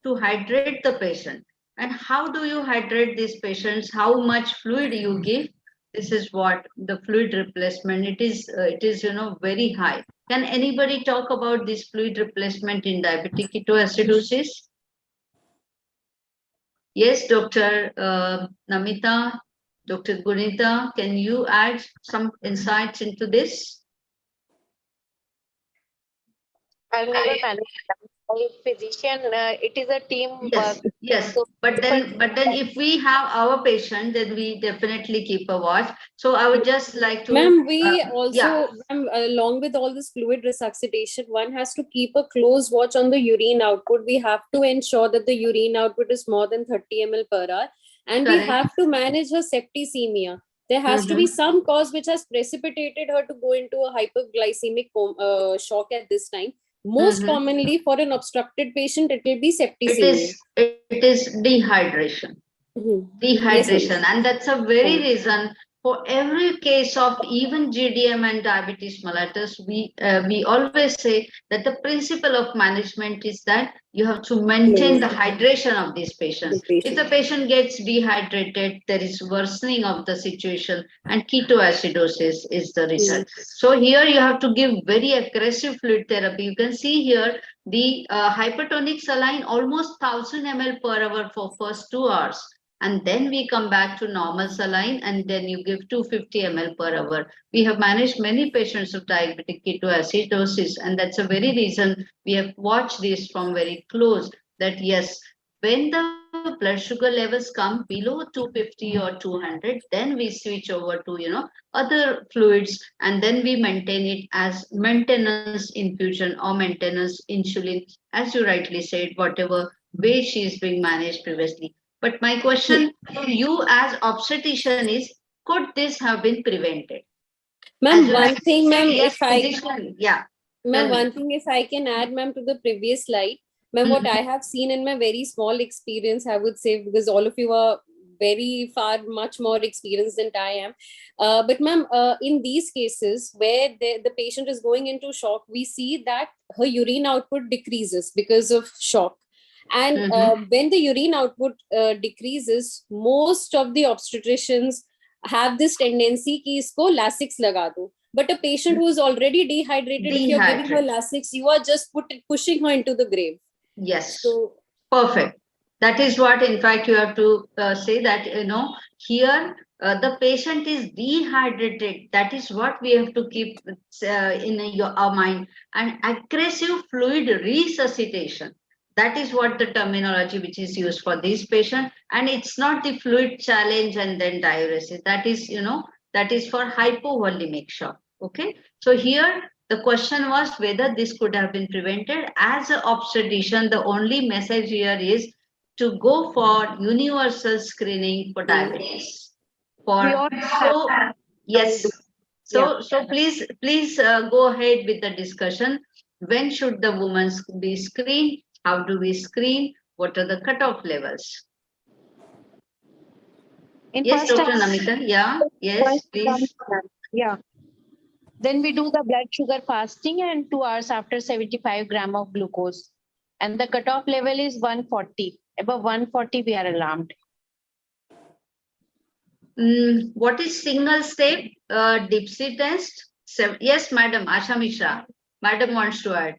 [SPEAKER 4] To hydrate the patient. And how do you hydrate these patients? How much fluid you give? This is what the fluid replacement. It is very high. Can anybody talk about this fluid replacement in diabetic ketoacidosis? Yes, Dr. Namita, Dr. Gunita, can you add some insights into this?
[SPEAKER 15] I've never managed a physician. It is a team
[SPEAKER 4] Yes,
[SPEAKER 15] work.
[SPEAKER 4] yes.
[SPEAKER 15] So
[SPEAKER 4] But then if we have our patient, then we definitely keep a watch. So I would just like to,
[SPEAKER 11] Ma'am, we
[SPEAKER 4] yeah.
[SPEAKER 11] also, ma'am, along with all this fluid resuscitation, one has to keep a close watch on the urine output. We have to ensure that the urine output is more than 30 ml per hour. And we
[SPEAKER 4] Correct.
[SPEAKER 11] have to manage her septicemia. There has to be some cause which has precipitated her to go into a hyperglycemic shock at this time. Most commonly for an obstructed patient, it will be septicemia.
[SPEAKER 4] It is dehydration. Dehydration.
[SPEAKER 11] Yes,
[SPEAKER 4] And that's a very reason for every case of even GDM and diabetes mellitus, we always say that the principle of management is that you have to maintain the hydration of these patients. If the patient gets dehydrated, there is worsening of the situation, and ketoacidosis is the result. So here you have to give very aggressive fluid therapy. You can see here the hypertonic saline almost 1000 ml per hour for first 2 hours. And then we come back to normal saline, and then you give 250 ml per hour. We have managed many patients of diabetic ketoacidosis, and that's a very reason we have watched this from very close, that yes, when the blood sugar levels come below 250 or 200, then we switch over to, other fluids, and then we maintain it as maintenance infusion or maintenance insulin, as you rightly said, whatever way she is being managed previously. But my question to you as obstetrician is, could this have been prevented?
[SPEAKER 11] Ma'am, one thing, ma'am,
[SPEAKER 4] yes,
[SPEAKER 11] if I,
[SPEAKER 4] physician, yeah.
[SPEAKER 11] ma'am, one thing, if I can add, ma'am, to the previous slide, ma'am, what I have seen in my very small experience, I would say, because all of you are very far much more experienced than I am. But ma'am, in these cases where the patient is going into shock, we see that her urine output decreases because of shock. And when the urine output decreases, most of the obstetricians have this tendency ki isko Lasix laga do. But a patient who is already dehydrated, if you're giving her Lasix, you are just pushing her into the grave.
[SPEAKER 4] Yes.
[SPEAKER 11] So
[SPEAKER 4] perfect. That is what, in fact, you have to say that, here the patient is dehydrated. That is what we have to keep in our mind. And aggressive fluid resuscitation. That is what the terminology which is used for this patient. And it's not the fluid challenge and then diuresis. That is, that is for hypovolemic shock. Okay. So here the question was whether this could have been prevented. As an obstetrician, the only message here is to go for universal screening for diabetes. Yes. So please go ahead with the discussion. When should the woman be screened? How do we screen? What are the cutoff levels? Yes, Dr. Namita. Yeah. Yes, please.
[SPEAKER 15] Yeah. Then we do the blood sugar fasting and 2 hours after 75 gram of glucose. And the cutoff level is 140. Above 140, we are alarmed.
[SPEAKER 4] What is single step DIPSI test? Yes, Madam Asha Mishra. Madam wants to add.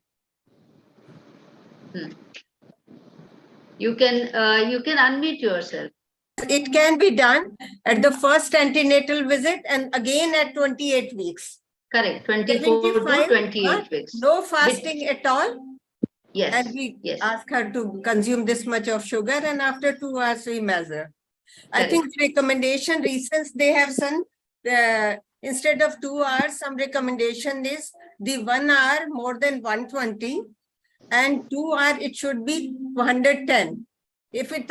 [SPEAKER 4] You can unmute yourself.
[SPEAKER 2] It can be done at the first antenatal visit and again at 28 weeks.
[SPEAKER 4] Correct, 24 to 28 weeks.
[SPEAKER 2] No fasting at all.
[SPEAKER 4] Yes.
[SPEAKER 2] And we
[SPEAKER 4] yes.
[SPEAKER 2] ask her to consume this much of sugar, and after 2 hours we measure. I
[SPEAKER 4] Correct.
[SPEAKER 2] think recommendation recent they have some instead of 2 hours, some recommendation is the 1 hour more than 120 and 2 hour it should be 110. If it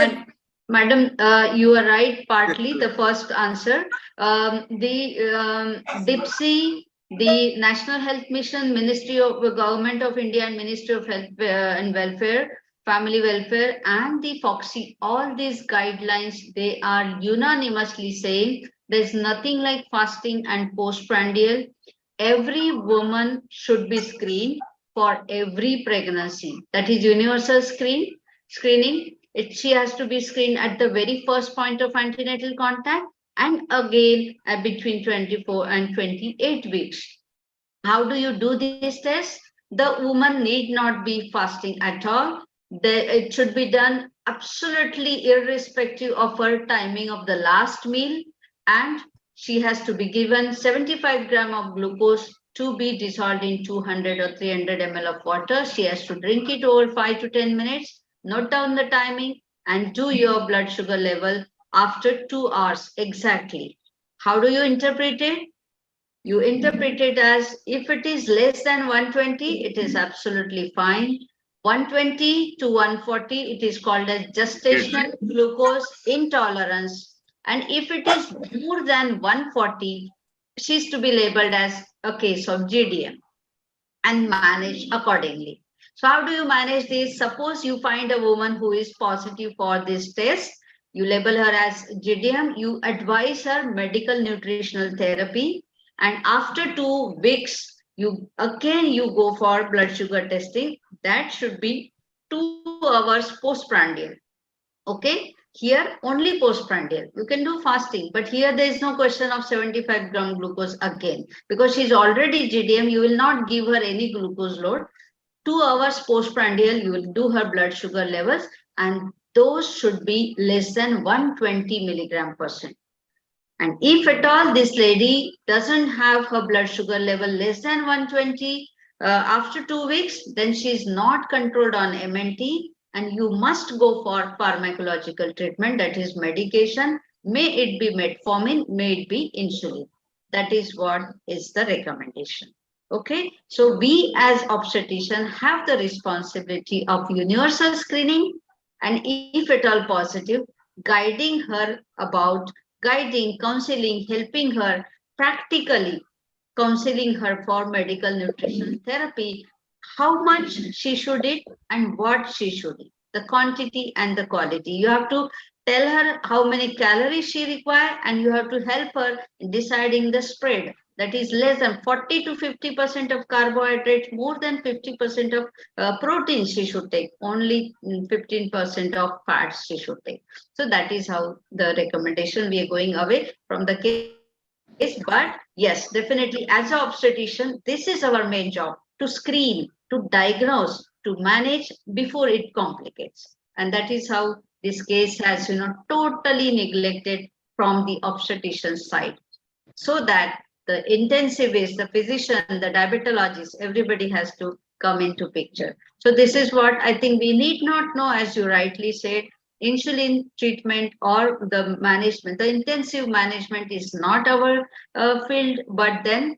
[SPEAKER 4] Madam, you are right, partly the first answer. The DIPSI, the National Health Mission, Ministry of Government of India and Ministry of Health and Welfare, Family Welfare, and the FOXI, all these guidelines, they are unanimously saying there's nothing like fasting and postprandial. Every woman should be screened for every pregnancy. That is universal screening. She has to be screened at the very first point of antenatal contact and again between 24 and 28 weeks. How do you do this test? The woman need not be fasting at all. It should be done absolutely irrespective of her timing of the last meal, and she has to be given 75 grams of glucose to be dissolved in 200 or 300 ml of water. She has to drink it over 5 to 10 minutes. Note down the timing and do your blood sugar level after 2 hours exactly. How do you interpret it? You interpret it as if it is less than 120, it is absolutely fine. 120 to 140, it is called as gestational glucose intolerance. And if it is more than 140, she's to be labeled as a case of GDM and managed accordingly. So how do you manage this? Suppose you find a woman who is positive for this test, you label her as GDM, you advise her medical nutritional therapy, and after 2 weeks, you go for blood sugar testing. That should be 2 hours postprandial. Okay, here only postprandial. You can do fasting, but here there is no question of 75 gram glucose again, because she's already GDM. You will not give her any glucose load. 2 hours postprandial, you will do her blood sugar levels, and those should be less than 120 milligram%. And if at all this lady doesn't have her blood sugar level less than 120 after 2 weeks, then she is not controlled on MNT, and you must go for pharmacological treatment, that is medication. May it be metformin, may it be insulin. That is what is the recommendation. Okay, so we as obstetrician have the responsibility of universal screening, and if at all positive, guiding her about counseling, helping her practically, counseling her for medical nutrition therapy, how much she should eat and what she should eat, the quantity and the quality. You have to tell her how many calories she requires, and you have to help her in deciding the spread. That is less than 40 to 50% of carbohydrates, more than 50% of protein she should take, only 15% of fats she should take. So that is how the recommendation, we are going away from the case. But yes, definitely as an obstetrician, this is our main job, to screen, to diagnose, to manage before it complicates. And that is how this case has, totally neglected from the obstetrician side. So that the intensivist, the physician, the diabetologist, everybody has to come into picture. So this is what I think we need not know, as you rightly said, insulin treatment or the management. The intensive management is not our field, but then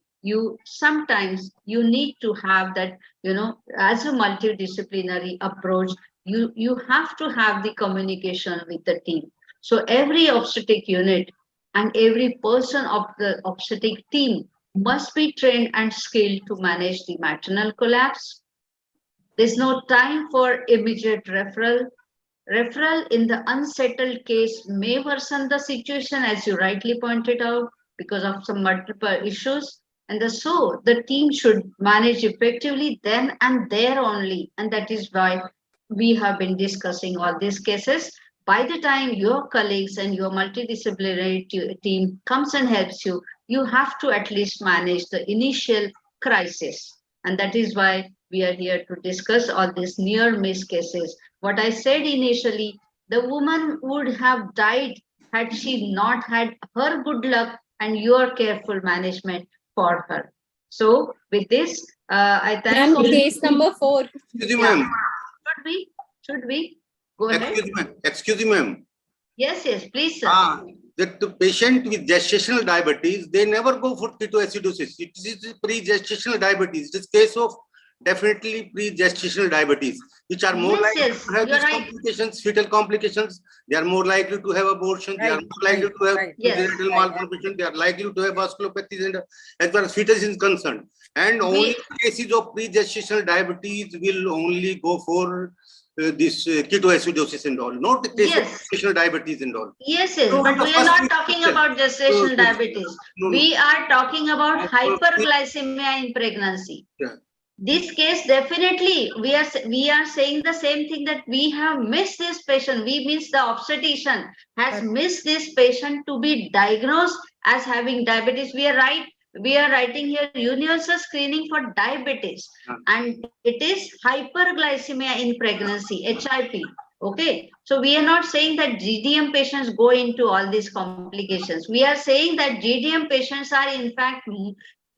[SPEAKER 4] sometimes you need to have that, as a multidisciplinary approach, you have to have the communication with the team. So every obstetric unit and every person of the obstetric team must be trained and skilled to manage the maternal collapse. There's no time for immediate referral. Referral in the unsettled case may worsen the situation, as you rightly pointed out, because of some multiple issues. And so the team should manage effectively then and there only. And that is why we have been discussing all these cases. by the time your colleagues and your multidisciplinary team comes and helps you, you have to at least manage the initial crisis. And that is why we are here to discuss all these near miss cases. What I said initially, the woman would have died had she not had her good luck and your careful management for her. So with this, I thank
[SPEAKER 11] Ma'am,
[SPEAKER 4] all.
[SPEAKER 11] case number 4.
[SPEAKER 1] Excuse me, ma'am.
[SPEAKER 4] Should we go ahead?
[SPEAKER 1] Excuse me, ma'am.
[SPEAKER 4] Yes, please, sir.
[SPEAKER 1] That the patient with gestational diabetes, they never go for ketoacidosis. It is pre-gestational diabetes. It is case of definitely pre-gestational diabetes, which are more likely to have these complications, fetal complications. They are more likely to have abortion. They are more likely to have congenital malformation. They are likely to have vasculopathies, and as far as fetus is concerned. And only cases of pre-gestational diabetes will only go for this ketoacidosis and all, not the case of gestational diabetes and all.
[SPEAKER 4] Yes, but we are not talking about gestational diabetes. We are talking about hyperglycemia in pregnancy. This case, definitely, we are saying the same thing, that we have missed this patient. We means the obstetrician has missed this patient to be diagnosed as having diabetes. We are right. We are writing here universal screening for diabetes, and it is hyperglycemia in pregnancy, HIP. Okay, so we are not saying that GDM patients go into all these complications. We are saying that GDM patients are in fact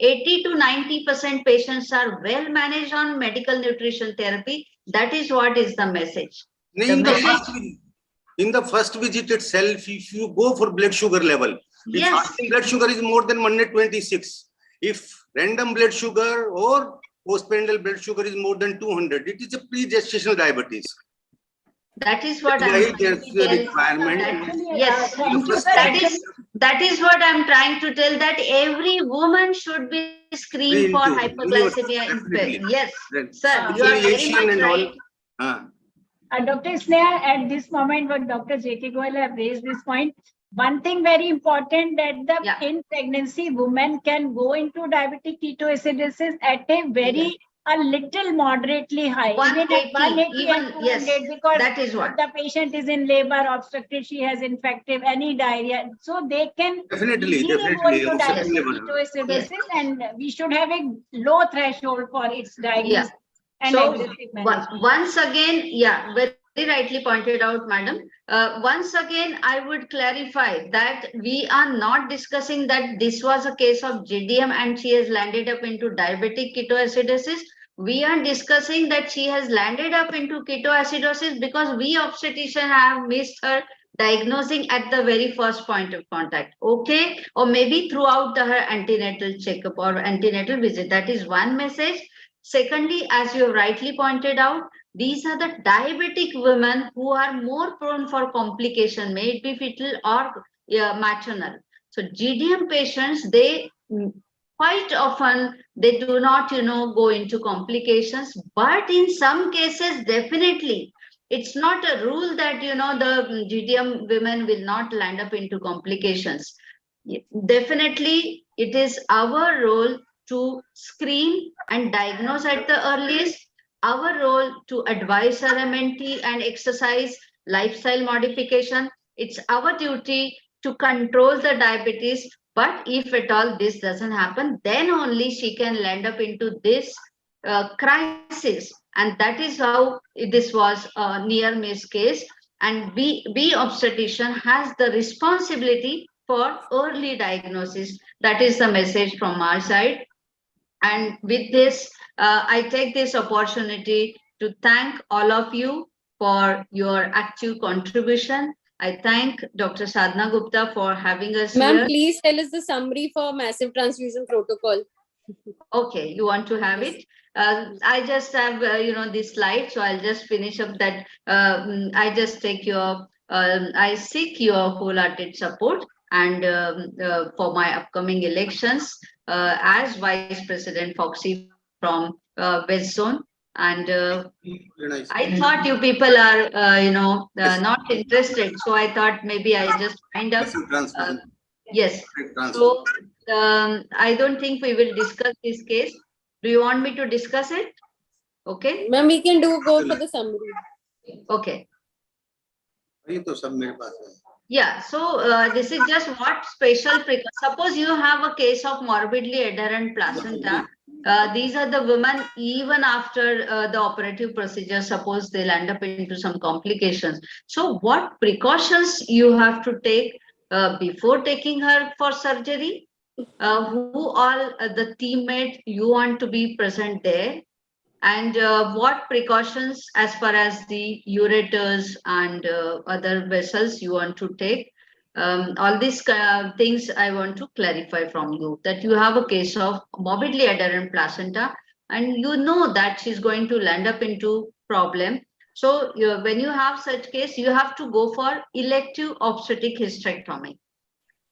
[SPEAKER 4] 80 to 90% patients are well managed on medical nutrition therapy. That is what is the message.
[SPEAKER 1] In the first visit itself, if you go for blood sugar level, if blood sugar is more than 126, if random blood sugar or postprandial blood sugar is more than 200, it is a pre-gestational diabetes.
[SPEAKER 4] That is what I'm trying to tell. Yes, that is what I'm trying to tell, that every woman should be screened for hyperglycemia. Yes, sir, you are very much right.
[SPEAKER 3] Dr. Sneha, at this moment, what Dr. J.K. Goyal have raised this point, one thing very important, that in pregnancy, women can go into diabetic ketoacidosis at a little moderately high, 180 and 200, because
[SPEAKER 4] that is what
[SPEAKER 3] the patient is in labor, obstructed, she has infective, any diarrhea, so they can
[SPEAKER 1] definitely
[SPEAKER 3] go into diabetic ketoacidosis, and we should have a low threshold for its diagnosis. And
[SPEAKER 4] so once again, very rightly pointed out, madam. Once again, I would clarify that we are not discussing that this was a case of GDM and she has landed up into diabetic ketoacidosis. We are discussing that she has landed up into ketoacidosis because we obstetrician have missed her diagnosing at the very first point of contact. Okay, or maybe throughout her antenatal checkup or antenatal visit. That is one message. Secondly, as you rightly pointed out, these are the diabetic women who are more prone for complication, may it be fetal or maternal. So GDM patients, they quite often, they do not, go into complications, but in some cases, definitely, it's not a rule that, the GDM women will not land up into complications. Definitely, it is our role to screen and diagnose at the earliest, our role to advise our MNT and exercise lifestyle modification. It's our duty to control the diabetes, but if at all this doesn't happen, then only she can land up into this crisis. And that is how this was a near miss case. And we obstetrician has the responsibility for early diagnosis. That is the message from our side. And with this, I take this opportunity to thank all of you for your active contribution. I thank Dr. Sadhana Gupta for having us here.
[SPEAKER 11] Ma'am, please tell us the summary for massive transfusion protocol.
[SPEAKER 4] Okay, you want to have it? I just have, this slide, so I'll just finish up that. I just take your, I seek your wholehearted support and for my upcoming elections as Vice President Foxy from West Zone. And I thought you people are, not interested. So I thought maybe I just find up. Yes. So I don't think we will discuss this case. Do you want me to discuss it? Okay.
[SPEAKER 11] Ma'am, we can go for the summary.
[SPEAKER 4] Okay.
[SPEAKER 1] ये तो सब मेरे पास है.
[SPEAKER 4] Yeah, so this is just what special suppose you have a case of morbidly adherent placenta. These are the women even after the operative procedure, suppose they'll end up into some complications. So what precautions you have to take before taking her for surgery? Who all the teammate you want to be present there? And what precautions as far as the ureters and other vessels you want to take? All these things I want to clarify from you, that you have a case of morbidly adherent placenta and you know that she's going to land up into problem. So when you have such case, you have to go for elective obstetric hysterectomy.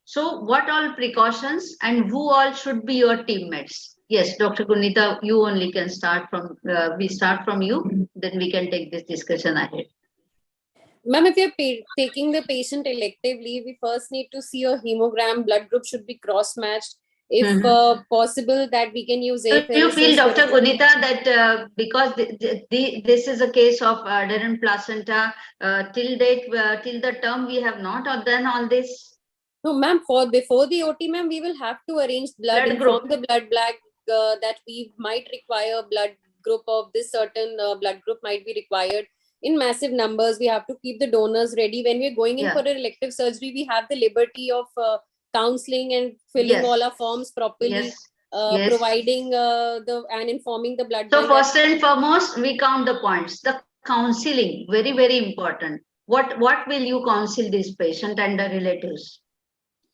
[SPEAKER 4] So what all precautions and who all should be your teammates? Yes, Dr. Gunita, you only can start from, we start from you, then we can take this discussion ahead.
[SPEAKER 11] Ma'am, if you're taking the patient electively, we first need to see a hemogram, blood group should be cross-matched. If possible, that we can use
[SPEAKER 4] So you feel, Dr. Gunita, that because this is a case of adherent placenta, till date, till the term, we have not done all this?
[SPEAKER 11] No, ma'am, before the OT, ma'am, we will have to arrange blood, inform the blood bank that we might require blood group of this certain blood group might be required in massive numbers. We have to keep the donors ready. When we're going in for an elective surgery, we have the liberty of counseling and filling all our forms properly, providing and informing the blood
[SPEAKER 4] So
[SPEAKER 11] bank.
[SPEAKER 4] first and foremost, we count the points. The counseling, very, very important. What will you counsel this patient and the relatives?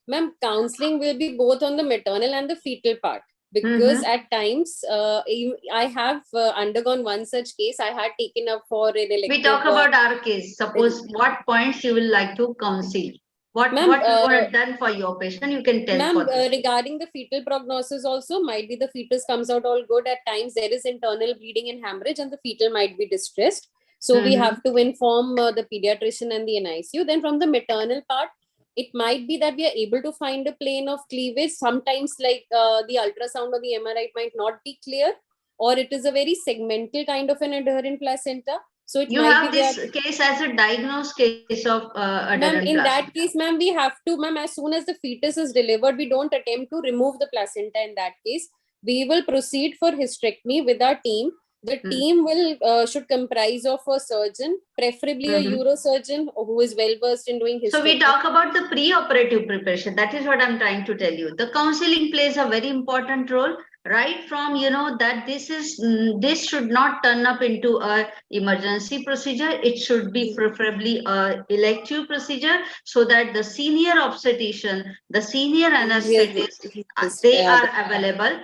[SPEAKER 11] Ma'am, counseling will be both on the maternal and the fetal part, because at times I have undergone one such case. I had taken up for an elective.
[SPEAKER 4] We talk about our case. Suppose what points you will like to counsel. What you have done for your patient, you can tell.
[SPEAKER 11] Ma'am, regarding the fetal prognosis also, might be the fetus comes out all good. At times there is internal bleeding and hemorrhage and the fetal might be distressed. So we have to inform the pediatrician and the NICU. Then from the maternal part, it might be that we are able to find a plane of cleavage. Sometimes like the ultrasound or the MRI might not be clear, or it is a very segmental kind of an adherent placenta. So it
[SPEAKER 4] you
[SPEAKER 11] might
[SPEAKER 4] have
[SPEAKER 11] be
[SPEAKER 4] this case as a diagnosed case of adherent
[SPEAKER 11] placenta. In that
[SPEAKER 4] placenta.
[SPEAKER 11] case, ma'am, we have to, ma'am, as soon as the fetus is delivered, we don't attempt to remove the placenta in that case. We will proceed for hysterectomy with our team. The team will should comprise of a surgeon, preferably a neurosurgeon who is well versed in doing hysterectomy.
[SPEAKER 4] So we talk about the pre-operative preparation. That is what I'm trying to tell you. The counseling plays a very important role, right from, you know, that this should not turn up into a emergency procedure. It should be preferably a elective procedure, so that the senior obstetrician, the senior anesthetist, they are available.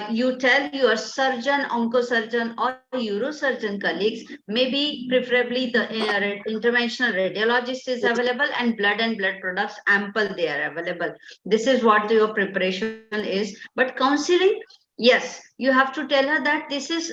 [SPEAKER 4] You tell your surgeon, oncosurgeon or neurosurgeon colleagues, maybe preferably the interventional radiologist is available, and blood products ample they are available. This is what your preparation is. But counseling, yes, you have to tell her that this is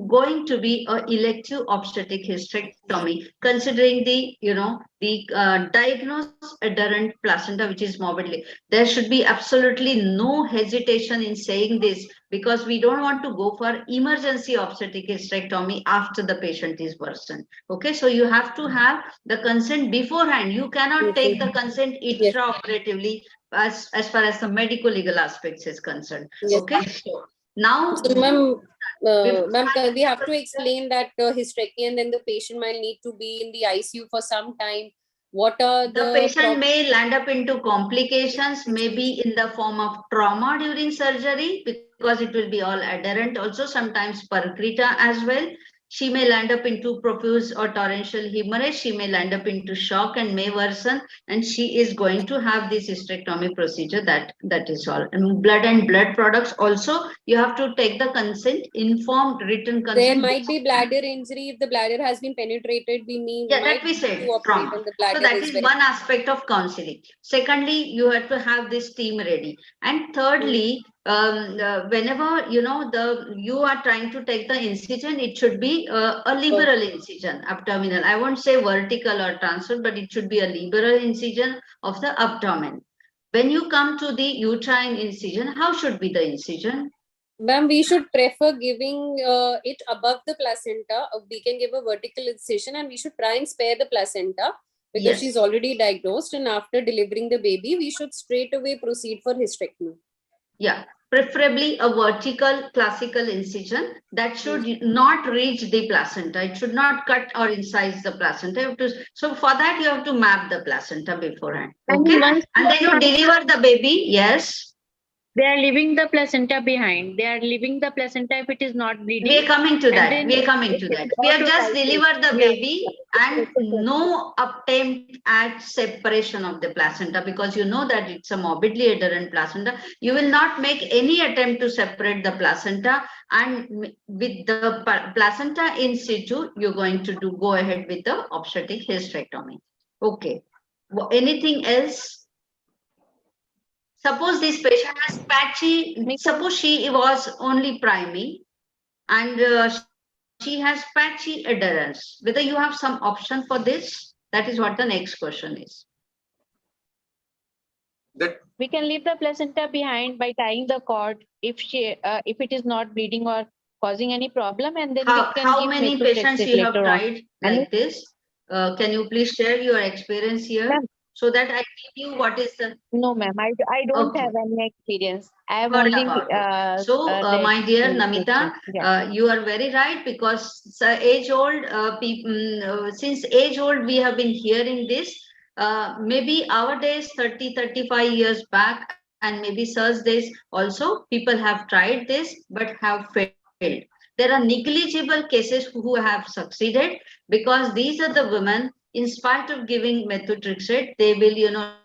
[SPEAKER 4] going to be an elective obstetric hysterectomy, considering the, you know, the diagnosed adherent placenta, which is morbidly. There should be absolutely no hesitation in saying this, because we don't want to go for emergency obstetric hysterectomy after the patient is worsened. Okay, so you have to have the consent beforehand. You cannot take the consent intraoperatively as far as the medical legal aspects is concerned. Okay, so now,
[SPEAKER 11] so, ma'am, we have to explain that hysterectomy, and then the patient might need to be in the ICU for some time. What are
[SPEAKER 4] the patient may land up into complications, maybe in the form of trauma during surgery, because it will be all adherent, also sometimes percreta as well. She may land up into profuse or torrential hemorrhage. She may land up into shock and may worsen, and she is going to have this hysterectomy procedure. That is all. And blood products also, you have to take the consent, informed written consent.
[SPEAKER 11] There might be bladder injury. If the bladder has been penetrated, we mean
[SPEAKER 4] that we said
[SPEAKER 11] to operate on the bladder.
[SPEAKER 4] So that is one aspect of counseling. Secondly, you have to have this team ready. And thirdly, whenever you are trying to take the incision, it should be a liberal incision, abdominal. I won't say vertical or transverse, but it should be a liberal incision of the abdomen. When you come to the uterine incision, how should be the incision?
[SPEAKER 11] Ma'am, we should prefer giving it above the placenta. We can give a vertical incision, and we should try and spare the placenta, because
[SPEAKER 4] Yes.
[SPEAKER 11] she's already diagnosed, and after delivering the baby, we should straight away proceed for hysterectomy.
[SPEAKER 4] Yeah, preferably a vertical classical incision that should not reach the placenta. It should not cut or incise the placenta. You have to, so for that, you have to map the placenta beforehand. Okay. And then you deliver the baby. Yes.
[SPEAKER 15] They are leaving the placenta behind. They are leaving the placenta if it is not bleeding.
[SPEAKER 4] We are coming to
[SPEAKER 15] and
[SPEAKER 4] that.
[SPEAKER 15] then
[SPEAKER 4] We are coming to that. We have just delivered the baby and no attempt at separation of the placenta, because you know that it's a morbidly adherent placenta. You will not make any attempt to separate the placenta, and with the placenta in situ, you're going to go ahead with the obstetric hysterectomy. Okay. Anything else? Suppose this patient has patchy, suppose she was only priming and she has patchy adherence. Whether you have some option for this? That is what the next question is.
[SPEAKER 15] We can leave the placenta behind by tying the cord if it is not bleeding or causing any problem, and then we can
[SPEAKER 4] How
[SPEAKER 15] give
[SPEAKER 4] many patients you have
[SPEAKER 15] later on.
[SPEAKER 4] tried like this? Can you please share your experience here so that I give you what is the...
[SPEAKER 15] No, ma'am, I don't
[SPEAKER 4] Okay.
[SPEAKER 15] have any experience. I have
[SPEAKER 4] Heard
[SPEAKER 15] only
[SPEAKER 4] about it. So, my dear Namita, you are very right, because age old people, since age old, we have been hearing this. Maybe our days, 30, 35 years back, and maybe Sir's days also, people have tried this but have failed. There are negligible cases who have succeeded, because these are the women, in spite of giving methotrexate, they will,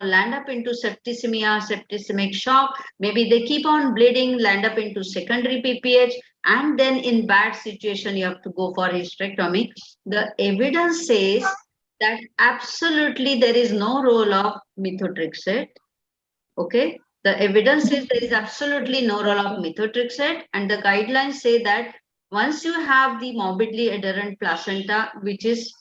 [SPEAKER 4] land up into septicemia, septicemic shock. Maybe they keep on bleeding, land up into secondary PPH, and then in bad situation, you have to go for hysterectomy. The evidence says that absolutely there is no role of methotrexate. Okay. The evidence says there is absolutely no role of methotrexate, and the guidelines say that once you have the morbidly adherent placenta, which is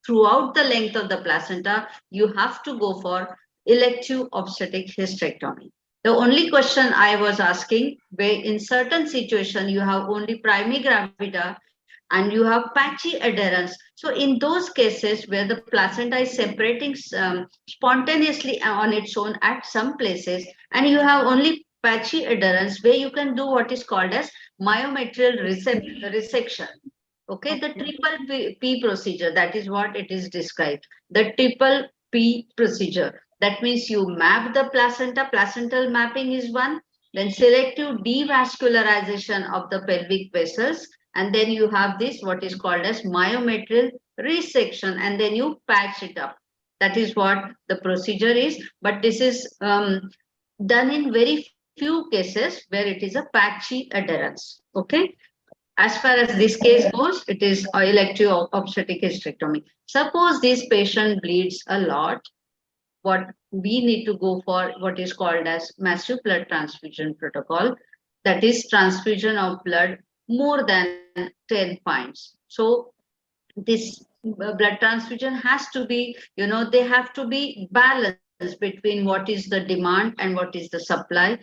[SPEAKER 4] throughout the length of the placenta, you have to go for elective obstetric hysterectomy. The only question I was asking, where in certain situation you have only primigravida and you have patchy adherence. So in those cases where the placenta is separating spontaneously on its own at some places, and you have only patchy adherence, where you can do what is called as myometrial resection. Okay, the triple P procedure, that is what it is described. The triple P procedure. That means you map the placenta, placental mapping is one, then selective devascularization of the pelvic vessels, and then you have this, what is called as myometrial resection, and then you patch it up. That is what the procedure is, but this is done in very few cases where it is a patchy adherence. Okay. As far as this case goes, it is elective obstetric hysterectomy. Suppose this patient bleeds a lot, what we need to go for what is called as massive blood transfusion protocol. That is transfusion of blood more than 10 pints. So this blood transfusion has to be, they have to be balanced between what is the demand and what is the supply,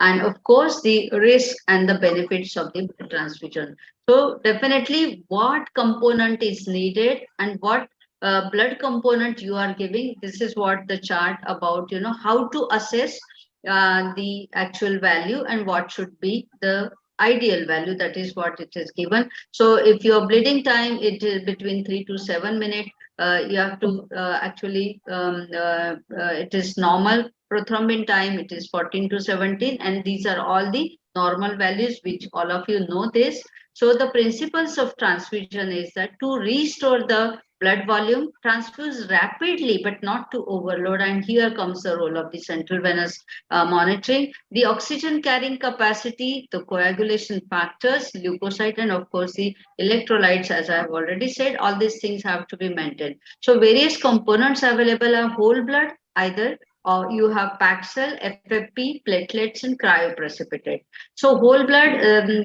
[SPEAKER 4] and of course the risk and the benefits of the blood transfusion. So definitely what component is needed and what blood component you are giving, this is what the chart about, how to assess the actual value and what should be the ideal value. That is what it is given. So if your bleeding time, it is between 3 to 7 minutes, you have to actually it is normal. Prothrombin time, it is 14 to 17, and these are all the normal values which all of you know this. So the principles of transfusion is that to restore the blood volume, transfuse rapidly but not to overload, and here comes the role of the central venous monitoring, the oxygen carrying capacity, the coagulation factors, leukocyte, and of course the electrolytes. As I have already said, all these things have to be maintained. So various components available are whole blood, either or you have packed cell, FFP, platelets, and cryoprecipitate. So whole blood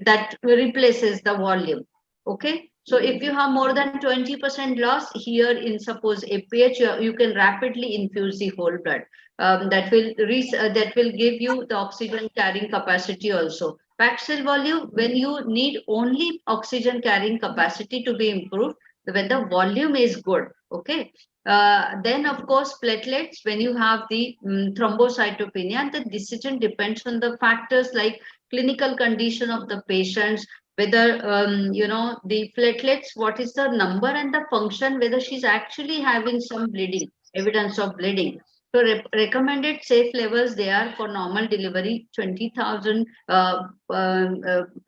[SPEAKER 4] that replaces the volume. Okay. So if you have more than 20% loss here in suppose APH, you can rapidly infuse the whole blood. That will give you the oxygen carrying capacity also. Packed cell volume, when you need only oxygen carrying capacity to be improved, when the volume is good. Okay. Then of course platelets, when you have the thrombocytopenia, the decision depends on the factors like clinical condition of the patients, whether the platelets, what is the number and the function, whether she's actually having some bleeding, evidence of bleeding. So recommended safe levels, they are for normal delivery 20,000 per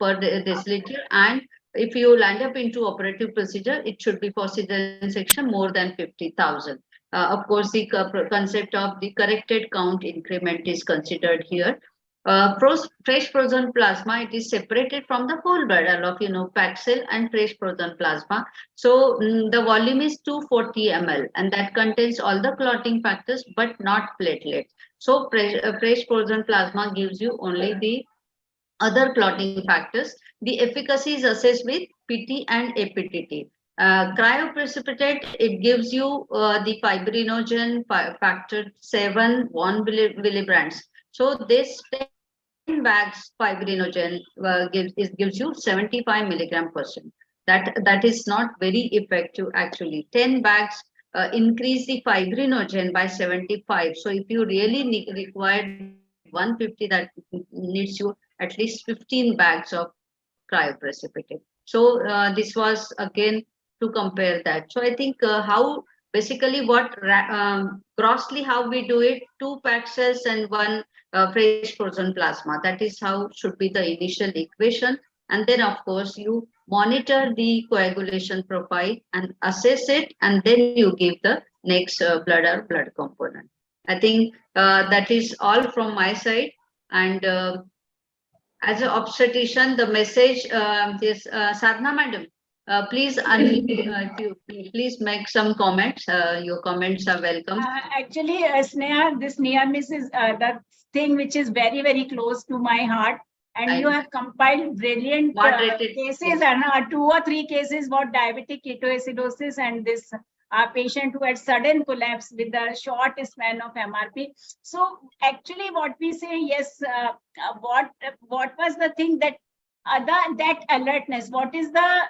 [SPEAKER 4] deciliter, and if you land up into operative procedure, it should be for cesarean section more than 50,000. Of course, the concept of the corrected count increment is considered here. Fresh frozen plasma, it is separated from the whole blood, all of you know, packed cell and fresh frozen plasma. So the volume is 240 ml, and that contains all the clotting factors but not platelets. So fresh frozen plasma gives you only the other clotting factors. The efficacy is assessed with PT and APTT. Cryoprecipitate, it gives you the fibrinogen factor 7 1 millibrands. So this 10 bags fibrinogen gives you 75 milligram%. That is not very effective actually. 10 bags increase the fibrinogen by 75. So if you really require 150, that needs you at least 15 bags of cryoprecipitate. So this was again to compare that. So I think how basically what grossly how we do it, 2 packed cells and 1 fresh frozen plasma. That is how should be the initial equation. And then of course you monitor the coagulation profile and assess it, and then you give the next blood or blood component. I think that is all from my side. And as an obstetrician, the message is Sadhna madam, please please make some comments. Your comments are welcome.
[SPEAKER 3] Actually, Sneha, this near miss is the thing which is very, very close to my heart. And you have compiled brilliant cases, and 2 or 3 cases about diabetic ketoacidosis and this patient who had sudden collapse with a short span of MRP. So actually what we say, yes, what was the thing that that alertness, what is the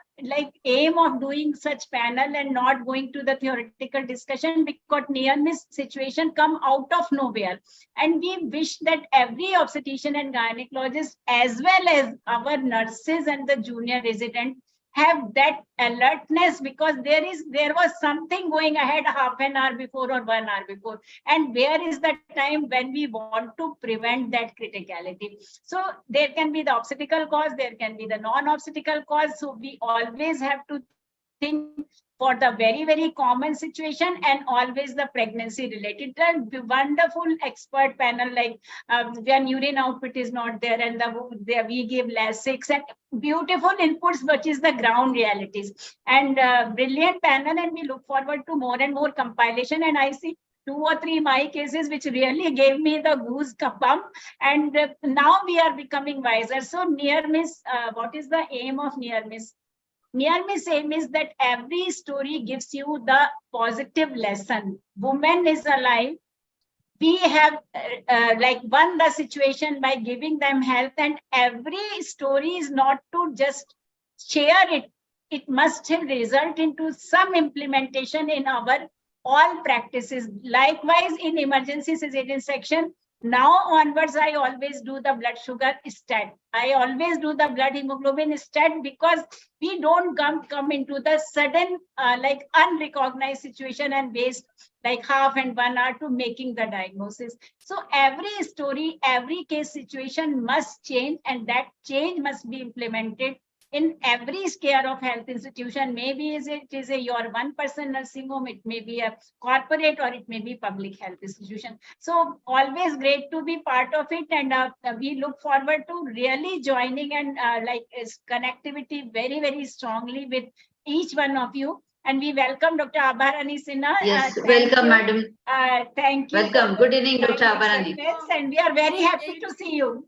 [SPEAKER 3] aim of doing such panel and not going to the theoretical discussion, because near miss situation come out of nowhere, and we wish that every obstetrician and gynecologist as well as our nurses and the junior resident have that alertness, because there was something going ahead half an hour before or 1 hour before, and where is the time when we want to prevent that criticality. So there can be the obstetrical cause, there can be the non-obstetrical cause, so we always have to think for the very, very common situation and always the pregnancy related. The wonderful expert panel, like when urine output is not there and we give Lasix and beautiful inputs, which is the ground realities, and brilliant panel, and we look forward to more and more compilation. And I see 2 or 3 my cases which really gave me the goose bump, and now we are becoming wiser. So near miss, what is the aim of near miss? Near miss aim is that every story gives you the positive lesson. Woman is alive. We have won the situation by giving them health, and every story is not to just share it. It must result into some implementation in our all practices. Likewise, in emergency cesarean section, now onwards, I always do the blood sugar stat. I always do the blood hemoglobin stat, because we don't come into the sudden unrecognized situation and waste half and 1 hour to making the diagnosis. So every story, every case situation must change, and that change must be implemented in every care of health institution. Maybe it is your 1-person nursing home, it may be a corporate, or it may be public health institution. So always great to be part of it, and we look forward to really joining and connectivity very, very strongly with each one of you. And we welcome Dr. Abharani Sinha.
[SPEAKER 4] Yes, welcome, madam.
[SPEAKER 3] Thank you.
[SPEAKER 4] Welcome. Good evening, Dr. Abharani.
[SPEAKER 3] And we are very happy to see you.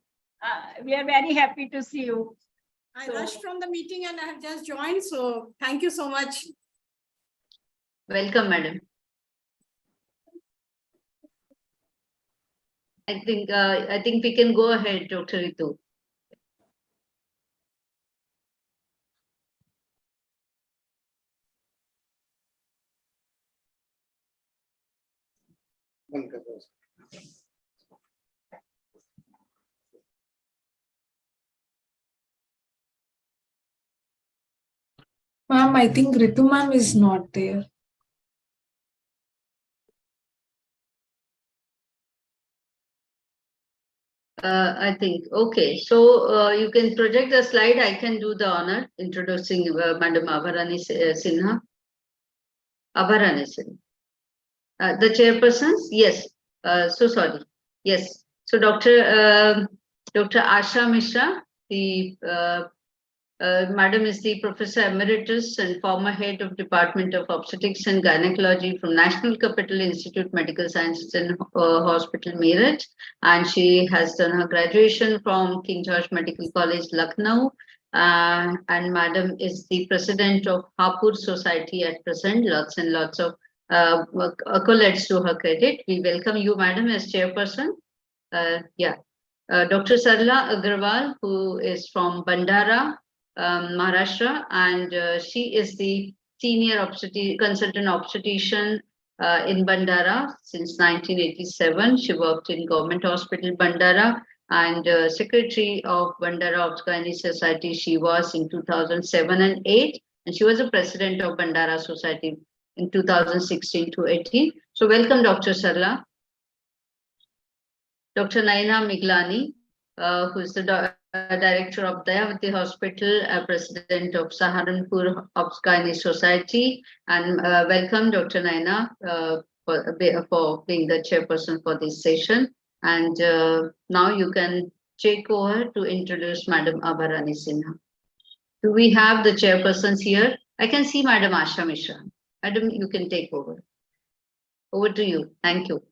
[SPEAKER 3] We are very happy to see you.
[SPEAKER 20] I rushed from the meeting and I have just joined, so thank you so much.
[SPEAKER 4] Welcome, madam. I think we can go ahead, Dr. Ritu.
[SPEAKER 16] Ma'am, I think Ritu ma'am is not there.
[SPEAKER 4] I think, okay. So you can project the slide. I can do the honor introducing Madam Abharani Sinha. Abharani Sinha. The chairpersons, yes. So sorry. Yes. So Dr. Asha Mishra, the Madam is the Professor Emeritus and former head of Department of Obstetrics and Gynecology from National Capital Institute Medical Sciences and Hospital Meerut, and she has done her graduation from King George Medical College, Lucknow. And Madam is the President of Hapur Society at present. Lots and lots of accolades to her credit. We welcome you, Madam, as Chairperson. Dr. Sarla Agarwal, who is from Bandara, Maharashtra, and she is the senior consultant obstetrician in Bandara since 1987. She worked in Government Hospital Bandara and secretary of Bandara Obstetrics Society. She was in 2007 and 8, and she was the president of Bandara Society in 2016 to 18. So welcome, Dr. Sarla. Dr. Naina Miglani, who is the director of Dayavati Hospital, president of Saharanpur Obstetrics Society, and welcome, Dr. Naina, for being the chairperson for this session. And now you can take over to introduce Madam Abharani Sinha. Do we have the chairpersons here? I can see Madam Asha Mishra. Madam, you can take over. Over to you. Thank you.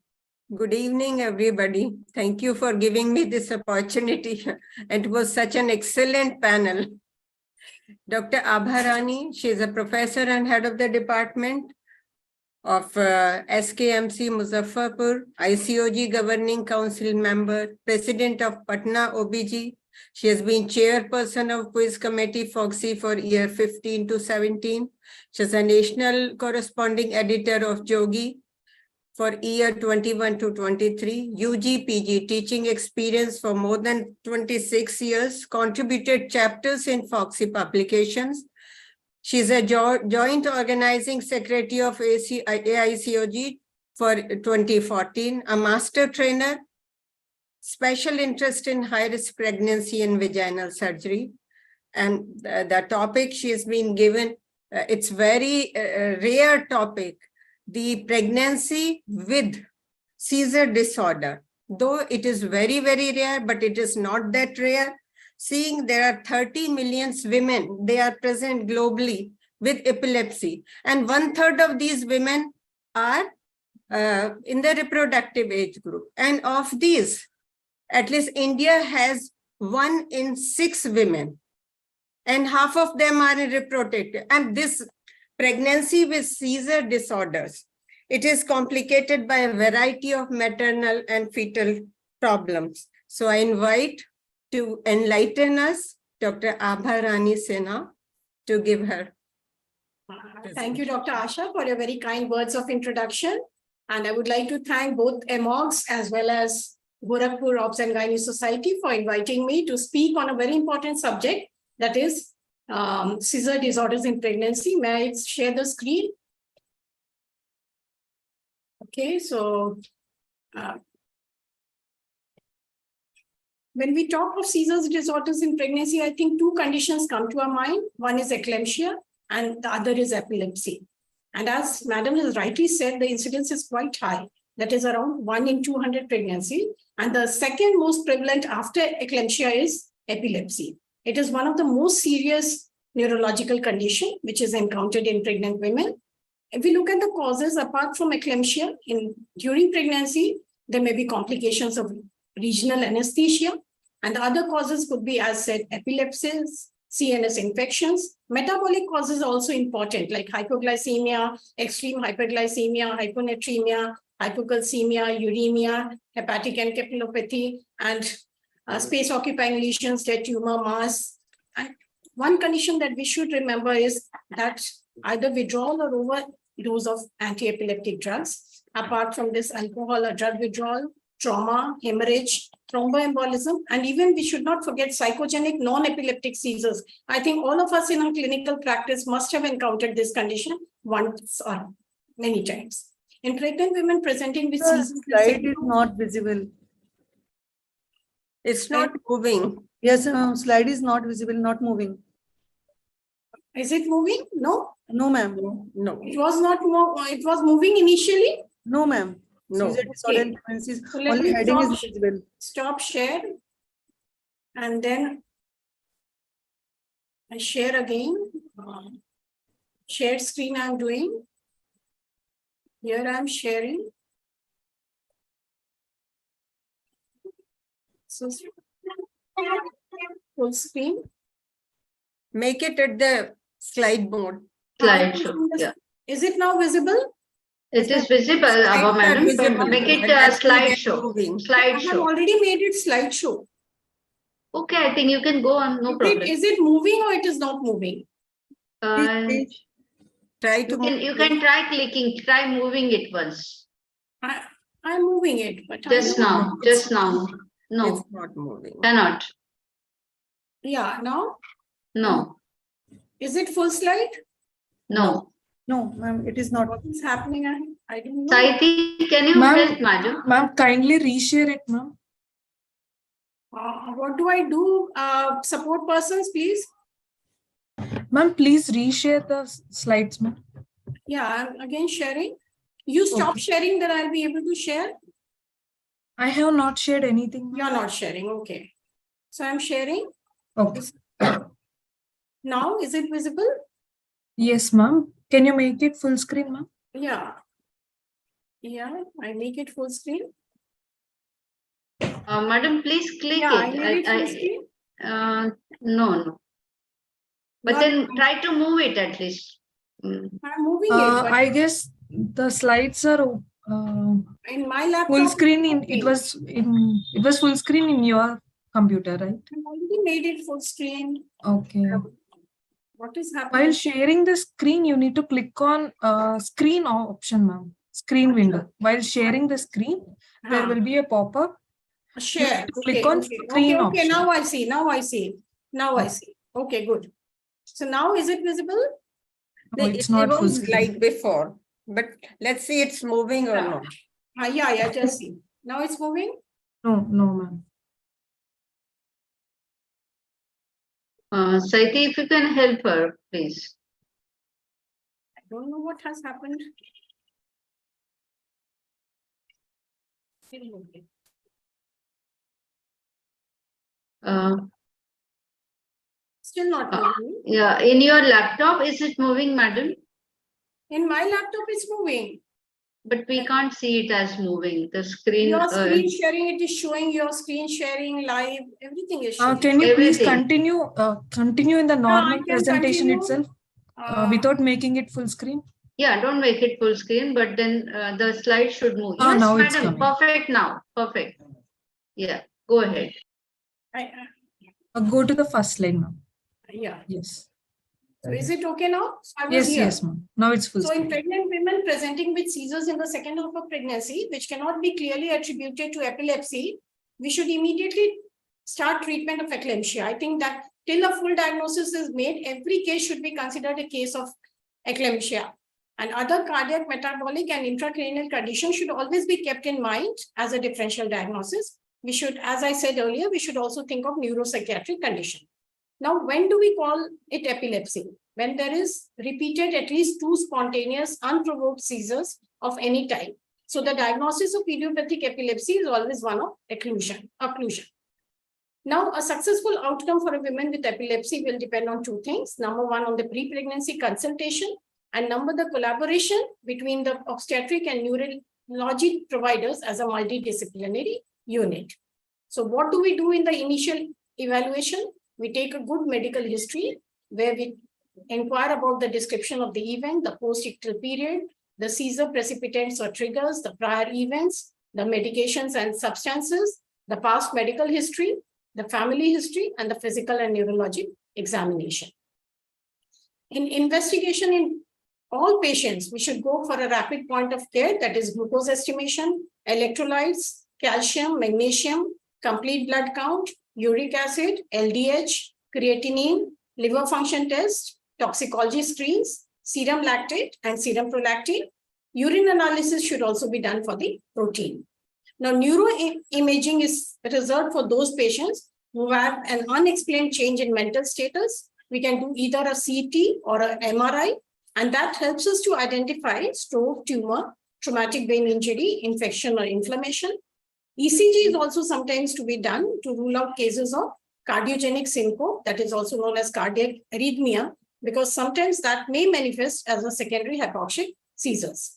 [SPEAKER 2] Good evening, everybody. Thank you for giving me this opportunity. It was such an excellent panel. Dr. Abharani, she is a professor and head of the department of SKMC Muzaffarpur, ICOG Governing Council member, president of Patna OBG. She has been chairperson of Quiz Committee FOGSI for year 15 to 17. She is a national corresponding editor of Jogi for year 21 to 23, UG PG teaching experience for more than 26 years, contributed chapters in FOGSI publications. She is a joint organizing secretary of AICOG for 2014, a master trainer, special interest in high-risk pregnancy and vaginal surgery. And the topic she has been given, it's very rare topic, the pregnancy with seizure disorder. Though it is very, very rare, but it is not that rare. Seeing there are 30 million women, they are present globally with epilepsy. And 1/3 of these women are in the reproductive age group. And of these, at least India has 1 in 6 women. And half of them are in reproductive. And this pregnancy with seizure disorders, it is complicated by a variety of maternal and fetal problems. So I invite to enlighten us, Dr. Abharani Sinha, to give her.
[SPEAKER 20] Thank you, Dr. Asha, for your very kind words of introduction. And I would like to thank both AMOGS as well as Gorakhpur Obs and Gynae Society for inviting me to speak on a very important subject, that is seizure disorders in pregnancy. May I share the screen? Okay, so when we talk of seizure disorders in pregnancy, I think 2 conditions come to our mind. One is eclampsia and the other is epilepsy. And as Madam has rightly said, the incidence is quite high. That is around 1 in 200 pregnancy. And the second most prevalent after eclampsia is epilepsy. It is one of the most serious neurological condition which is encountered in pregnant women. If we look at the causes apart from eclampsia, during pregnancy, there may be complications of regional anesthesia, and the other causes could be, as said, epilepsies, CNS infections. Metabolic causes are also important, like hypoglycemia, extreme hyperglycemia, hyponatremia, hypocalcemia, uremia, hepatic encephalopathy, and space-occupying lesions, dead tumor mass. And one condition that we should remember is that either withdrawal or overdose of anti-epileptic drugs apart from this alcohol or drug withdrawal, trauma, hemorrhage, thromboembolism, and even we should not forget psychogenic non-epileptic seizures. I think all of us in our clinical practice must have encountered this condition once or many times. In pregnant women presenting with seizures,
[SPEAKER 21] slide is not visible.
[SPEAKER 2] It's not moving.
[SPEAKER 21] Yes, slide is not visible, not moving.
[SPEAKER 20] Is it moving? No.
[SPEAKER 21] No, ma'am.
[SPEAKER 20] No. It was not. It was moving initially.
[SPEAKER 21] No, ma'am.
[SPEAKER 20] No.
[SPEAKER 21] Seizure disorder pregnancies,
[SPEAKER 20] So let
[SPEAKER 21] only
[SPEAKER 20] me
[SPEAKER 21] heading is
[SPEAKER 20] stop,
[SPEAKER 21] visible.
[SPEAKER 20] stop share. And then I share again. Share screen I'm doing. Here I'm sharing. So full screen.
[SPEAKER 2] Make it at the slide mode.
[SPEAKER 4] Slideshow, yeah.
[SPEAKER 20] Is it now visible?
[SPEAKER 4] It is visible, Abha madam, but make it a slideshow.
[SPEAKER 20] I have
[SPEAKER 4] Slideshow.
[SPEAKER 20] already made it slideshow.
[SPEAKER 4] Okay, I think you can go on, no problem.
[SPEAKER 20] Is it moving or it is not moving?
[SPEAKER 2] Try to
[SPEAKER 4] you can try clicking, try moving it once.
[SPEAKER 20] I'm moving it, but
[SPEAKER 4] Just now, just now. No,
[SPEAKER 2] it's not moving.
[SPEAKER 4] Cannot.
[SPEAKER 20] Yeah, now?
[SPEAKER 4] No.
[SPEAKER 20] Is it full slide?
[SPEAKER 4] No.
[SPEAKER 21] No, ma'am, it is not.
[SPEAKER 20] What is happening? I don't know.
[SPEAKER 4] Saiti, can you help, madam?
[SPEAKER 21] Ma'am, kindly reshare it, ma'am.
[SPEAKER 20] What do I do? Support persons, please.
[SPEAKER 21] Ma'am, please reshare the slides, ma'am.
[SPEAKER 20] Yeah, I'm again sharing. You stop sharing, then I'll be able to share.
[SPEAKER 21] I have not shared anything.
[SPEAKER 20] You're not sharing, okay. So I'm sharing.
[SPEAKER 21] Okay.
[SPEAKER 20] Now, is it visible?
[SPEAKER 21] Yes, ma'am. Can you make it full screen, ma'am?
[SPEAKER 20] Yeah. Yeah, I make it full screen.
[SPEAKER 4] Madam, please click
[SPEAKER 20] Yeah, I made it full
[SPEAKER 4] it.
[SPEAKER 20] screen.
[SPEAKER 4] No. But then try to move it at least.
[SPEAKER 20] I'm moving it. But
[SPEAKER 21] I guess the slides are
[SPEAKER 20] in my laptop,
[SPEAKER 21] full screen. It was full screen in your computer, right?
[SPEAKER 20] I already made it full screen.
[SPEAKER 21] Okay.
[SPEAKER 20] What is happening?
[SPEAKER 21] While sharing the screen, you need to click on screen option, ma'am. Screen window. While sharing the screen, there will be a pop-up.
[SPEAKER 20] Share.
[SPEAKER 21] Click on screen option.
[SPEAKER 20] Now I see. Now I see. Now I see. Okay, good. So now is it visible?
[SPEAKER 21] No, it's not full
[SPEAKER 2] was
[SPEAKER 21] screen.
[SPEAKER 2] like before, but let's see it's moving or not.
[SPEAKER 20] Yeah, just see. Now it's moving?
[SPEAKER 21] No, ma'am.
[SPEAKER 4] Saiti, if you can help her, please.
[SPEAKER 20] I don't know what has happened. Still not moving.
[SPEAKER 4] Yeah, in your laptop, is it moving, madam?
[SPEAKER 20] In my laptop, it's moving.
[SPEAKER 4] But we can't see it as moving. The screen.
[SPEAKER 20] Your screen sharing, it is showing your screen sharing live. Everything is showing.
[SPEAKER 21] Can you please continue in the normal
[SPEAKER 20] I can
[SPEAKER 21] presentation
[SPEAKER 20] continue.
[SPEAKER 21] itself without making it full screen?
[SPEAKER 4] Yeah, don't make it full screen, but then the slide should move.
[SPEAKER 21] Yes, now it's
[SPEAKER 4] madam,
[SPEAKER 21] coming.
[SPEAKER 4] perfect now. Perfect. Yeah, go ahead.
[SPEAKER 21] Go to the first slide now.
[SPEAKER 20] Yeah.
[SPEAKER 21] Yes.
[SPEAKER 20] So is it okay now? So I was
[SPEAKER 21] Yes,
[SPEAKER 20] here.
[SPEAKER 21] yes, ma'am. Now it's full
[SPEAKER 20] So
[SPEAKER 21] screen.
[SPEAKER 20] in pregnant women presenting with seizures in the second half of pregnancy, which cannot be clearly attributed to epilepsy, we should immediately start treatment of eclampsia. I think that till a full diagnosis is made, every case should be considered a case of eclampsia. And other cardiac, metabolic, and intracranial conditions should always be kept in mind as a differential diagnosis. We should, as I said earlier, we should also think of neuropsychiatric condition. Now, when do we call it epilepsy? When there is repeated at least 2 spontaneous unprovoked seizures of any type. So the diagnosis of idiopathic epilepsy is always one of occlusion. Now, a successful outcome for a woman with epilepsy will depend on 2 things. Number 1, on the pre-pregnancy consultation, and number the collaboration between the obstetric and neurology providers as a multidisciplinary unit. So what do we do in the initial evaluation? We take a good medical history where we inquire about the description of the event, the post-ictal period, the seizure precipitants or triggers, the prior events, the medications and substances, the past medical history, the family history, and the physical and neurologic examination. In investigation all patients, we should go for a rapid point of care, that is glucose estimation, electrolytes, calcium, magnesium, complete blood count, uric acid, LDH, creatinine, liver function test, toxicology screens, serum lactate and serum prolactin. Urine analysis should also be done for the protein. Now, neuroimaging is reserved for those patients who have an unexplained change in mental status. We can do either a CT or an MRI, and that helps us to identify stroke, tumor, traumatic brain injury, infection or inflammation. ECG is also sometimes to be done to rule out cases of cardiogenic syncope, that is also known as cardiac arrhythmia, because sometimes that may manifest as a secondary hypoxic seizures.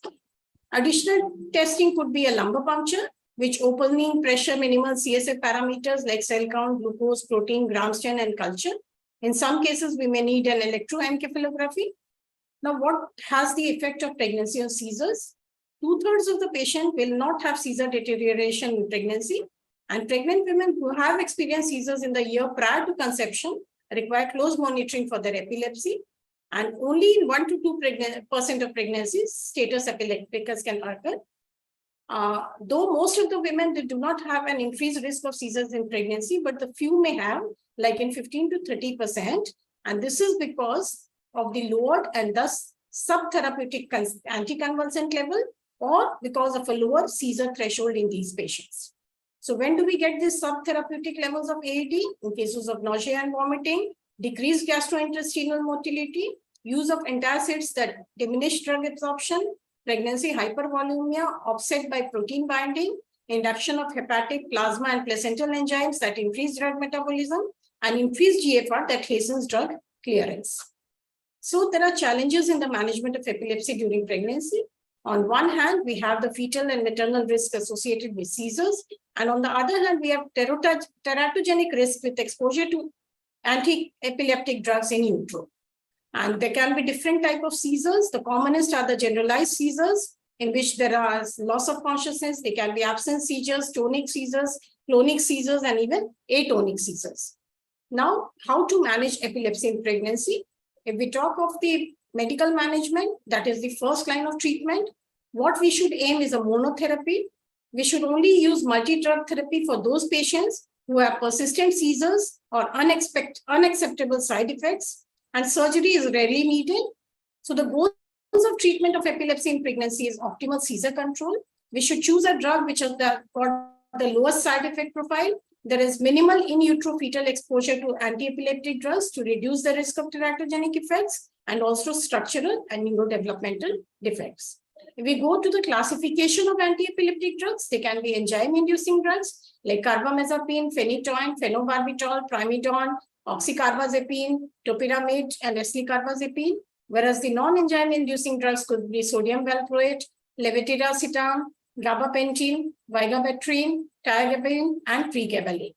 [SPEAKER 20] Additional testing could be a lumbar puncture, which opening pressure, minimal CSF parameters like cell count, glucose, protein, gram strain, and culture. In some cases, we may need an electroencephalography. Now, what has the effect of pregnancy on seizures? 2/3 of the patient will not have seizure deterioration in pregnancy, and pregnant women who have experienced seizures in the year prior to conception require close monitoring for their epilepsy. And only in 1 to 2% of pregnancies, status epilepticus can occur. Though most of the women, they do not have an increased risk of seizures in pregnancy, but the few may have, like in 15 to 30%. And this is because of the lowered and thus subtherapeutic anticonvulsant level, or because of a lower seizure threshold in these patients. So when do we get these subtherapeutic levels of AED? In cases of nausea and vomiting, decreased gastrointestinal motility, use of antacids that diminish drug absorption, pregnancy hypervolemia offset by protein binding, induction of hepatic, plasma, and placental enzymes that increase drug metabolism, and increased GFR that hastens drug clearance. So there are challenges in the management of epilepsy during pregnancy. On one hand, we have the fetal and maternal risk associated with seizures. And on the other hand, we have teratogenic risk with exposure to anti-epileptic drugs in utero. And there can be different types of seizures. The commonest are the generalized seizures, in which there are loss of consciousness. They can be absent seizures, tonic seizures, clonic seizures, and even atonic seizures. Now, how to manage epilepsy in pregnancy? If we talk of the medical management, that is the first line of treatment, what we should aim is a monotherapy. We should only use multi-drug therapy for those patients who have persistent seizures or unacceptable side effects, and surgery is rarely needed. So the goals of treatment of epilepsy in pregnancy is optimal seizure control. We should choose a drug which has got the lowest side effect profile. There is minimal in utero fetal exposure to anti-epileptic drugs to reduce the risk of teratogenic effects, and also structural and neurodevelopmental defects. If we go to the classification of anti-epileptic drugs, they can be enzyme-inducing drugs like carbamazepine, phenytoin, phenobarbital, primidone, oxycarbazepine, topiramate, and eslicarbazepine, whereas the non-enzyme-inducing drugs could be sodium valproate, levetiracetam, gabapentin, vigabatrin, tiagabine, and pregabalin.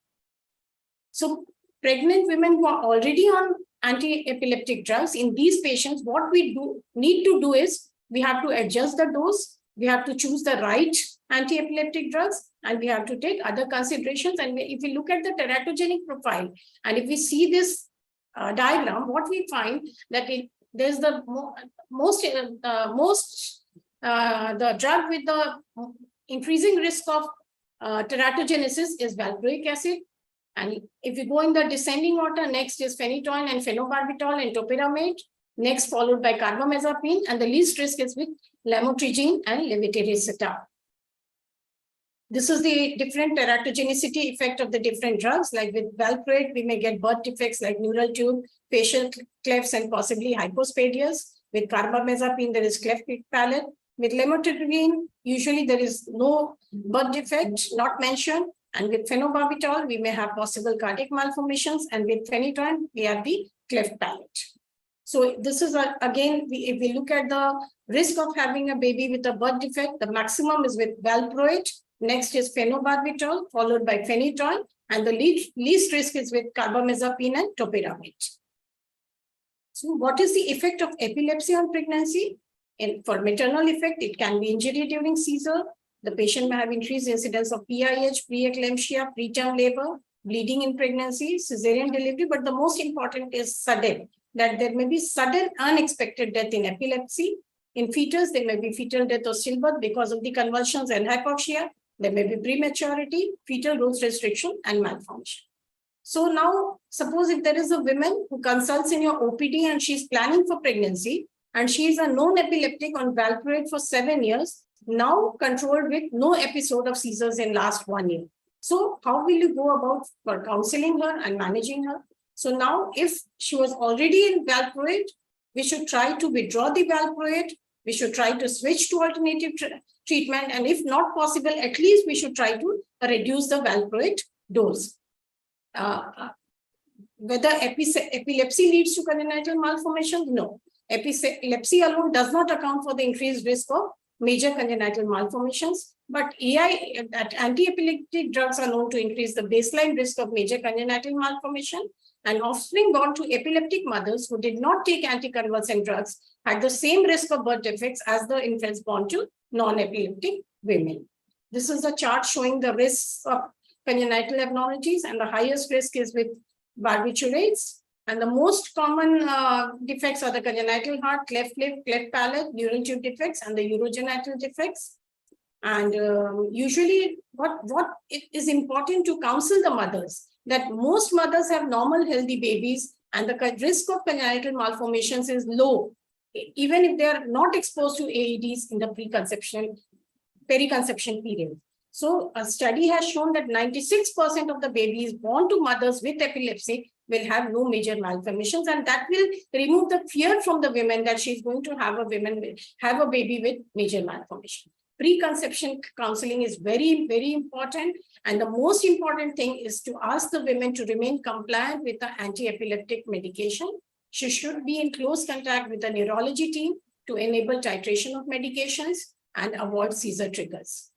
[SPEAKER 20] So pregnant women who are already on anti-epileptic drugs, in these patients, what we need to do is we have to adjust the dose, we have to choose the right anti-epileptic drugs, and we have to take other considerations. And if we look at the teratogenic profile, and if we see this diagram, what we find that there's the the drug with the increasing risk of teratogenesis is valproic acid. And if you go in the descending order, next is phenytoin and phenobarbital and topiramate, next followed by carbamazepine, and the least risk is with lamotrigine and levetiracetam. This is the different teratogenicity effect of the different drugs. Like with valproate, we may get birth defects like neural tube, facial clefts, and possibly hypospadias. With carbamazepine, there is cleft palate. With lamotrigine, usually there is no birth defect, not mentioned. And with phenobarbital, we may have possible cardiac malformations. And with phenytoin, we have the cleft palate. So this is, again, if we look at the risk of having a baby with a birth defect, the maximum is with valproate. Next is phenobarbital, followed by phenytoin. And the least risk is with carbamazepine and topiramate. So what is the effect of epilepsy on pregnancy? For maternal effect, it can be injury during seizure. The patient may have increased incidence of PIH, preeclampsia, preterm labor, bleeding in pregnancy, cesarean delivery, but the most important is sudden, that there may be sudden unexpected death in epilepsy. In fetus, there may be fetal death or stillbirth because of the convulsions and hypoxia. There may be prematurity, fetal growth restriction, and malformation. So now, suppose if there is a woman who consults in your OPD and she's planning for pregnancy, and she is a known epileptic on valproate for 7 years, now controlled with no episode of seizures in last 1 year. So how will you go about for counseling her and managing her? So now, if she was already in valproate, we should try to withdraw the valproate. We should try to switch to alternative treatment. And if not possible, at least we should try to reduce the valproate dose. Whether epilepsy leads to congenital malformation? No. Epilepsy alone does not account for the increased risk of major congenital malformations, but anti-epileptic drugs are known to increase the baseline risk of major congenital malformation, and offspring born to epileptic mothers who did not take anticonvulsant drugs had the same risk of birth defects as the infants born to non-epileptic women. This is a chart showing the risks of congenital abnormalities, and the highest risk is with barbiturates. And the most common defects are the congenital heart, cleft lip, cleft palate, neural tube defects, and the urogenital defects. And usually what it is important to counsel the mothers that most mothers have normal healthy babies and the risk of congenital malformations is low, even if they are not exposed to AEDs in the periconception period. So a study has shown that 96% of the babies born to mothers with epilepsy will have no major malformations, and that will remove the fear from the women that she's going to have a baby with major malformation. Preconception counseling is very, very important. And the most important thing is to ask the women to remain compliant with the anti-epileptic medication. She should be in close contact with the neurology team to enable titration of medications and avoid seizure triggers.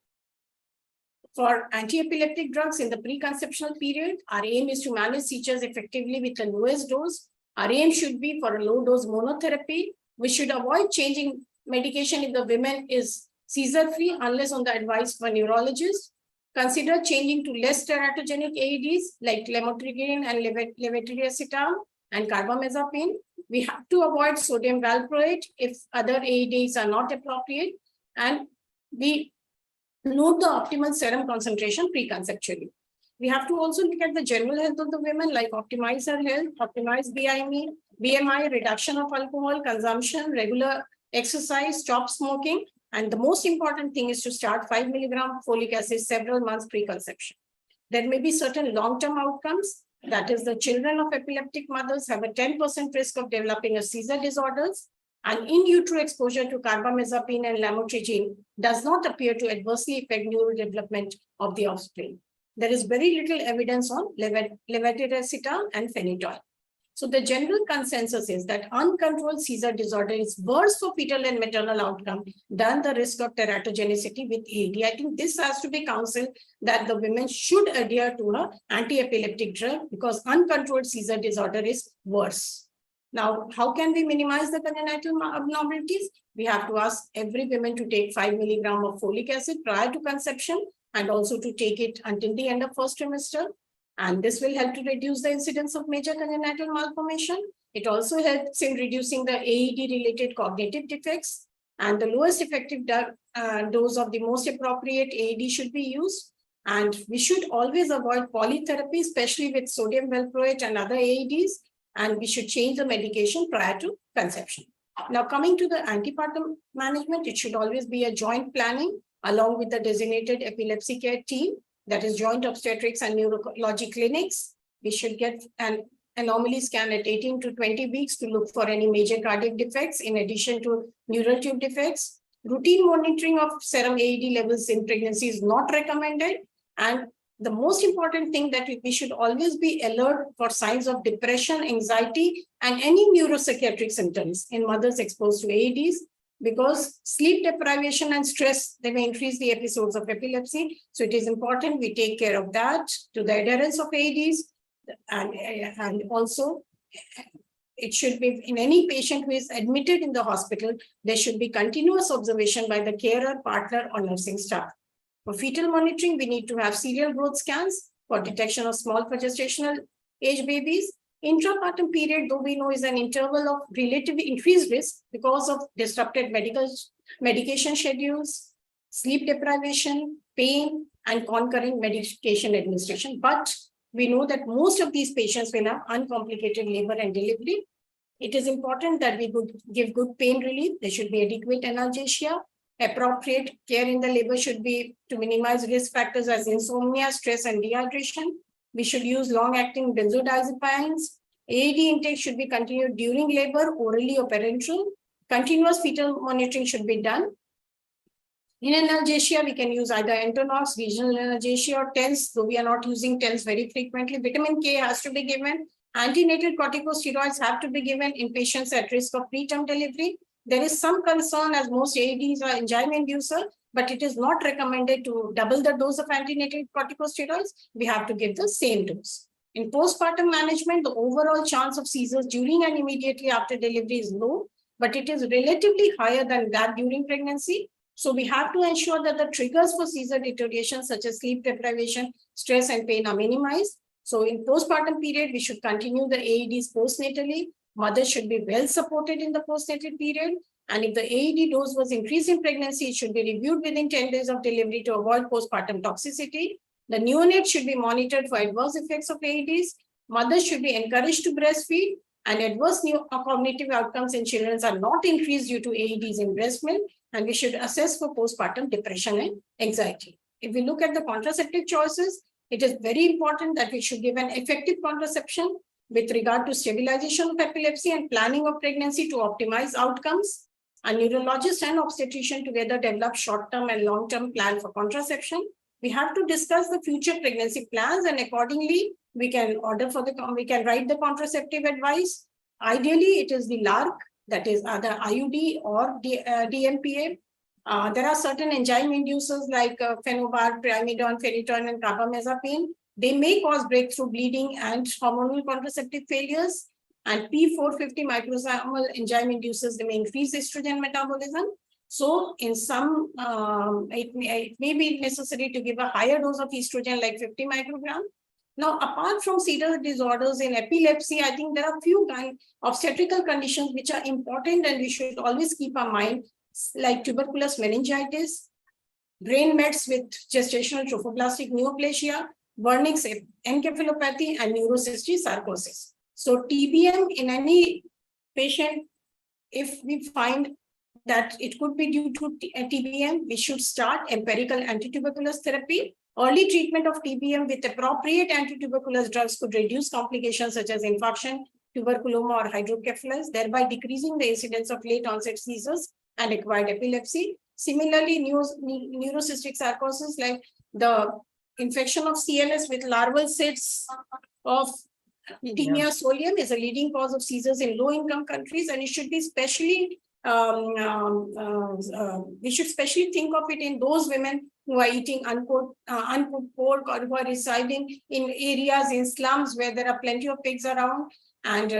[SPEAKER 20] For anti-epileptic drugs in the preconceptional period, our aim is to manage seizures effectively with the lowest dose. Our aim should be for a low dose monotherapy. We should avoid changing medication if the woman is seizure-free unless on the advice of a neurologist. Consider changing to less teratogenic AEDs like lamotrigine and levetiracetam and carbamazepine. We have to avoid sodium valproate if other AEDs are not appropriate, and we note the optimal serum concentration preconceptually. We have to also look at the general health of the women, like optimize her health, optimize BMI, reduction of alcohol consumption, regular exercise, stop smoking. And the most important thing is to start 5 milligram folic acid several months preconception. There may be certain long-term outcomes. That is, the children of epileptic mothers have a 10% risk of developing a seizure disorders, and in utero exposure to carbamazepine and lamotrigine does not appear to adversely affect neurodevelopment of the offspring. There is very little evidence on levetiracetam and phenytoin. So the general consensus is that uncontrolled seizure disorder is worse for fetal and maternal outcome than the risk of teratogenicity with AED. I think this has to be counseled that the women should adhere to an anti-epileptic drug because uncontrolled seizure disorder is worse. Now, how can we minimize the congenital abnormalities? We have to ask every woman to take 5 milligram of folic acid prior to conception and also to take it until the end of first trimester. And this will help to reduce the incidence of major congenital malformation. It also helps in reducing the AED-related cognitive defects. And the lowest effective dose of the most appropriate AED should be used. And we should always avoid polytherapy, especially with sodium valproate and other AEDs. And we should change the medication prior to conception. Now, coming to the antepartum management, it should always be a joint planning along with the designated epilepsy care team, that is joint obstetrics and neurology clinics. We should get an anomaly scan at 18 to 20 weeks to look for any major cardiac defects in addition to neural tube defects. Routine monitoring of serum AED levels in pregnancy is not recommended. And the most important thing that we should always be alert for signs of depression, anxiety, and any neuropsychiatric symptoms in mothers exposed to AEDs, because sleep deprivation and stress, they may increase the episodes of epilepsy. So it is important we take care of that to the adherence of AEDs. And also, it should be in any patient who is admitted in the hospital, there should be continuous observation by the carer, partner, or nursing staff. For fetal monitoring, we need to have serial growth scans for detection of small for gestational age babies. Intrapartum period, though we know, is an interval of relatively increased risk because of disrupted medication schedules, sleep deprivation, pain, and concurrent medication administration. But we know that most of these patients will have uncomplicated labor and delivery. It is important that we give good pain relief. There should be adequate analgesia. Appropriate care in the labor should be to minimize risk factors as insomnia, stress, and dehydration. We should use long-acting benzodiazepines. AED intake should be continued during labor, orally or parenteral. Continuous fetal monitoring should be done. In analgesia, we can use either Entonox, regional analgesia, or TENS, though we are not using TENS very frequently. Vitamin K has to be given. Antenatal corticosteroids have to be given in patients at risk of preterm delivery. There is some concern as most AEDs are enzyme inducer, but it is not recommended to double the dose of antenatal corticosteroids. We have to give the same dose. In postpartum management, the overall chance of seizures during and immediately after delivery is low, but it is relatively higher than that during pregnancy. So we have to ensure that the triggers for seizure deterioration, such as sleep deprivation, stress, and pain, are minimized. So in postpartum period, we should continue the AEDs postnatally. Mothers should be well supported in the postnatal period. And if the AED dose was increased in pregnancy, it should be reviewed within 10 days of delivery to avoid postpartum toxicity. The neonate should be monitored for adverse effects of AEDs. Mothers should be encouraged to breastfeed, and adverse cognitive outcomes in children are not increased due to AEDs in breast milk. And we should assess for postpartum depression and anxiety. If we look at the contraceptive choices, it is very important that we should give an effective contraception with regard to stabilization of epilepsy and planning of pregnancy to optimize outcomes. A neurologist and obstetrician together develop short-term and long-term plan for contraception. We have to discuss the future pregnancy plans, and accordingly, we can write the contraceptive advice. Ideally, it is the LARC, that is either IUD or DMPA. There are certain enzyme inducers like phenobarb, primidone, phenytoin, and carbamazepine. They may cause breakthrough bleeding and hormonal contraceptive failures. And P450 microsomal enzyme inducers, they may increase estrogen metabolism. So in some, it may be necessary to give a higher dose of estrogen, like 50 microgram. Now, apart from seizure disorders in epilepsy, I think there are a few obstetrical conditions which are important and we should always keep our mind, like tuberculous meningitis, brain mets with gestational trophoblastic neoplasia, Wernicke's encephalopathy, and neurocystic sarcosis. So TBM in any patient, if we find that it could be due to TBM, we should start empirical antituberculous therapy. Early treatment of TBM with appropriate antituberculous drugs could reduce complications such as infarction, tuberculoma, or hydrocephalus, thereby decreasing the incidence of late onset seizures and acquired epilepsy. Similarly, neurocystic sarcosis, like the infection of CNS with larval cysts of Tinea solium, is a leading cause of seizures in low-income countries, and it should be specially we should especially think of it in those women who are eating uncooked pork, or who are residing in areas in slums where there are plenty of pigs around. And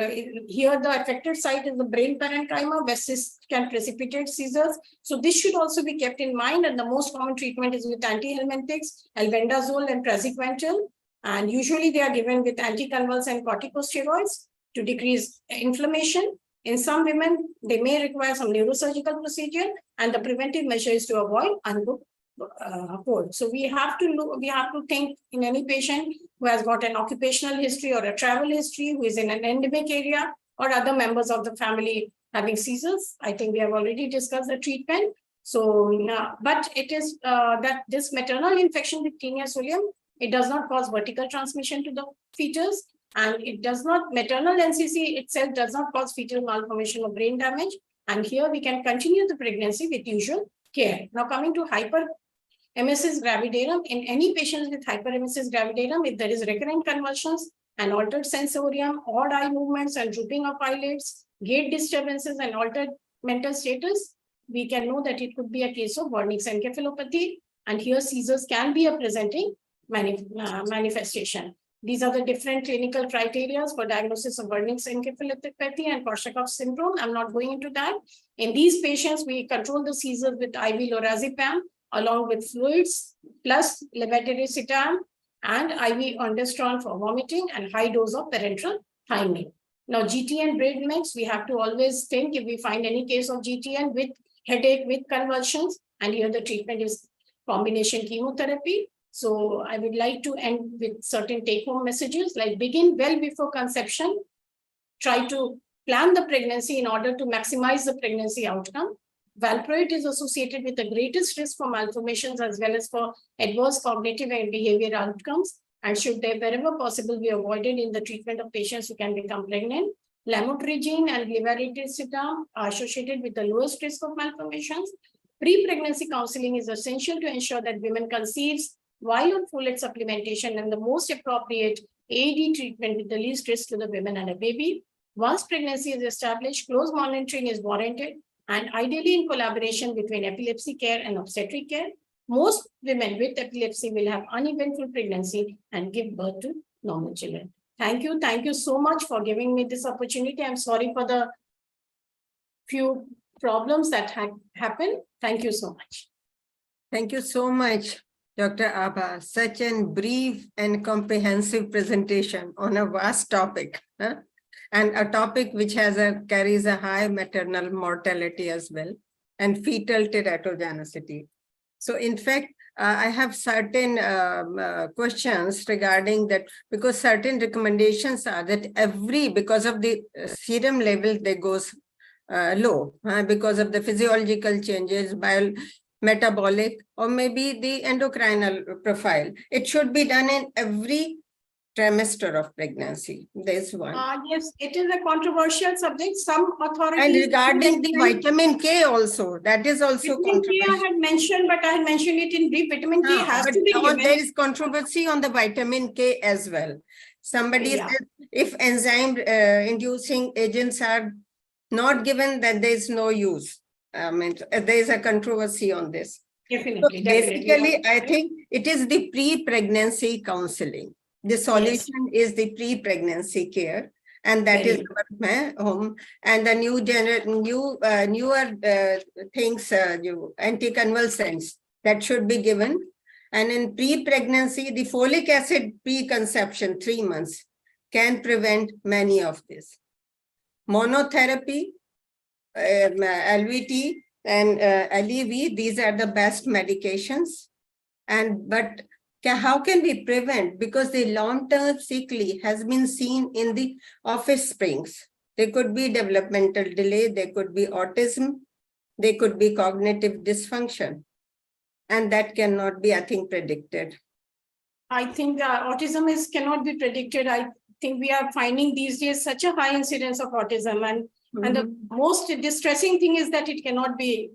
[SPEAKER 20] here the affected site is the brain parenchyma, where cysts can precipitate seizures. So this should also be kept in mind. And the most common treatment is with antihelminthics, albendazole, and praziquantel. And usually they are given with anticonvulsant corticosteroids to decrease inflammation. In some women, they may require some neurosurgical procedure, and the preventive measure is to avoid uncooked pork. So we have to think in any patient who has got an occupational history or a travel history, who is in an endemic area, or other members of the family having seizures. I think we have already discussed the treatment. So, but it is that this maternal infection with Tinea solium, it does not cause vertical transmission to the fetus. And it does not, maternal NCC itself does not cause fetal malformation or brain damage. And here we can continue the pregnancy with usual care. Now coming to hyperemesis gravidarum, in any patients with hyperemesis gravidarum, if there is recurrent convulsions and altered sensorium, odd eye movements and drooping of eyelids, gait disturbances and altered mental status, we can know that it could be a case of Wernicke's encephalopathy. And here seizures can be a presenting manifestation. These are the different clinical criteria for diagnosis of Wernicke's encephalopathy and Korsakoff syndrome. I'm not going into that. In these patients, we control the seizures with IV lorazepam along with fluids plus levetiracetam and IV ondansetron for vomiting and high dose of parenteral timing. Now, GTN brain meds, we have to always think if we find any case of GTN with headache, with convulsions, and here the treatment is combination chemotherapy. So I would like to end with certain take-home messages, like begin well before conception, try to plan the pregnancy in order to maximize the pregnancy outcome. Valproate is associated with the greatest risk for malformations as well as for adverse cognitive and behavioral outcomes, and should they wherever possible be avoided in the treatment of patients who can become pregnant. Lamotrigine and levetiracetam are associated with the lowest risk of malformations. Pre-pregnancy counseling is essential to ensure that women conceives while on folate supplementation and the most appropriate AED treatment with the least risk to the women and a baby. Once pregnancy is established, close monitoring is warranted, and ideally in collaboration between epilepsy care and obstetric care. Most women with epilepsy will have uneventful pregnancy and give birth to normal children. Thank you. Thank you so much for giving me this opportunity. I'm sorry for the few problems that had happened. Thank you so much.
[SPEAKER 2] Thank you so much, Dr. Abha. Such a brief and comprehensive presentation on a vast topic, and a topic which carries a high maternal mortality as well, and fetal teratogenicity. So in fact, I have certain questions regarding that, because certain recommendations are that because of the serum level, they goes low, because of the physiological changes, metabolic, or maybe the endocrinal profile. It should be done in every trimester of pregnancy. There's one.
[SPEAKER 20] Yes, it is a controversial subject. Some authorities.
[SPEAKER 2] And regarding the vitamin K also, that is also
[SPEAKER 20] vitamin K
[SPEAKER 2] controversial.
[SPEAKER 20] I had mentioned, but I had mentioned it in brief. Vitamin K has to be given.
[SPEAKER 2] There is controversy on the vitamin K as well. Somebody said if enzyme inducing agents are not given, then there is no use. I mean, there is a controversy on this.
[SPEAKER 20] Definitely.
[SPEAKER 2] So basically, I think it is the pre-pregnancy counseling. The solution is the pre-pregnancy care, and that is home. And the newer things, anticonvulsants that should be given. And in pre-pregnancy, the folic acid pre-conception 3 months can prevent many of this. Monotherapy, LVT and LEV, these are the best medications. But how can we prevent? Because the long-term sick leave has been seen in the offsprings. There could be developmental delay, there could be autism, there could be cognitive dysfunction. And that cannot be, I think, predicted.
[SPEAKER 20] I think autism cannot be predicted. I think we are finding these days such a high incidence of autism. And the most distressing thing is that it cannot be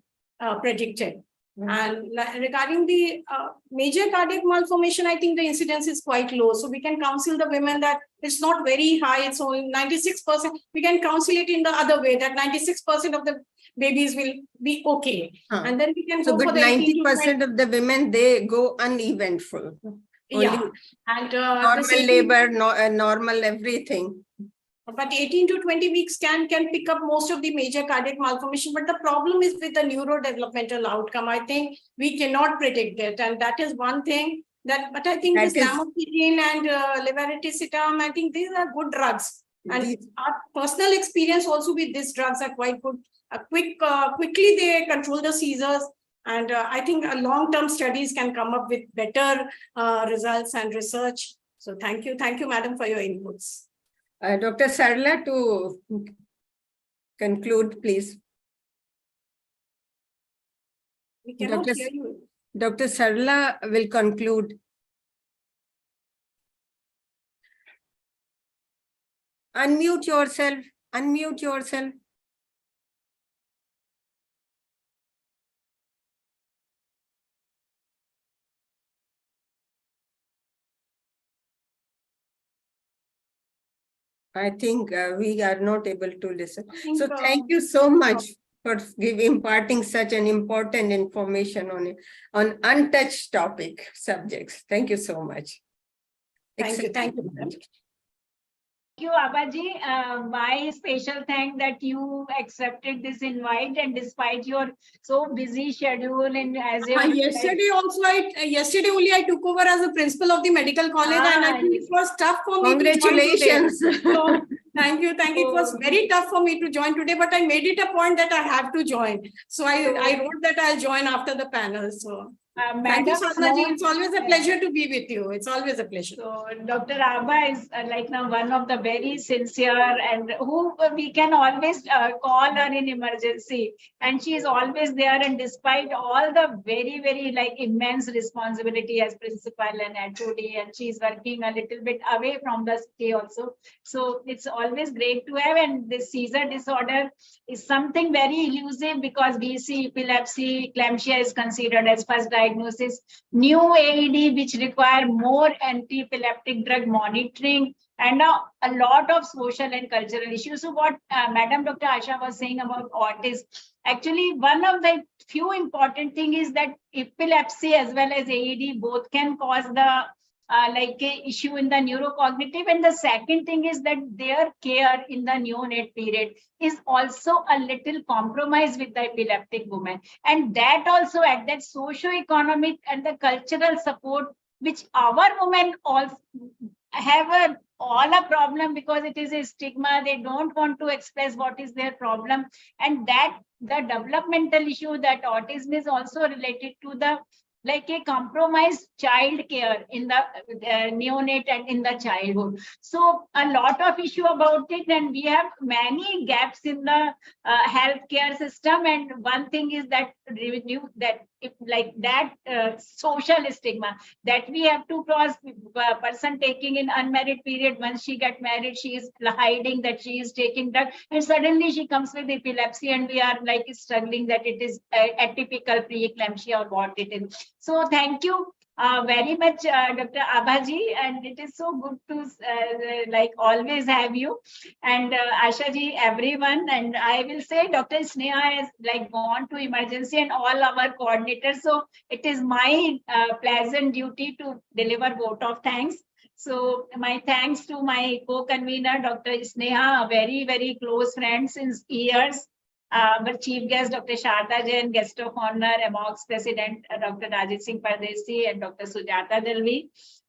[SPEAKER 20] predicted. And regarding the major cardiac malformation, I think the incidence is quite low. So we can counsel the women that it's not very high. It's only 96%. We can counsel it in the other way, that 96% of the babies will be okay. And then we can go for the
[SPEAKER 2] 90% of the women, they go uneventful.
[SPEAKER 20] Yeah. And
[SPEAKER 2] normal labor, normal everything.
[SPEAKER 20] But 18 to 20 weeks can pick up most of the major cardiac malformation. But the problem is with the neurodevelopmental outcome. I think we cannot predict that. And that is one thing but I think this lamotrigine and levetiracetam, I think these are good drugs. And our personal experience also with these drugs are quite good. Quickly they control the seizures. And I think long-term studies can come up with better results and research. So thank you, madam, for your inputs.
[SPEAKER 2] Dr. Sarla, to conclude, please.
[SPEAKER 20] We cannot hear you.
[SPEAKER 2] Dr. Sarla will conclude. Unmute yourself. Unmute yourself. I think we are not able to listen. So thank you so much for imparting such an important information on untouched topic subjects. Thank you so much.
[SPEAKER 20] Thank you.
[SPEAKER 3] Thank you, Abhaji. My special thank that you accepted this invite, and despite your so busy schedule and as
[SPEAKER 20] yesterday only I took over as a principal of the medical college, and I think it was tough for me.
[SPEAKER 2] Congratulations.
[SPEAKER 20] So Thank you. Thank you. It was very tough for me to join today, but I made it a point that I have to join. So I wrote that I'll join after the panel. So thank you,
[SPEAKER 3] Madam
[SPEAKER 20] Sadhana ji. It's always a pleasure to be with you. It's always a pleasure.
[SPEAKER 3] So Dr. Abha is like now one of the very sincere and who we can always call her in emergency, and she is always there. And despite all the very like immense responsibility as principal and HOD, and she is working a little bit away from the city also. So it's always great to have. And this seizure disorder is something very elusive because BC, epilepsy, eclampsia is considered as first diagnosis. New AED which require more anti-epileptic drug monitoring and a lot of social and cultural issues. So what Madam Dr. Asha was saying about autism, actually one of the few important thing is that epilepsy as well as AED both can cause the like a issue in the neurocognitive, and the second thing is that their care in the neonate period is also a little compromised with the epileptic woman, and that also at that socio-economic and the cultural support which our women also have all a problem because it is a stigma. They don't want to express what is their problem, and that the developmental issue that autism is also related to the like a compromised child care in the neonate and in the childhood. So a lot of issue about it, and we have many gaps in the healthcare system. And one thing is that revenue that if like that social stigma that we have to cross. Person taking in unmarried period, once she get married, she is hiding that she is taking drug, and suddenly she comes with epilepsy, and we are like struggling that it is atypical preeclampsia or what it is. So thank you very much, Dr. Abhaji, and it is so good to like always have you, and Asha ji, everyone. And I will say Dr. Sneha has like gone to emergency and all our coordinators. So it is my pleasant duty to deliver vote of thanks. So my thanks to my co-convener, Dr. Sneha, a very close friend since years. Our chief guest, Dr. Sharda Jain, guest of honor, AMOGS President, Dr. Rajit Singh Pardesi, and Dr. Sujata Dalvi,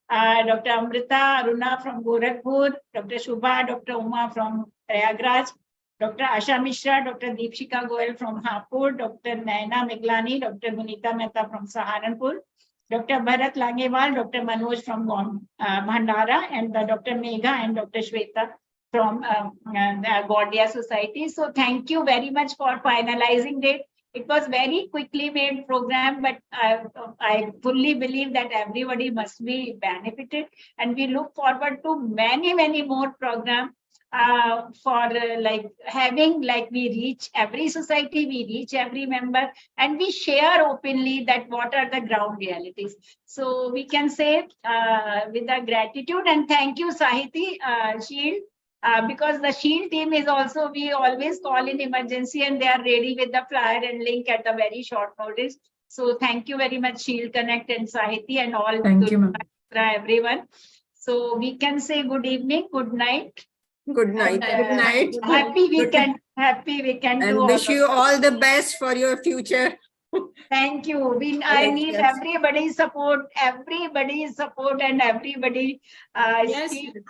[SPEAKER 3] Dr. Amrita Aruna from Gorakhpur, Dr. Shubha, Dr. Uma from Prayagraj, Dr. Asha Mishra, Dr. Deepshika Goel from Hapur, Dr. Naina Miglani, Dr. Gunita Mehta from Saharanpur, Dr. Bharat Langewal, Dr. Manoj from Bhandara, and Dr. Megha and Dr. Shweta from Gaudiya Society. So thank you very much for finalizing it. It was very quickly made program, but I fully believe that everybody must be benefited, and we look forward to many more programs for like having like we reach every society, we reach every member, and we share openly that what are the ground realities. So we can say with the gratitude, and thank you Sahiti Shield. Because the Shield team is also, we always call in emergency and they are ready with the flyer and link at the very short notice. So thank you very much, Shield Connect and Sahiti and all.
[SPEAKER 21] Thank you, ma'am.
[SPEAKER 3] Everyone. So we can say good evening, good night.
[SPEAKER 2] Good night. Good night.
[SPEAKER 3] Happy weekend. Happy weekend.
[SPEAKER 2] And wish you all the best for your future.
[SPEAKER 3] Thank you. I need everybody's support, and everybody.